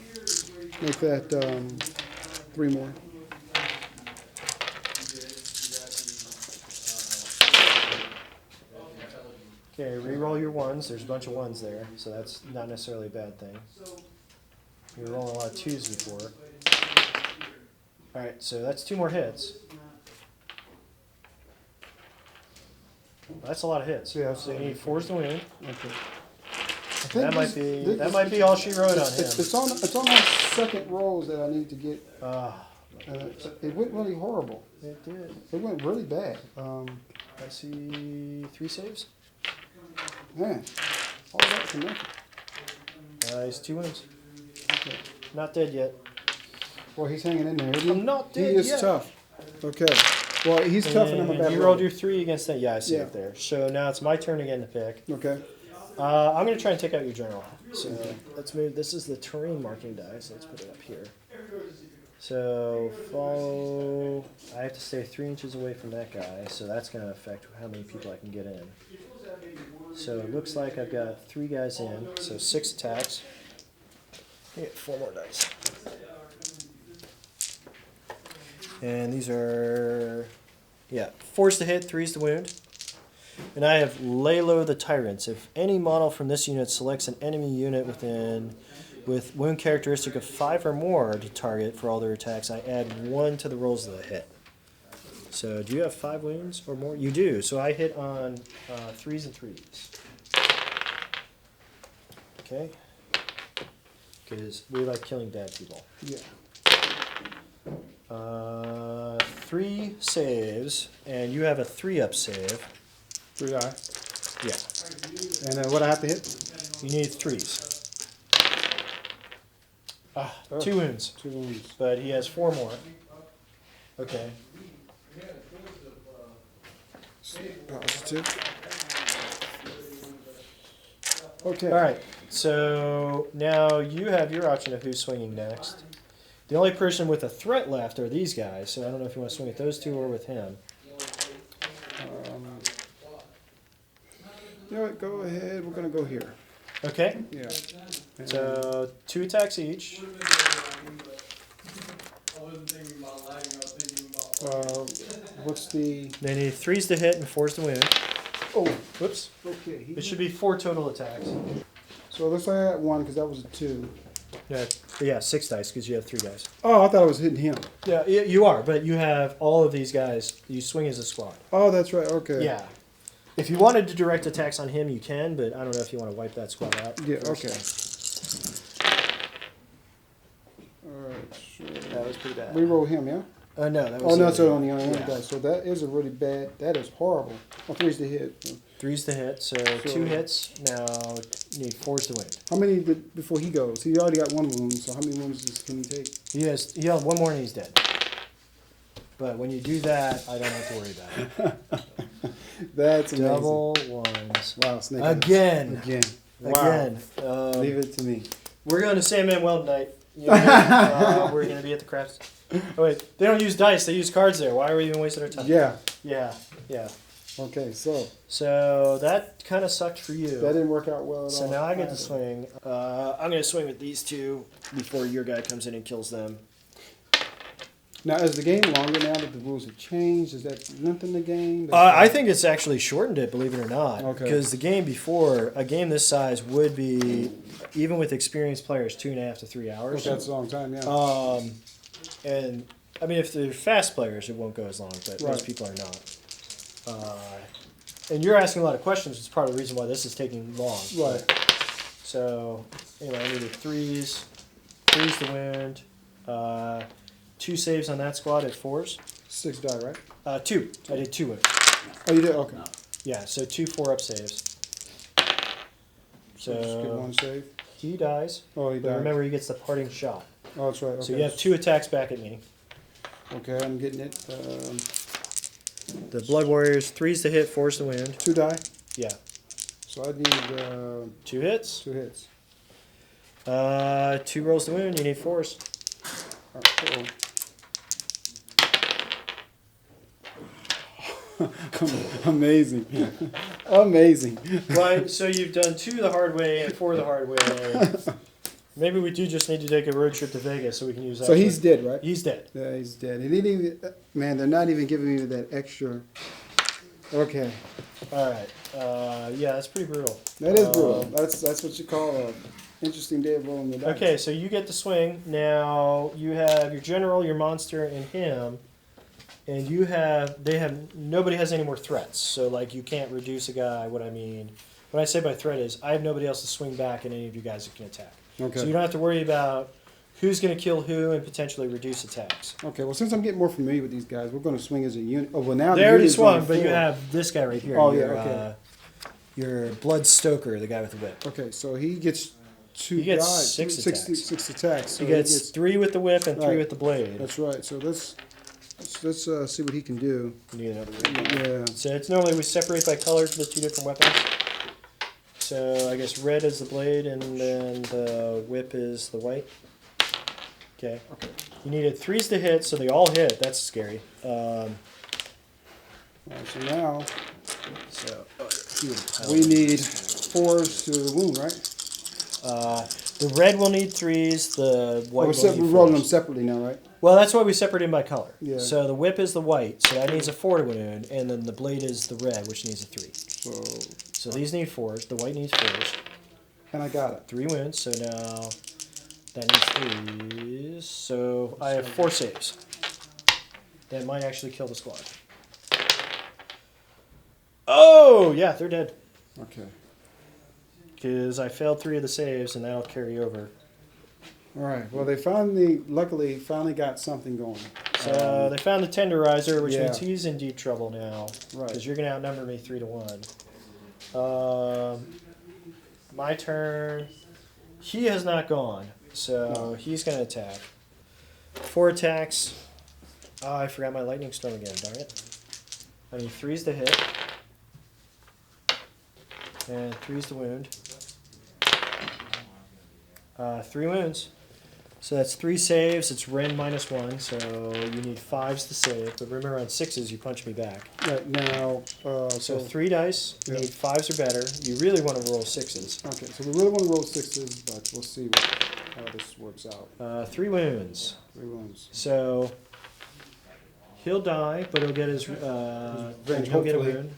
Make that 3 more. Okay, re-roll your 1s. There's a bunch of 1s there, so that's not necessarily a bad thing. You were rolling a lot of 2s before. Alright, so that's 2 more hits. That's a lot of hits. Yeah, So you need 4s to win. Okay. That might be all she wrote on him. It's on my second rolls that I need to get. It went really horrible. It did. It went really bad. I see 3 saves. Man, all that for nothing. He's 2 wins. Okay. Not dead yet. Well, he's hanging in there, isn't he? I'm not dead He is yet. tough. Okay. Well, he's tough and I'm a bad You roller. rolled your 3 against that. Yeah, I see it there. So now it's my turn again to pick. Okay. I'm going to try and take out your general. So let's move. This is the terrain marking die, so let's put it up here. So follow. I have to stay 3 inches away from that guy, so that's going to affect how many people I can get in. So it looks like I've got 3 guys in, so 6 attacks. I get 4 more dice. And these are, 4s to hit, 3s to wound. And I have lay low the tyrants. If any model from this unit selects an enemy unit with wound characteristic of 5 or more to target for all their attacks, I add 1 to the rolls of the hit. So do you have 5 wounds or more? You do. So I hit on 3s and 3s. Okay. Because we like killing bad people. Yeah. 3 saves, and you have a 3-up save. 3 die. Yeah. And what I have to hit? You need 3s. 2 wounds. 2 wounds. But he has 4 more. Okay. Positive. Okay. Alright, so now you have your option of who's swinging next. The only person with a threat left are these guys, so I don't know if you want to swing at those 2 or with him. You know what, go ahead. We're going to go here. Okay, Yeah. And so 2 attacks each. What's the... They need 3s to hit and 4s to wound. Oh, Whoops. okay. It should be 4 total attacks. So it looks like I got 1 because that was a 2. Yeah, 6 dice because you have 3 guys. Oh, I thought I was hitting him. Yeah, you are, but you have all of these guys. You swing as a squad. Oh, that's right. Okay. Yeah. If you wanted to direct attacks on him, you can, but I don't know if you want to wipe that squad out. Yeah, first. okay. All right. Sure. That was pretty bad. We roll him, yeah? No, that was... Oh, no, so on the other yeah. dice. So that is a really bad... That is horrible. Oh, 3's to hit. 3's to hit, so 2 hits. Now you need 4s to wound. How many did, before he goes? He already got 1 wound, so how many wounds can he take? He has 1 more and he's dead. But when you do that, I don't have to worry about it. That's amazing. Double 1s. Wow, Snake. Again. Wow. Again. Leave it to me. We're going to Sandman Well tonight. You know, we're going to be at the crafts. Oh, wait. They don't use dice. They use cards there. Why are we even wasting our time? Yeah. Yeah. Okay, so that kind of sucked for you. that didn't work out well at all. So now I get to swing. I'm going to swing with these 2 before your guy comes in and kills them. Now, is the game longer now that the rules have changed? Is that lengthened the game? I think it's actually shortened it, believe it or not. Okay. Because the game before, a game this size would be, even with experienced players, 2.5 to 3 hours. Okay, that's a long time, yeah. And, I mean, if they're fast players, it won't go as long, but Right. most people are not. And you're asking a lot of questions, which is part of the reason why this is taking long. Right. So, anyway, I needed 3s to wound, 2 saves on that squad at 4s. 6 die, right? 2. I did 2 wounds. Oh, you did? Okay. Yeah, so 2 4-up saves. So just get So 1 save. he dies. Oh, he But died. remember, he gets the parting shot. Oh, that's right. Okay. So you have 2 attacks back at me. Okay, I'm getting it. The Blood Warriors, 3s to hit, 4s to wound. 2 die. Yeah. So I need 2 hits. 2 hits. 2 rolls to wound. You need 4s. All right. Amazing. Amazing. Right. So you've done 2 the hard way and 4 the hard way. Maybe we do just need to take a road trip to Vegas so we can use that. So he's dead, right? He's dead. Yeah, he's dead. He didn't even. Man, they're not even giving me that extra. Okay. All right. Yeah, that's pretty brutal. That is brutal. That's what you call a interesting day of rolling the dice. Okay, so you get to swing. Now you have your general, your monster, and him, and nobody has any more threats. So like you can't reduce a guy. What I mean, what I say by threat is I have nobody else to swing back, and any of you guys that can attack. Okay. So you don't have to worry about who's going to kill who and potentially reduce attacks. Okay. Well, since I'm getting more familiar with these guys, we're going to swing as a unit. Oh well, now They the already unit's swung, on but you 4. have this guy right here. Oh, yeah, your, okay. Your Blood Stoker, the guy with the whip. Okay, so he gets 2. He gets dies, 6 attacks. 6 attacks. So He gets 3 with the whip and 3 Right. with the blade. That's right. So let's see what he can do. You need another whip. Yeah. So it's normally we separate by color for the 2 different weapons. So I guess red is the blade and then the whip is the white. Okay. You needed 3s to hit, so they all hit. That's scary. All right, so now We we need 4s to wound, right? The red will need 3s. The white will need We're rolling 4s. them separately now, right? Well, that's why we separate them by color. Yeah. So the whip is the white, so that needs a 4 to wound, and then the blade is the red, which needs a 3. So these need 4s. The white needs 4s. And I got it. 3 wounds, so now that needs 3s. So I have 4 saves. That might actually kill the squad. Oh, yeah, they're dead. Okay. Because I failed 3 of the saves, and that'll carry over. All right. Well, they luckily finally got something going. So they found the tenderizer, which yeah. means he's in deep trouble now. Right. Because you're going to outnumber me 3 to 1. My turn. He has not gone, so he's going to attack. 4 attacks. Oh, I forgot my lightning storm again. Darn it. I need 3s to hit. And 3s to wound. 3 wounds. So that's 3 saves. It's Ren -1, so you need 5s to save. But remember, on 6s, you punch me back. Right now, So 3 dice. You need 5s or better. You really want to roll 6s. Okay, so we really want to roll 6s, but we'll see how this works out. 3 wounds. 3 wounds. So He'll die, but he'll get his revenge, he'll get a hopefully. wound.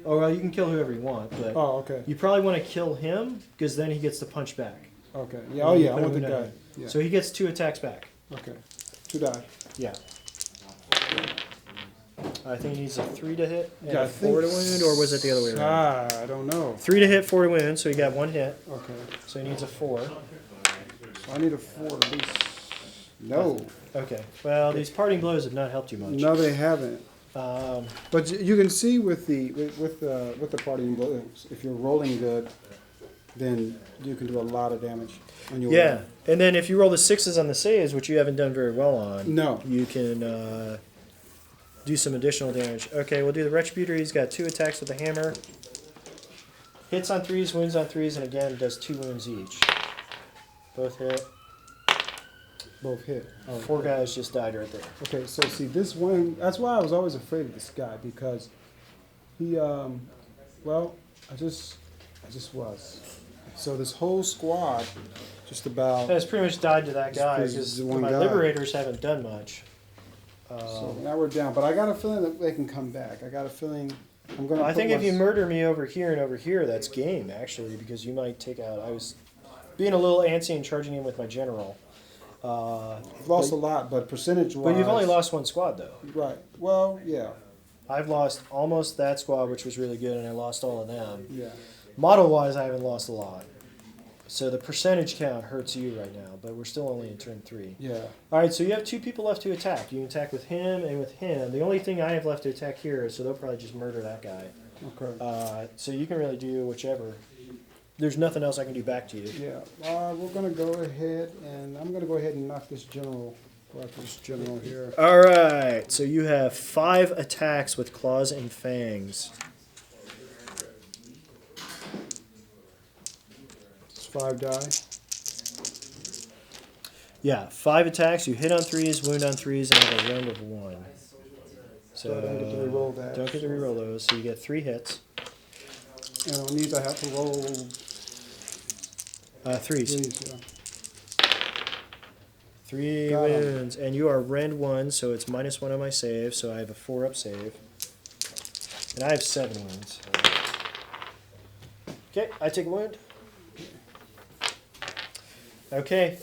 Or well, you can kill whoever you want, but Oh, okay. you probably want to kill him because then he gets the punch back. Okay. Yeah. Oh, yeah. I want the Put a wound guy. on him. Yeah. So he gets 2 attacks back. Okay. 2 die. Yeah. I think he needs a 3 to hit and Yeah, a 4 to wound, or was it the other way around? I don't know. 3 to hit, 4 to wound, so he got 1 hit. Okay. So he needs a 4. So I need a 4 at least. No. Okay. Well, these parting blows have not helped you much. No, they haven't. Um, But you can see with the parting blows, if you're rolling good, then you can do a lot of damage on your yeah, and then if you roll the 6s on the saves, which you haven't done very well on, No. you can do some additional damage. Okay, we'll do the Retributor. He's got 2 attacks with the hammer. Hits on 3s, wounds on 3s, and again does 2 wounds each. Both hit. Both hit. Oh, 4 guys just died right there. Okay, so see this one. That's why I was always afraid of this guy, because he, well, I just was. So this whole squad, just about. It's pretty much died to that guy This because is one my guy. Liberators haven't done much. So now we're down, but I got a feeling that they can come back. I got a feeling I'm gonna. I put think if my- you murder me over here, that's game actually, because you might take out. I was being a little antsy and charging in with my general. I've lost a lot, but percentage-wise. But you've only lost 1 squad though. Right. Well, yeah, I've lost almost that squad, which was really good, and I lost all of them. yeah. Model-wise, I haven't lost a lot. So the percentage count hurts you right now, but we're still only in turn 3. Yeah. All right, so you have 2 people left to attack. You can attack with him and with him. The only thing I have left to attack here is, so they'll probably just murder that guy. Okay. So you can really do whichever. There's nothing else I can do back to you. Yeah. We're gonna go ahead, and I'm gonna go ahead and knock this general. Go after this general here. All right, so you have 5 attacks with claws and fangs. It's 5 die. Yeah, 5 attacks. You hit on 3s, wound on 3s, and have a round of 1. So I don't get to reroll that. Don't get to reroll those. So you get 3 hits. And on these I have to roll 3s. 3s. Yeah. 3 Got 'em. wounds, and you are rend 1, so it's -1 on my save. So I have a 4-up save, and I have 7 wounds. Okay, I take a wound. Okay,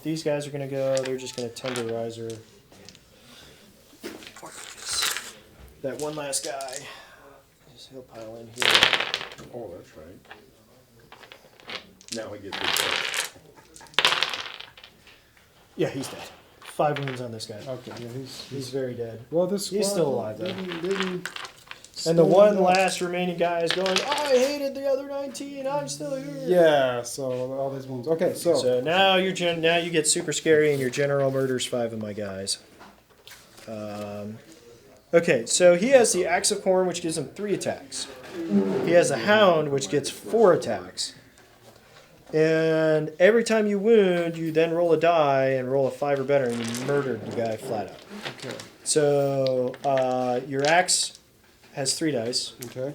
these guys are gonna go. They're just gonna tenderizer that one last guy. He'll pile in here. Oh, that's right. Now I get the Yeah, he's dead. 5 wounds on this guy. Okay. Yeah. He's very dead. Well, this He's squad still alive, though. didn't And the stand one up. last remaining guy is going, I hated the other 19, I'm still here. Yeah. So all these ones. Okay. So now now you get super scary and your general murders 5 of my guys. Okay, so he has the Axe of Khorne, which gives him 3 attacks. He has the Hound, which gets 4 attacks. And every time you wound, you then roll a die and roll a 5 or better, and you murdered the guy flat out. Okay. So your Axe has 3 dice. Okay.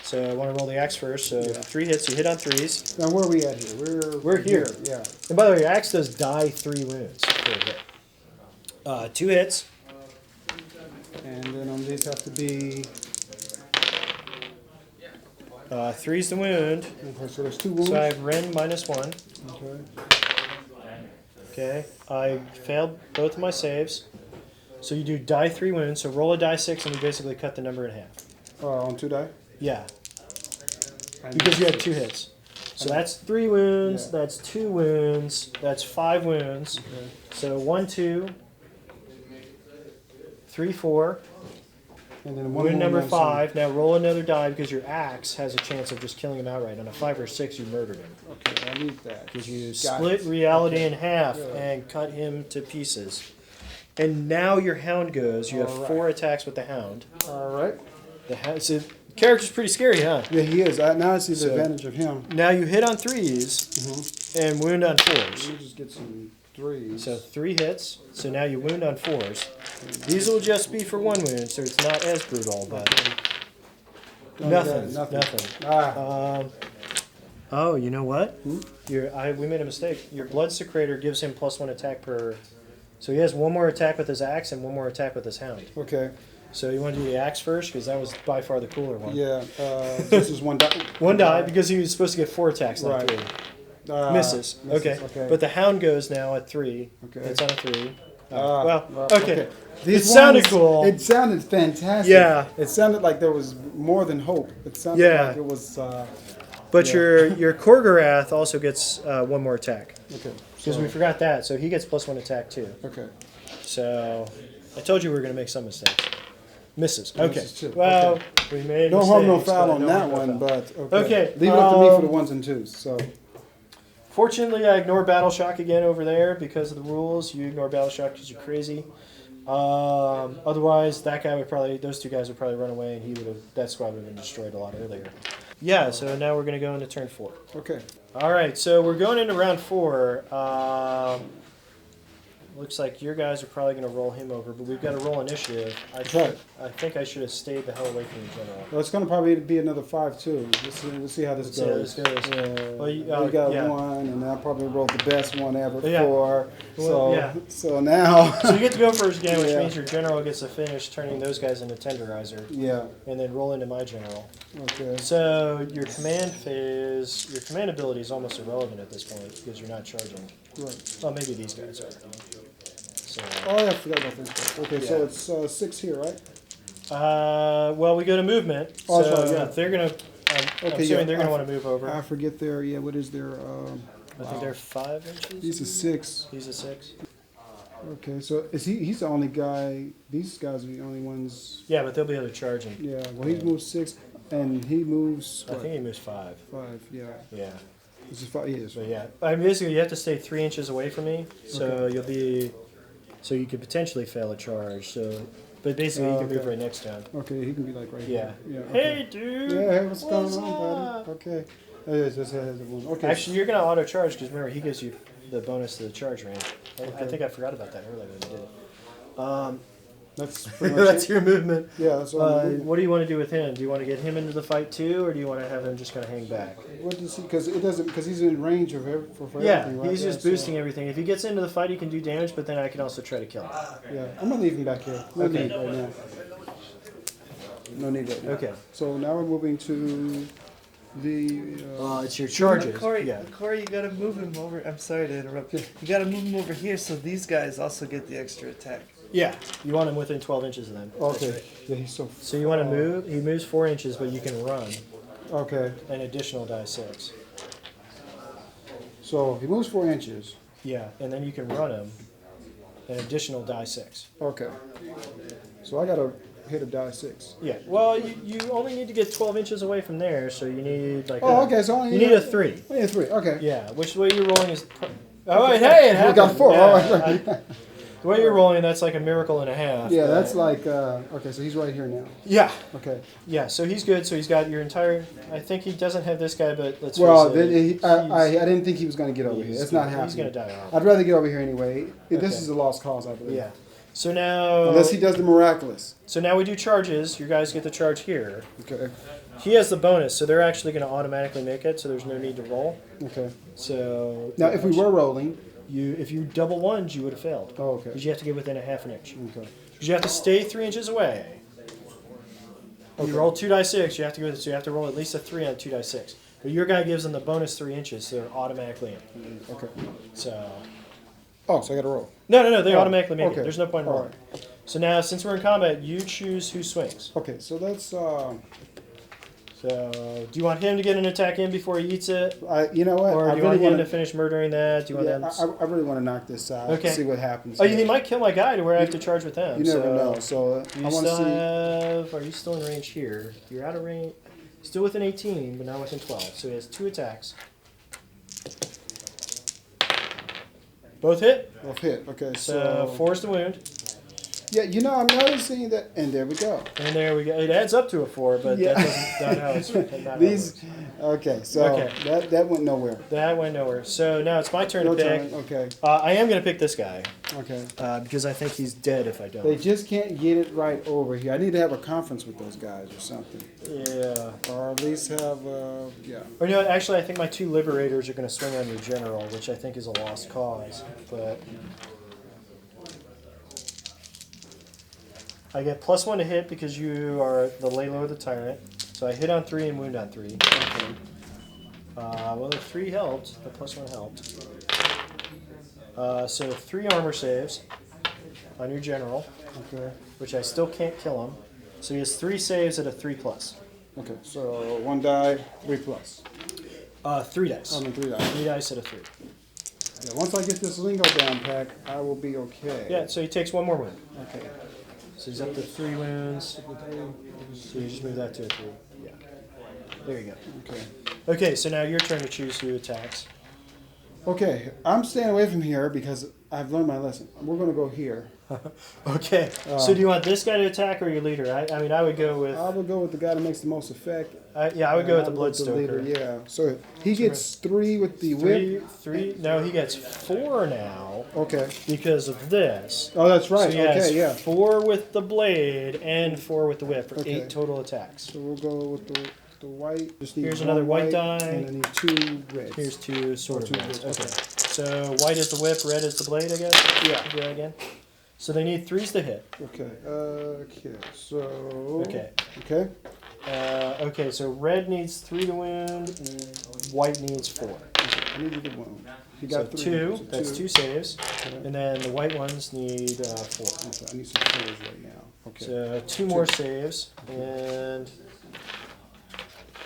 So I want to roll the Axe first. So Yeah. 3 hits, you hit on 3s. Now where are we at here? We're here. Yeah. And by the way, your Axe does die 3 wounds for a hit. 2 hits. And then on these have to be. 3's the wound. Okay, so there's 2 wounds. So I have rend -1. Okay. Okay. I failed both of my saves. So you do die 3 wounds. So roll a die 6 and you basically cut the number in half. On 2 die. Yeah. Because you had 2 hits. So that's 3 wounds. Yeah. That's 2 wounds. That's 5 wounds. Okay. So 1, 2, 3, 4. And then one Wound more number on 5. Now roll another die because your axe has a chance of just killing him outright. On a 5 or 6, you murdered him. some. Okay, I need that. Because you Got split it. reality in half Good. and cut him to pieces. And now your Hound goes. You have All right. 4 attacks with the Hound. All right. The so the character's pretty scary, huh? Yeah, he is. Now I see the So- advantage of him. Now you hit on 3s Mm-hmm. and wound on 4s. You just get some 3s. So 3 hits. So now you wound on 4s. These will just be for 1 wound, so it's not as brutal, but Don't nothing. get it, Nothing. Ah. Oh, you know what? Hmm? We made a mistake. Your Blood Secretor gives him +1 attack per So he has one more attack with his axe and one more attack with his hound. Okay. So you want to do the axe first because that was by far the cooler one. Yeah. This is one die. One die because he was supposed to get 4 attacks, not Right. 3. Misses. Okay. But the hound goes now at 3. Okay. It's on a 3. Well, okay. It These sounded ones, cool. It sounded fantastic. Yeah. It sounded like there was more than hope. It sounded Yeah. like it was. But Yeah. your Korgorath also gets one more attack. Okay. Because we forgot that, so he gets +1 attack too. Okay. So I told you we were going to make some mistakes. Misses. Okay. Misses too. Well, Okay. we made No harm, no mistakes, foul but on no that harm, no one, foul. but okay. Okay, Leave it up to me for the 1s and 2s. So. Fortunately, I ignore Battle Shock again over there because of the rules. You ignore Battle Shock because you're crazy. Otherwise, that guy would probably, those 2 guys would probably run away, and he would have, that squad would have been destroyed a lot earlier. Yeah. So now we're going to go into turn 4. Okay. All right. So we're going into round 4. Looks like your guys are probably going to roll him over, but we've got to roll initiative. I think I should have stayed the hell away from the general. Well, it's going to probably be another 5-2. We'll see how this Let's see how goes. this goes. Yeah. Well, you got yeah. 1, and I probably rolled the best one ever. Yeah. 4. Well, So, yeah. so now. So you get to go first again, which Yeah. means your general gets to finish turning those guys into tenderizer, Yeah. and then roll into my general. Okay. So your command phase, your command ability is almost irrelevant at this point because you're not charging. Right. Well, maybe these guys are. So, Oh, yeah, I forgot about this. Okay, so Yeah. it's 6 here, right? well, we go to movement. Oh, so that's right, yeah. they're gonna. I'm Okay, assuming yeah, they're gonna I- want to move over. I forget their, what is their, I think they're 5 inches. he's a 6. He's a 6. Okay, so is he's the only guy, these guys are the only ones, Yeah, but they'll be able to charge him. yeah, well, he moves 6, and he moves, I what, think he moves 5. 5, yeah. Yeah. This is 5, he is. But yeah, I mean, basically you have to stay 3 inches away from me, so Okay. you'll be, so you could potentially fail a charge. So, but basically you can move Okay. right next to him. Okay, he can be like right Yeah. here. Yeah. Okay. Hey, dude. Yeah, hey, what's going What's on, up? buddy? Okay. Oh, yeah, just has the one. Okay. Actually, you're gonna auto charge because remember he gives you the bonus to the charge range. I Okay. think I forgot about that earlier when you did it. That's pretty much That's it. your movement. Yeah, that's all. What do you want to do with him? Do you want to get him into the fight too, or do you want to have him just kind of hang back? What does he? Because it doesn't. Because he's in range of for Yeah, everything, right? he's just so- boosting everything. If he gets into the fight, he can do damage, but then I can also try to kill him. Yeah, I'm gonna leave him back here. No Okay. need right now. No need right now. Okay. So now we're moving to the. It's your charges. Corey, Yeah. Corey, you gotta move him over. I'm sorry to interrupt. You gotta move him over here so these guys also get the extra attack. Yeah, you want him within 12 inches of them. Okay. Yeah, he's so. So you want to move? He moves 4 inches, but you can run Okay. an additional die 6. So he moves 4 inches. Yeah, and then you can run him an additional die 6. Okay. So I gotta hit a die 6. Yeah, well, you only need to get 12 inches away from there, so you need like Oh, okay. So I you need a 3. I need a 3. Okay. Yeah, which way you're rolling is... Oh, wait, hey, it We happened. got 4. Yeah, All right. the way you're rolling, that's like a miracle and a half. Yeah, but- that's like. Okay, so he's right here now. Yeah, Okay. yeah, so he's good. So he's got your entire... I think he doesn't have this guy, but let's Well, face it. then I didn't think he was going to get over here. he's- It's not He's happening. going to die off. I'd rather get over here anyway. This Okay. is a lost cause, I believe. Yeah. So now... Unless he does the miraculous. So now we do charges. Your guys get the charge here. Okay. He has the bonus, so they're actually going to automatically make it, so there's no need to roll. Okay. So... Now, if we were rolling. If you double ones, you would have failed. Oh, okay. Because you have to get within a half an inch. Okay. Because you have to stay 3 inches away. You roll 2 die 6. You have to go. So you have to roll at least a 3 on 2 die 6. But your guy gives them the bonus 3 inches, so they're automatically in. Okay. So Oh, so I got to roll. no, they Oh, automatically make okay. it. There's no point in All rolling. So now, since we're in combat, you choose who swings. Okay, so that's. So do you want him to get an attack in before he eats it, You know what? or I do you want really him want to finish murdering that? Do you want Yeah, them? I really want to knock this out. Okay. See what happens. Oh, he might kill my guy to where I have to charge with them. You never so know. So You I want to still see. have. Are you still in range here? You're out of range. Still within 18, but not within 12. So he has 2 attacks. Both hit. Well, hit. Okay, So so. force the wound, Yeah, you know, I'm noticing that. And there we go. and there we go. It adds up to a 4, but Yeah. that doesn't. Not how it's. Not how it These. works. Okay, so Okay. that went nowhere. That went nowhere. So now it's my turn No to pick. turn. Okay. I am going to pick this guy Okay. because I think he's dead if I don't. They just can't get it right over here. I need to have a conference with those guys or something, Yeah. or at least have. Yeah. Or no, actually, I think my 2 liberators are going to swing on your general, which I think is a lost cause. But I get +1 to hit because you are the lay low of the tyrant. So I hit on 3 and wound on 3. Okay. Well, the 3 helped. The +1 helped. So 3 armor saves on your general, Okay. which I still can't kill him. So he has 3 saves at a 3+. Okay. So 1 die, 3+. 3 dice. I mean 3 die. 3 dice at a 3. Yeah, once I get this lingo down pat, I will be okay. Yeah, so he takes 1 more wound. Okay. So he's up to 3 wounds. So you just move that to a 3. Yeah. There you go. Okay. Okay, so now your turn to choose who attacks. Okay. I'm staying away from here because I've learned my lesson. We're going to go here. Okay. So do you want this guy to attack or your leader? I mean, I would go with. I would go with the guy that makes the most effect. Yeah, I would go with the And I would go Bloodstoker. leader, yeah. So he gets 3 with the whip. 3. No, he gets 4 now Okay. because of this. Oh, that's right. So he has Okay, yeah. 4 with the blade and 4 with the whip for Okay. 8 total attacks. So we'll go with the white. Just need Here's one another white die. And I need 2 reds. Here's 2 sword of Two reds. reds, Okay. So white is the whip, red is the blade, I guess? Yeah. Do that again. So they need 3s to hit. Okay. Okay. So. Okay. Okay. Okay, so red needs 3 to wound, white needs 4. I need to get one. He So got 3. 2, So that's 2 saves. Okay. And then the white ones need 4. Okay, I need some kills right now. Okay. So 2 more saves, and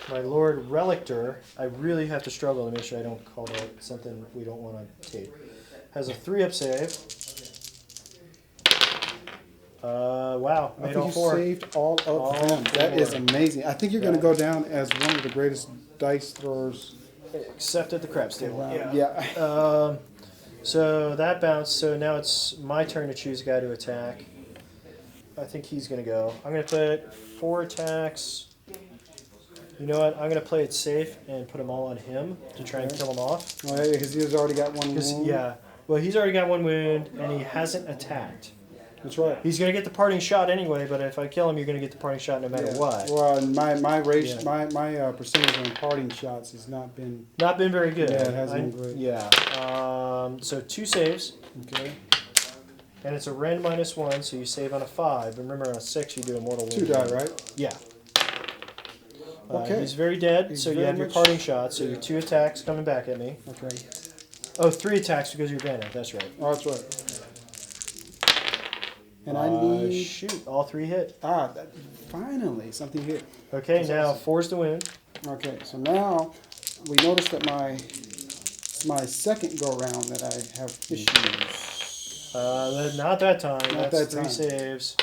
my Lord Relictor, I really have to struggle to make sure I don't call that something we don't want on tape. Has a 3-up save. Wow, I made think all you 4. saved all of All them. That is 4. amazing. I think you're going to go down as one of the greatest dice throwers Except at the craps table. around. Yeah. Yeah. So that bounced. So now it's my turn to choose a guy to attack. I think he's going to go. I'm going to put 4 attacks. You know what? I'm going to play it safe and put them all on him to try and Okay. kill him off. Oh, yeah, because he's already got one Because wound. yeah, well, he's already got 1 wound and he hasn't attacked. That's right. He's going to get the parting shot anyway. But if I kill him, you're going to get the parting shot no matter Yeah. what. Well, my rate, Yeah. my percentage on parting shots has not been. Not been very good. Yeah, it hasn't been great. Yeah. So 2 saves. Okay. And it's a rend -1, so you save on a 5. Remember, on a 6, you do a mortal wound. 2 die, right? Yeah. Okay. He's very dead, He's so you very have your much- parting shot. So your 2 attacks coming back at me. Okay. Oh, 3 attacks because you're Vanna. That's right. Oh, that's right. And I need. Shoot, all 3 hit. Finally, something hit. Okay, That's now awesome. 4's the wound. Okay, so now we notice that my second go round that I have issues. Not that time. Not That's that 3 time. saves.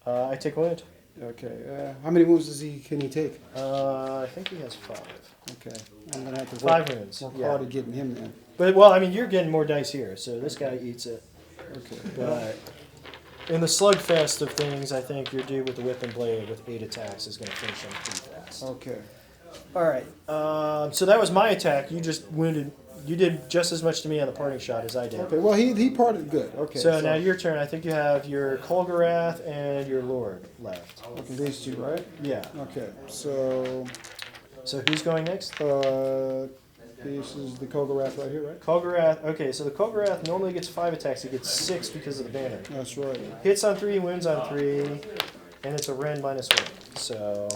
I take a wound. Okay, how many wounds can he take? I think he has 5. Okay, I'm gonna have to 5 work, wounds. work Yeah. hard at getting him then. But well, I mean, you're getting more dice here, so this guy eats it. Okay. But in the slugfest of things, I think your dude with the whip and blade with 8 attacks is going to finish him pretty fast. Okay. All right. So that was my attack. You just wounded. You did just as much to me on the parting shot as I did. Okay. Well, he parted good. Okay. So now your turn. I think you have your Kolgarath and your Lord left. Okay, these 2, right? Yeah. Okay. So So who's going next? this is the Kogarath right here, right? Kolgarath. Okay, so the Kolgarath normally gets 5 attacks. He gets 6 because of the banner. That's right. Hits on 3, wounds on 3, and it's a rend -1. So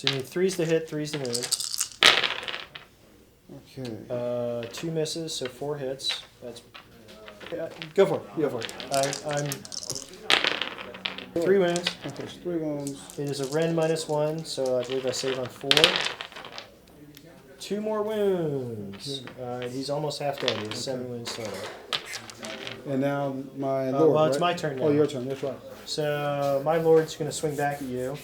you need 3s to hit, 3s to wound. Okay. 2 misses, so 4 hits. That's go for it. Go for it. I'm 3 wounds. Okay, so 3 wounds. It is a rend -1, so I believe I save on 4. 2 more wounds. He's almost half dead. He has 7 wounds total. And now my Lord. Well, it's right? my turn now. Oh, your turn. That's right. So my Lord's going to swing back at you.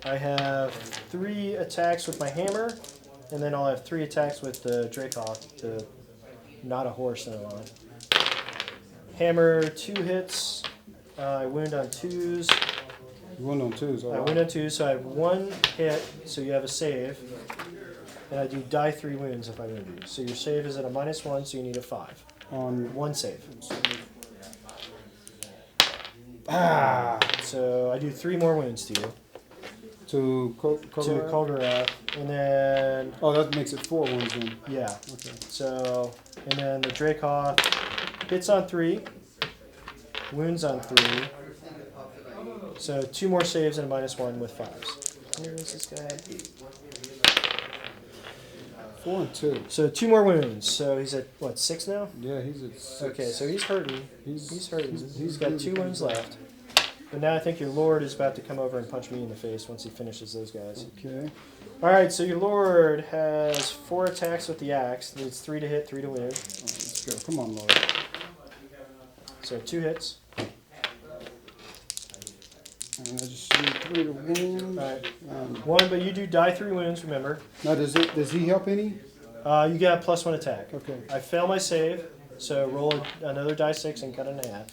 I have 3 attacks with my hammer, and then I'll have 3 attacks with the Dracov, not a horse and a line. Hammer, 2 hits. I wound on 2s. You won on 2s. All I right. wound on 2s, so I have 1 hit, so you have a save. And I do die 3 wounds if I wound you. So your save is at a -1, so you need a 5. On 1 save. ah So I do 3 more wounds to you. to To Kolgarath. And then, Oh, that makes it 4 wounds then. yeah. Okay. So, and then the Dracov hits on 3. Wounds on 3. So 2 more saves and a -1 with 5s. Where is this guy? 4 and 2. So 2 more wounds. So he's at, what, 6 now? Yeah, he's at 6. Okay, so he's hurting. He's hurting. He's got 2 good. wounds left. But now I think your Lord is about to come over and punch me in the face once he finishes those guys. Okay. Alright, so your Lord has 4 attacks with the axe. Needs 3 to hit, 3 to wound. All right, let's go. Come on, Lord. So 2 hits. And I just need 3 to wound. Alright. 1. 1, but you do die 3 wounds, remember. Now, does he help any? You got +1 attack. Okay. I fail my save, so roll another die 6 and cut it in half.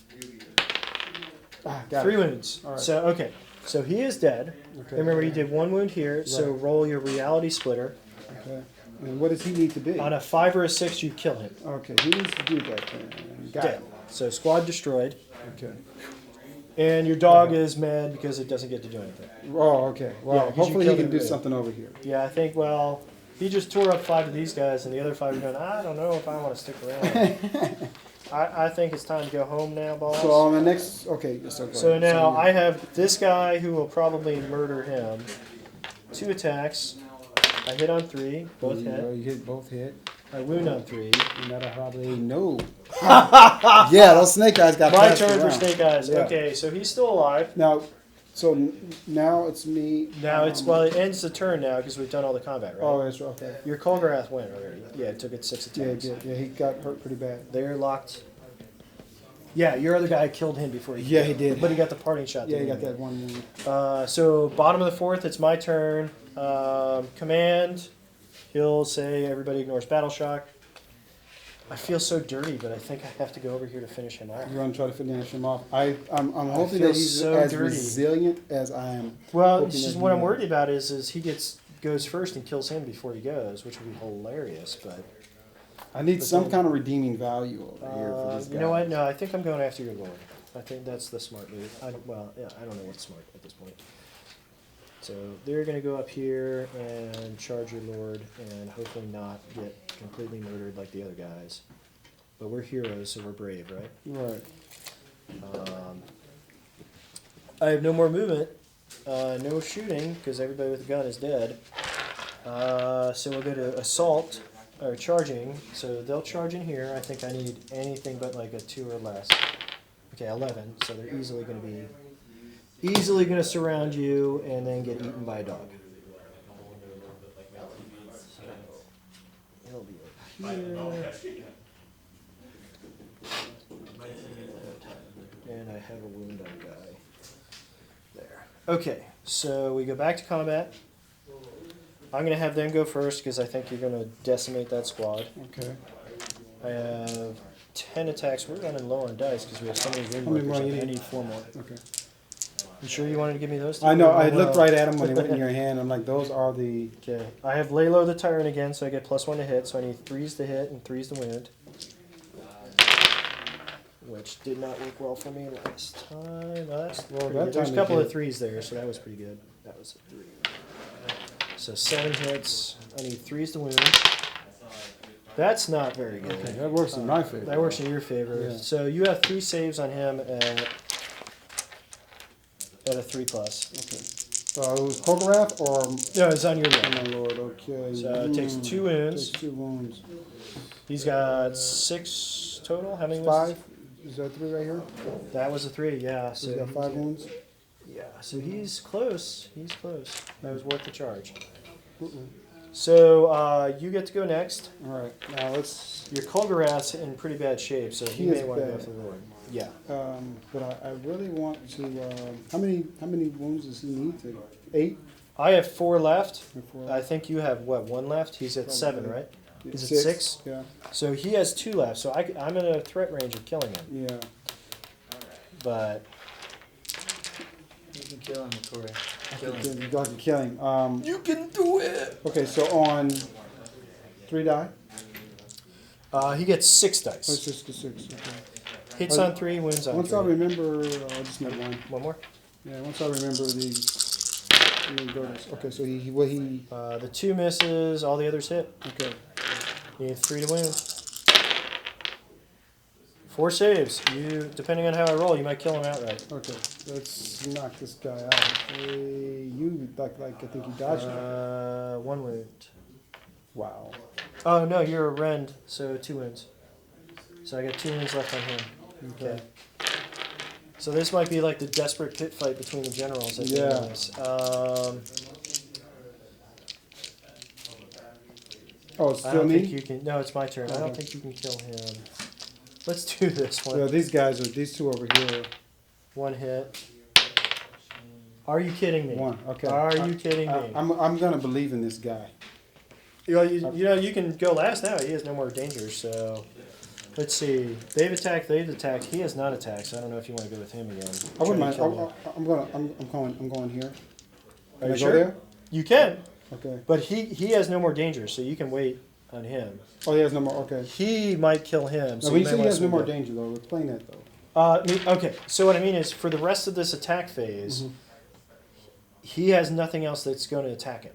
Got 3 it. wounds. All right. So, okay. So he is dead. Okay. Remember, you did 1 wound here, so Right. roll your reality splitter. Okay. And what does he need to be? On a 5 or a 6, you kill him. Okay, he needs to do that then. Got Dead. it. So squad destroyed. Okay. And your dog is mad because it doesn't get to do anything. Oh, okay. Well, Yeah, 'cause you hopefully he killed can it do earlier. something over here. Yeah, I think, well, he just tore up 5 of these guys, and the other 5 are going, I don't know if I want to stick around. I think it's time to go home now, boss. So on the next, okay. So now I have this guy who will probably murder him. 2 attacks. I hit on 3, both hit. You hit both hit. I wound on 3. And that'll probably no. Yeah, those snake eyes got My passed turn for around. Snake Eyes. Yeah. Okay, so he's still alive. Now, so now it's me. Now it's, well, it ends the turn now because we've done all the combat, right? Oh, that's right. Okay. Your Kolgarath went already. Yeah, it took it 6 Yeah, attacks. yeah, he got hurt pretty bad. They're locked. Yeah, your other guy killed him before you. Yeah, he did. But he got the parting shot. Yeah, he didn't got that one wound. So bottom of the 4th, it's my turn. Command. He'll say everybody ignores battle shock. I feel so dirty, but I think I have to go over here to finish him off. You're gonna try to finish him off. I'm hoping feel that he's so as dirty. resilient as I am. Well, hoping it's that just he what I'm is. worried about is he goes first and kills him before he goes, which would be hilarious. But I need But some then- kind of redeeming value over here for this guy. you know what? No, I think I'm going after your Lord. I think that's the smart move. I don't know what's smart at this point. So they're going to go up here and charge your Lord and hopefully not get completely murdered like the other guys. But we're heroes, so we're brave, right? Right. I have no more movement, no shooting, because everybody with a gun is dead. So we'll go to assault, or charging. So they'll charge in here. I think I need anything but like a 2 or less. Okay, 11. So they're easily going to surround you and then get eaten by a dog. He'll be over here. And I have a wound on a guy. There. Okay, so we go back to combat. I'm going to have them go first because I think you're going to decimate that squad. Okay. I have 10 attacks. We're running low on dice because we have so many wound How many markers. more you I need? need 4 more. Okay. You sure you wanted to give me those two? I know. I Well, looked right at him when he went in your hand. I'm like, those are the. Okay. I have Laylo the Tyrant again, so I get +1 to hit. So I need 3s to hit and 3s to wound. Which did not work well for me last time. Well, that's Well, pretty that good. There's a time couple it of 3s there, so that was pretty good. That was a 3. So 7 hits. I need 3s to wound. That's not very good. Okay, that works in my favor. That works in your favor. Yeah. So you have 3 saves on him at a 3+. Okay. It was Kogorath or. No, it's on your Oh left. my lord. Okay. So it takes 2 wounds. Takes 2 wounds. He's got 6 total. How many was 5. Is that 3 right here? That was a 3, yeah. So So he's got 5 wounds. Yeah, so he's close. He's close. That was worth the charge. So you get to go next. All right. Now let's. Your Kolgarath's in pretty bad shape, so he He may is want to go bad. for the Lord. Yeah. But I really want to. How many wounds does he need to? 8. I have 4 left. Before I think you have, what, 1 left? He's at 7, right? Is it 6? Yeah. So he has 2 left, so I'm in a threat range of killing him. Yeah. But You can kill him, Akori. Kill him. You got to kill him. you can do it! Okay, so on 3 die. He gets 6 Let's dice. just get 6. Okay. Hits on 3, wins on Once 3. I remember, I just need 1. One more? Yeah. Once I remember the. Okay, so he. The 2 misses, all the others hit. Okay. You need 3 to win. 4 saves. You, depending on how I roll, you might kill him outright. Okay, let's knock this guy out. Hey, you like I think you dodged it. 1 wound. Wow. Oh no, you're a rend, so 2 wounds. So I got 2 wounds left on him. Okay. So this might be like the desperate pit fight between the generals. At the end of this. Oh, it's I still don't me? think you can. No, it's my turn. I don't Okay. think you can kill him. Let's do this one. Yeah, these two over here. 1 hit. Are you kidding me? 1, okay. Are you kidding me? I'm gonna believe in this guy. You know, you can go last now. He has no more danger. So, let's see. They've attacked. He has not attacked. So I don't know if you want to go with him again. I wouldn't Try mind. to kill him. I'm going here. Are Can you I sure? go there? You can, Okay. but he has no more danger. So you can wait on him. Oh, he has no more. Okay. He might kill him. So No, when you you may say he wanna has no swing more back. danger, though, explain that though. Okay, so what I mean is, for the rest of this attack phase, he has nothing else that's going to attack him.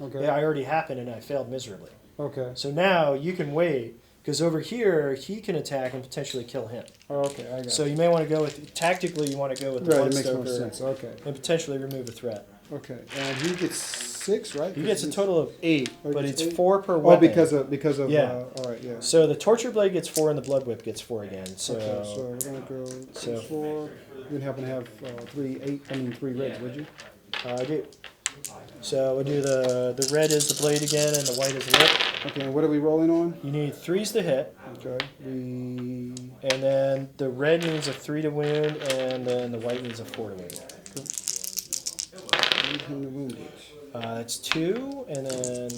Okay. Yeah, I already happened and I failed miserably. Okay. So now you can wait, because over here he can attack and potentially kill him. Oh, okay. I got. So you may want to go with, tactically you want to go with the Right. one It makes more stoker sense. Okay. and potentially remove a threat. Okay. And he gets 6, right? He gets a total of 8, Oh, he but gets it's 8? 4 per Oh, weapon. because of Yeah. all right. Yeah. So the torture blade gets 4 and the blood whip gets 4 again. So, Okay, so we're gonna go so- 4. You wouldn't happen to have 3 reds, would you? I do. So we'll do the red is the blade again and the white is the whip. Okay, and what are we rolling on? You need 3s to hit. Okay, And then the red needs a 3 to wound, and then the white needs a 4 to wound. need him to wound it. That's 2, and then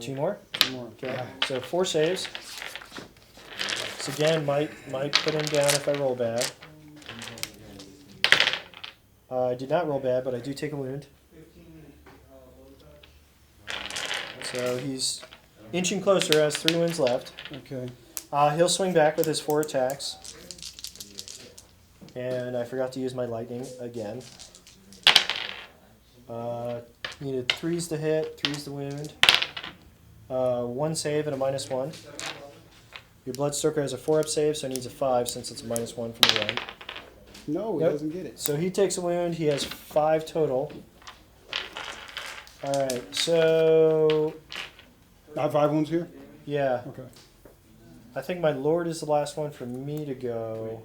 2 more. 2 more. Okay, so 4 saves. So again, might put him down if I roll bad. I did not roll bad, but I do take a wound. So he's inching closer, has 3 wounds left. Okay. He'll swing back with his 4 attacks. And I forgot to use my lightning again. Needed 3s to hit, 3s to wound. 1 save and a -1. Your Bloodstoker has a 4-up save, so it needs a 5 since it's a -1 from the run. No, he Nope. doesn't get it. So he takes a wound. He has 5 total. Alright, so I have 5 wounds here? yeah. Okay. I think my Lord is the last one for me to go.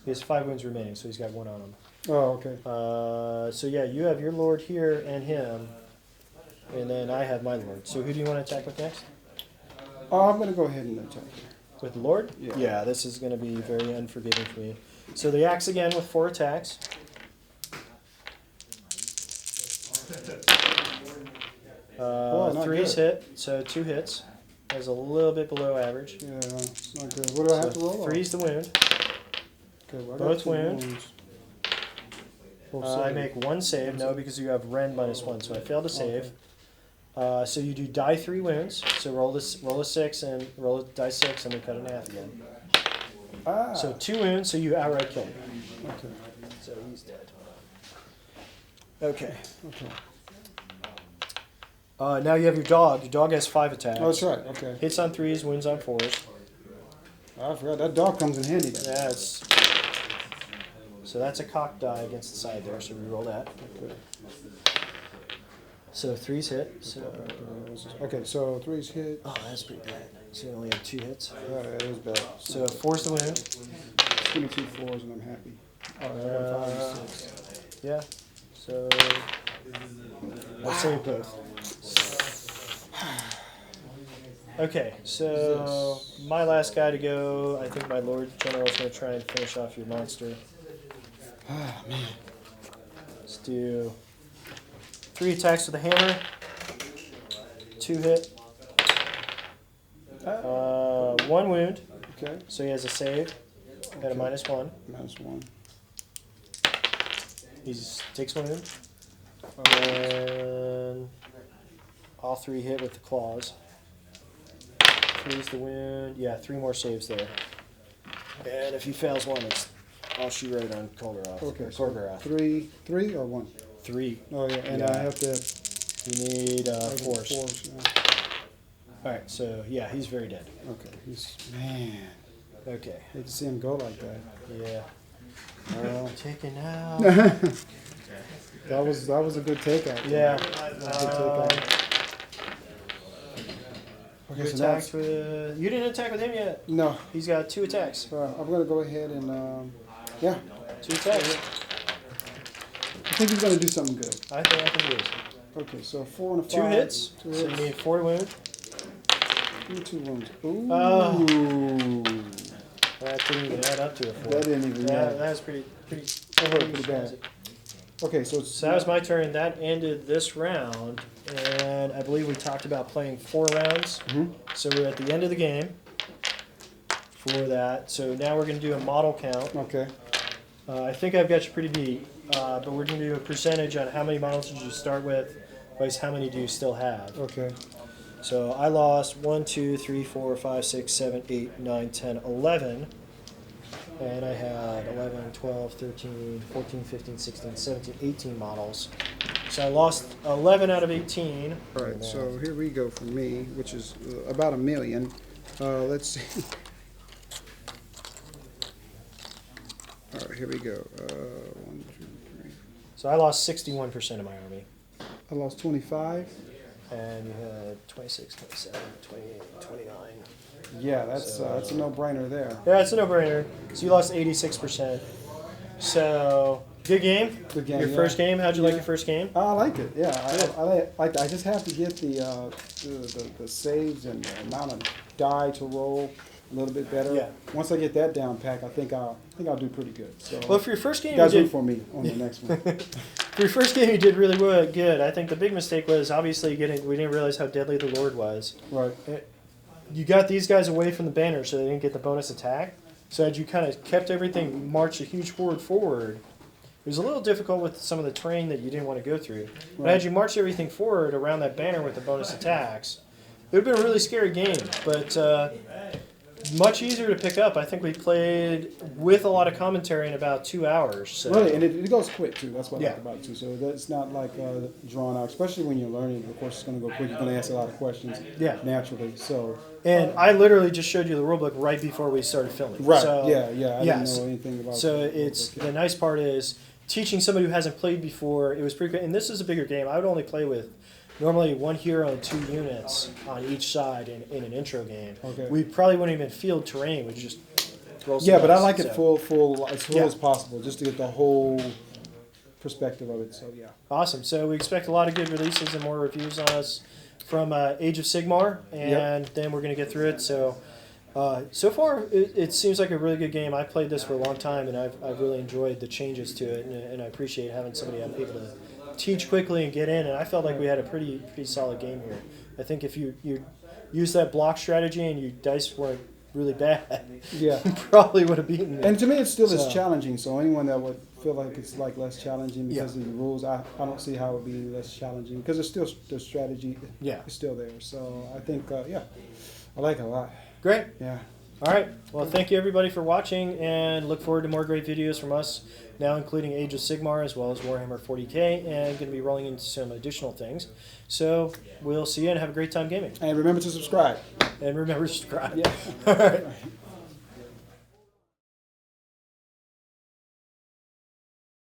He has 5 wounds remaining, so he's got 1 on him. Oh, okay. So yeah, you have your Lord here and him, and then I have my Lord. So who do you want to attack with next? Oh, I'm going to go ahead and attack. With the Lord? Yeah. This is going to be very unforgiving for me. So the axe again with 4 attacks. Not 3's good. hit, so 2 hits. That's a little bit below average. Yeah, it's not good. What do I have to roll? 3's the wound. Okay, well, I got both 2 wound. wounds. Both I save. make 1 save, no, because you have Rend -1, so I failed to save. So you do die 3 wounds. So roll a 6 and roll a die 6, and we cut it in half again. Ah. So 2 wounds, so you outright kill him. Okay. So he's dead. Okay. Okay. Now you have your dog. Your dog has 5 attacks. Oh, that's right. Okay. Hits on 3s, wounds on 4s. I forgot that dog comes in handy. Then. Yeah, so that's a cock die against the side there, so we roll that. Okay. So 3's hit. So Okay, so 3's hit. oh, that's pretty bad. So you only have 2 hits. Yeah, that is bad. So 4's the wound. Just give me 2 4s and I'm happy. Oh, I got 5 and 6. Yeah. So I'll save both. Okay, so my last guy to go. I think my Lord General is going to try and finish off your monster. Ah, man. Let's do 3 attacks with a hammer. 2 hit. 1 wound. Okay. So he has a save at a -1. -1. He takes 1 wound. And all 3 hit with the claws. 3's the wound. Yeah, 3 more saves there. And if he fails 1, I'll shoot right on Kolgaroth. Okay, so Khorne. 3 or 1? 3. Oh, yeah, and Yeah. I have to. You need 4s. 4s, yeah. All right, so yeah, he's very dead. Okay. Man. Okay. Hate to see him go like that. Yeah. Taken out. That was a good takeout. Yeah. Good takeout. You Okay, so attacked that's, with. You didn't attack with him yet. no. He's got 2 attacks. I'm gonna go ahead and yeah. 2 attacks. I think he's gonna do something good. I think he is. Okay, so 4 and a 5. 2 hits. 2 So you hits. need 4 wound. 2 wounds. Ooh. That didn't even add up to a 4. That didn't even Yeah, matter. that's pretty That hurt pretty bad. Okay, so it's So that was my turn. That ended this round, and I believe we talked about playing 4 rounds. Mhm. So we're at the end of the game for that. So now we're going to do a model count. okay. I think I've got you pretty beat, but we're going to do a percentage on how many models did you start with, versus how many do you still have. Okay. So I lost 1, 2, 3, 4, 5, 6, 7, 8, 9, 10, 11. And I had 11, 12, 13, 14, 15, 16, 17, 18 models. So I lost 11 out of 18. All right, so here we go for me, which is about 1 million. Let's see. All right, here we go. 1, 2, 3. So I lost 61% of my army. I lost 25. And you had 26, 27, 28, 29. Yeah, that's a no-brainer there. Yeah, it's a no-brainer. So you lost 86%. So, good game. Good game. Your yeah. first game. How'd you like Yeah. your first game? I liked it. Yeah, Good. I like. I just have to get the saves and the amount of die to roll a little bit better. Yeah. Once I get that down pack, I think I'll do pretty good. So Well, for your first game, you guys you root did, for me on the next one. for your first game, you did really good. I think the big mistake was obviously we didn't realize how deadly the Lord was. Right. You got these guys away from the banner, so they didn't get the bonus attack. So had you kind of kept everything, marched a huge horde forward, it was a little difficult with some of the terrain that you didn't want to go through. But Right. had you marched everything forward around that banner with the bonus attacks, it would have been a really scary game. But much easier to pick up. I think we played with a lot of commentary in about 2 hours. So. Really, and it goes quick too. That's what I Yeah. like about it too. So it's not like drawn out, especially when you're learning. Of course, it's going to go quick. You're going to ask a lot of questions. Yeah. Naturally. So. And I literally just showed you the rulebook right before we started filming. Right. So, yeah. I yes. didn't know anything about. So it. it's the nice part is teaching somebody who hasn't played before. It was pretty good, and this is a bigger game. I would only play with normally 1 hero and 2 units on each side in an intro game. Okay. We probably wouldn't even field terrain. We just roll some Yeah, but I dice, like it so. full as full Yeah. as possible, just to get the whole perspective of it. So yeah. Awesome. So we expect a lot of good releases and more reviews on us from Age of Sigmar, and then we're going to get through it. So so far, it seems like a really good game. I've played this for a long time, and I've really enjoyed the changes to it, and I appreciate having somebody I'm able to teach quickly and get in. And I felt like we had a pretty solid game here. I think if you use that block strategy and your dice weren't really bad, Yeah. you probably would have beaten me. And to me, it still is So- challenging. So anyone that would feel like it's like less challenging because Yeah. of the rules, I don't see how it would be less challenging because it's still the strategy Yeah. is still there. So I think yeah, I like it a lot. Great. Yeah. All right. Well, thank you everybody for watching, and look forward to more great videos from us, now including Age of Sigmar as well as Warhammer 40K, and going to be rolling into some additional things. So we'll see you and have a great time gaming. And remember to subscribe. And remember to subscribe. Yeah. All right.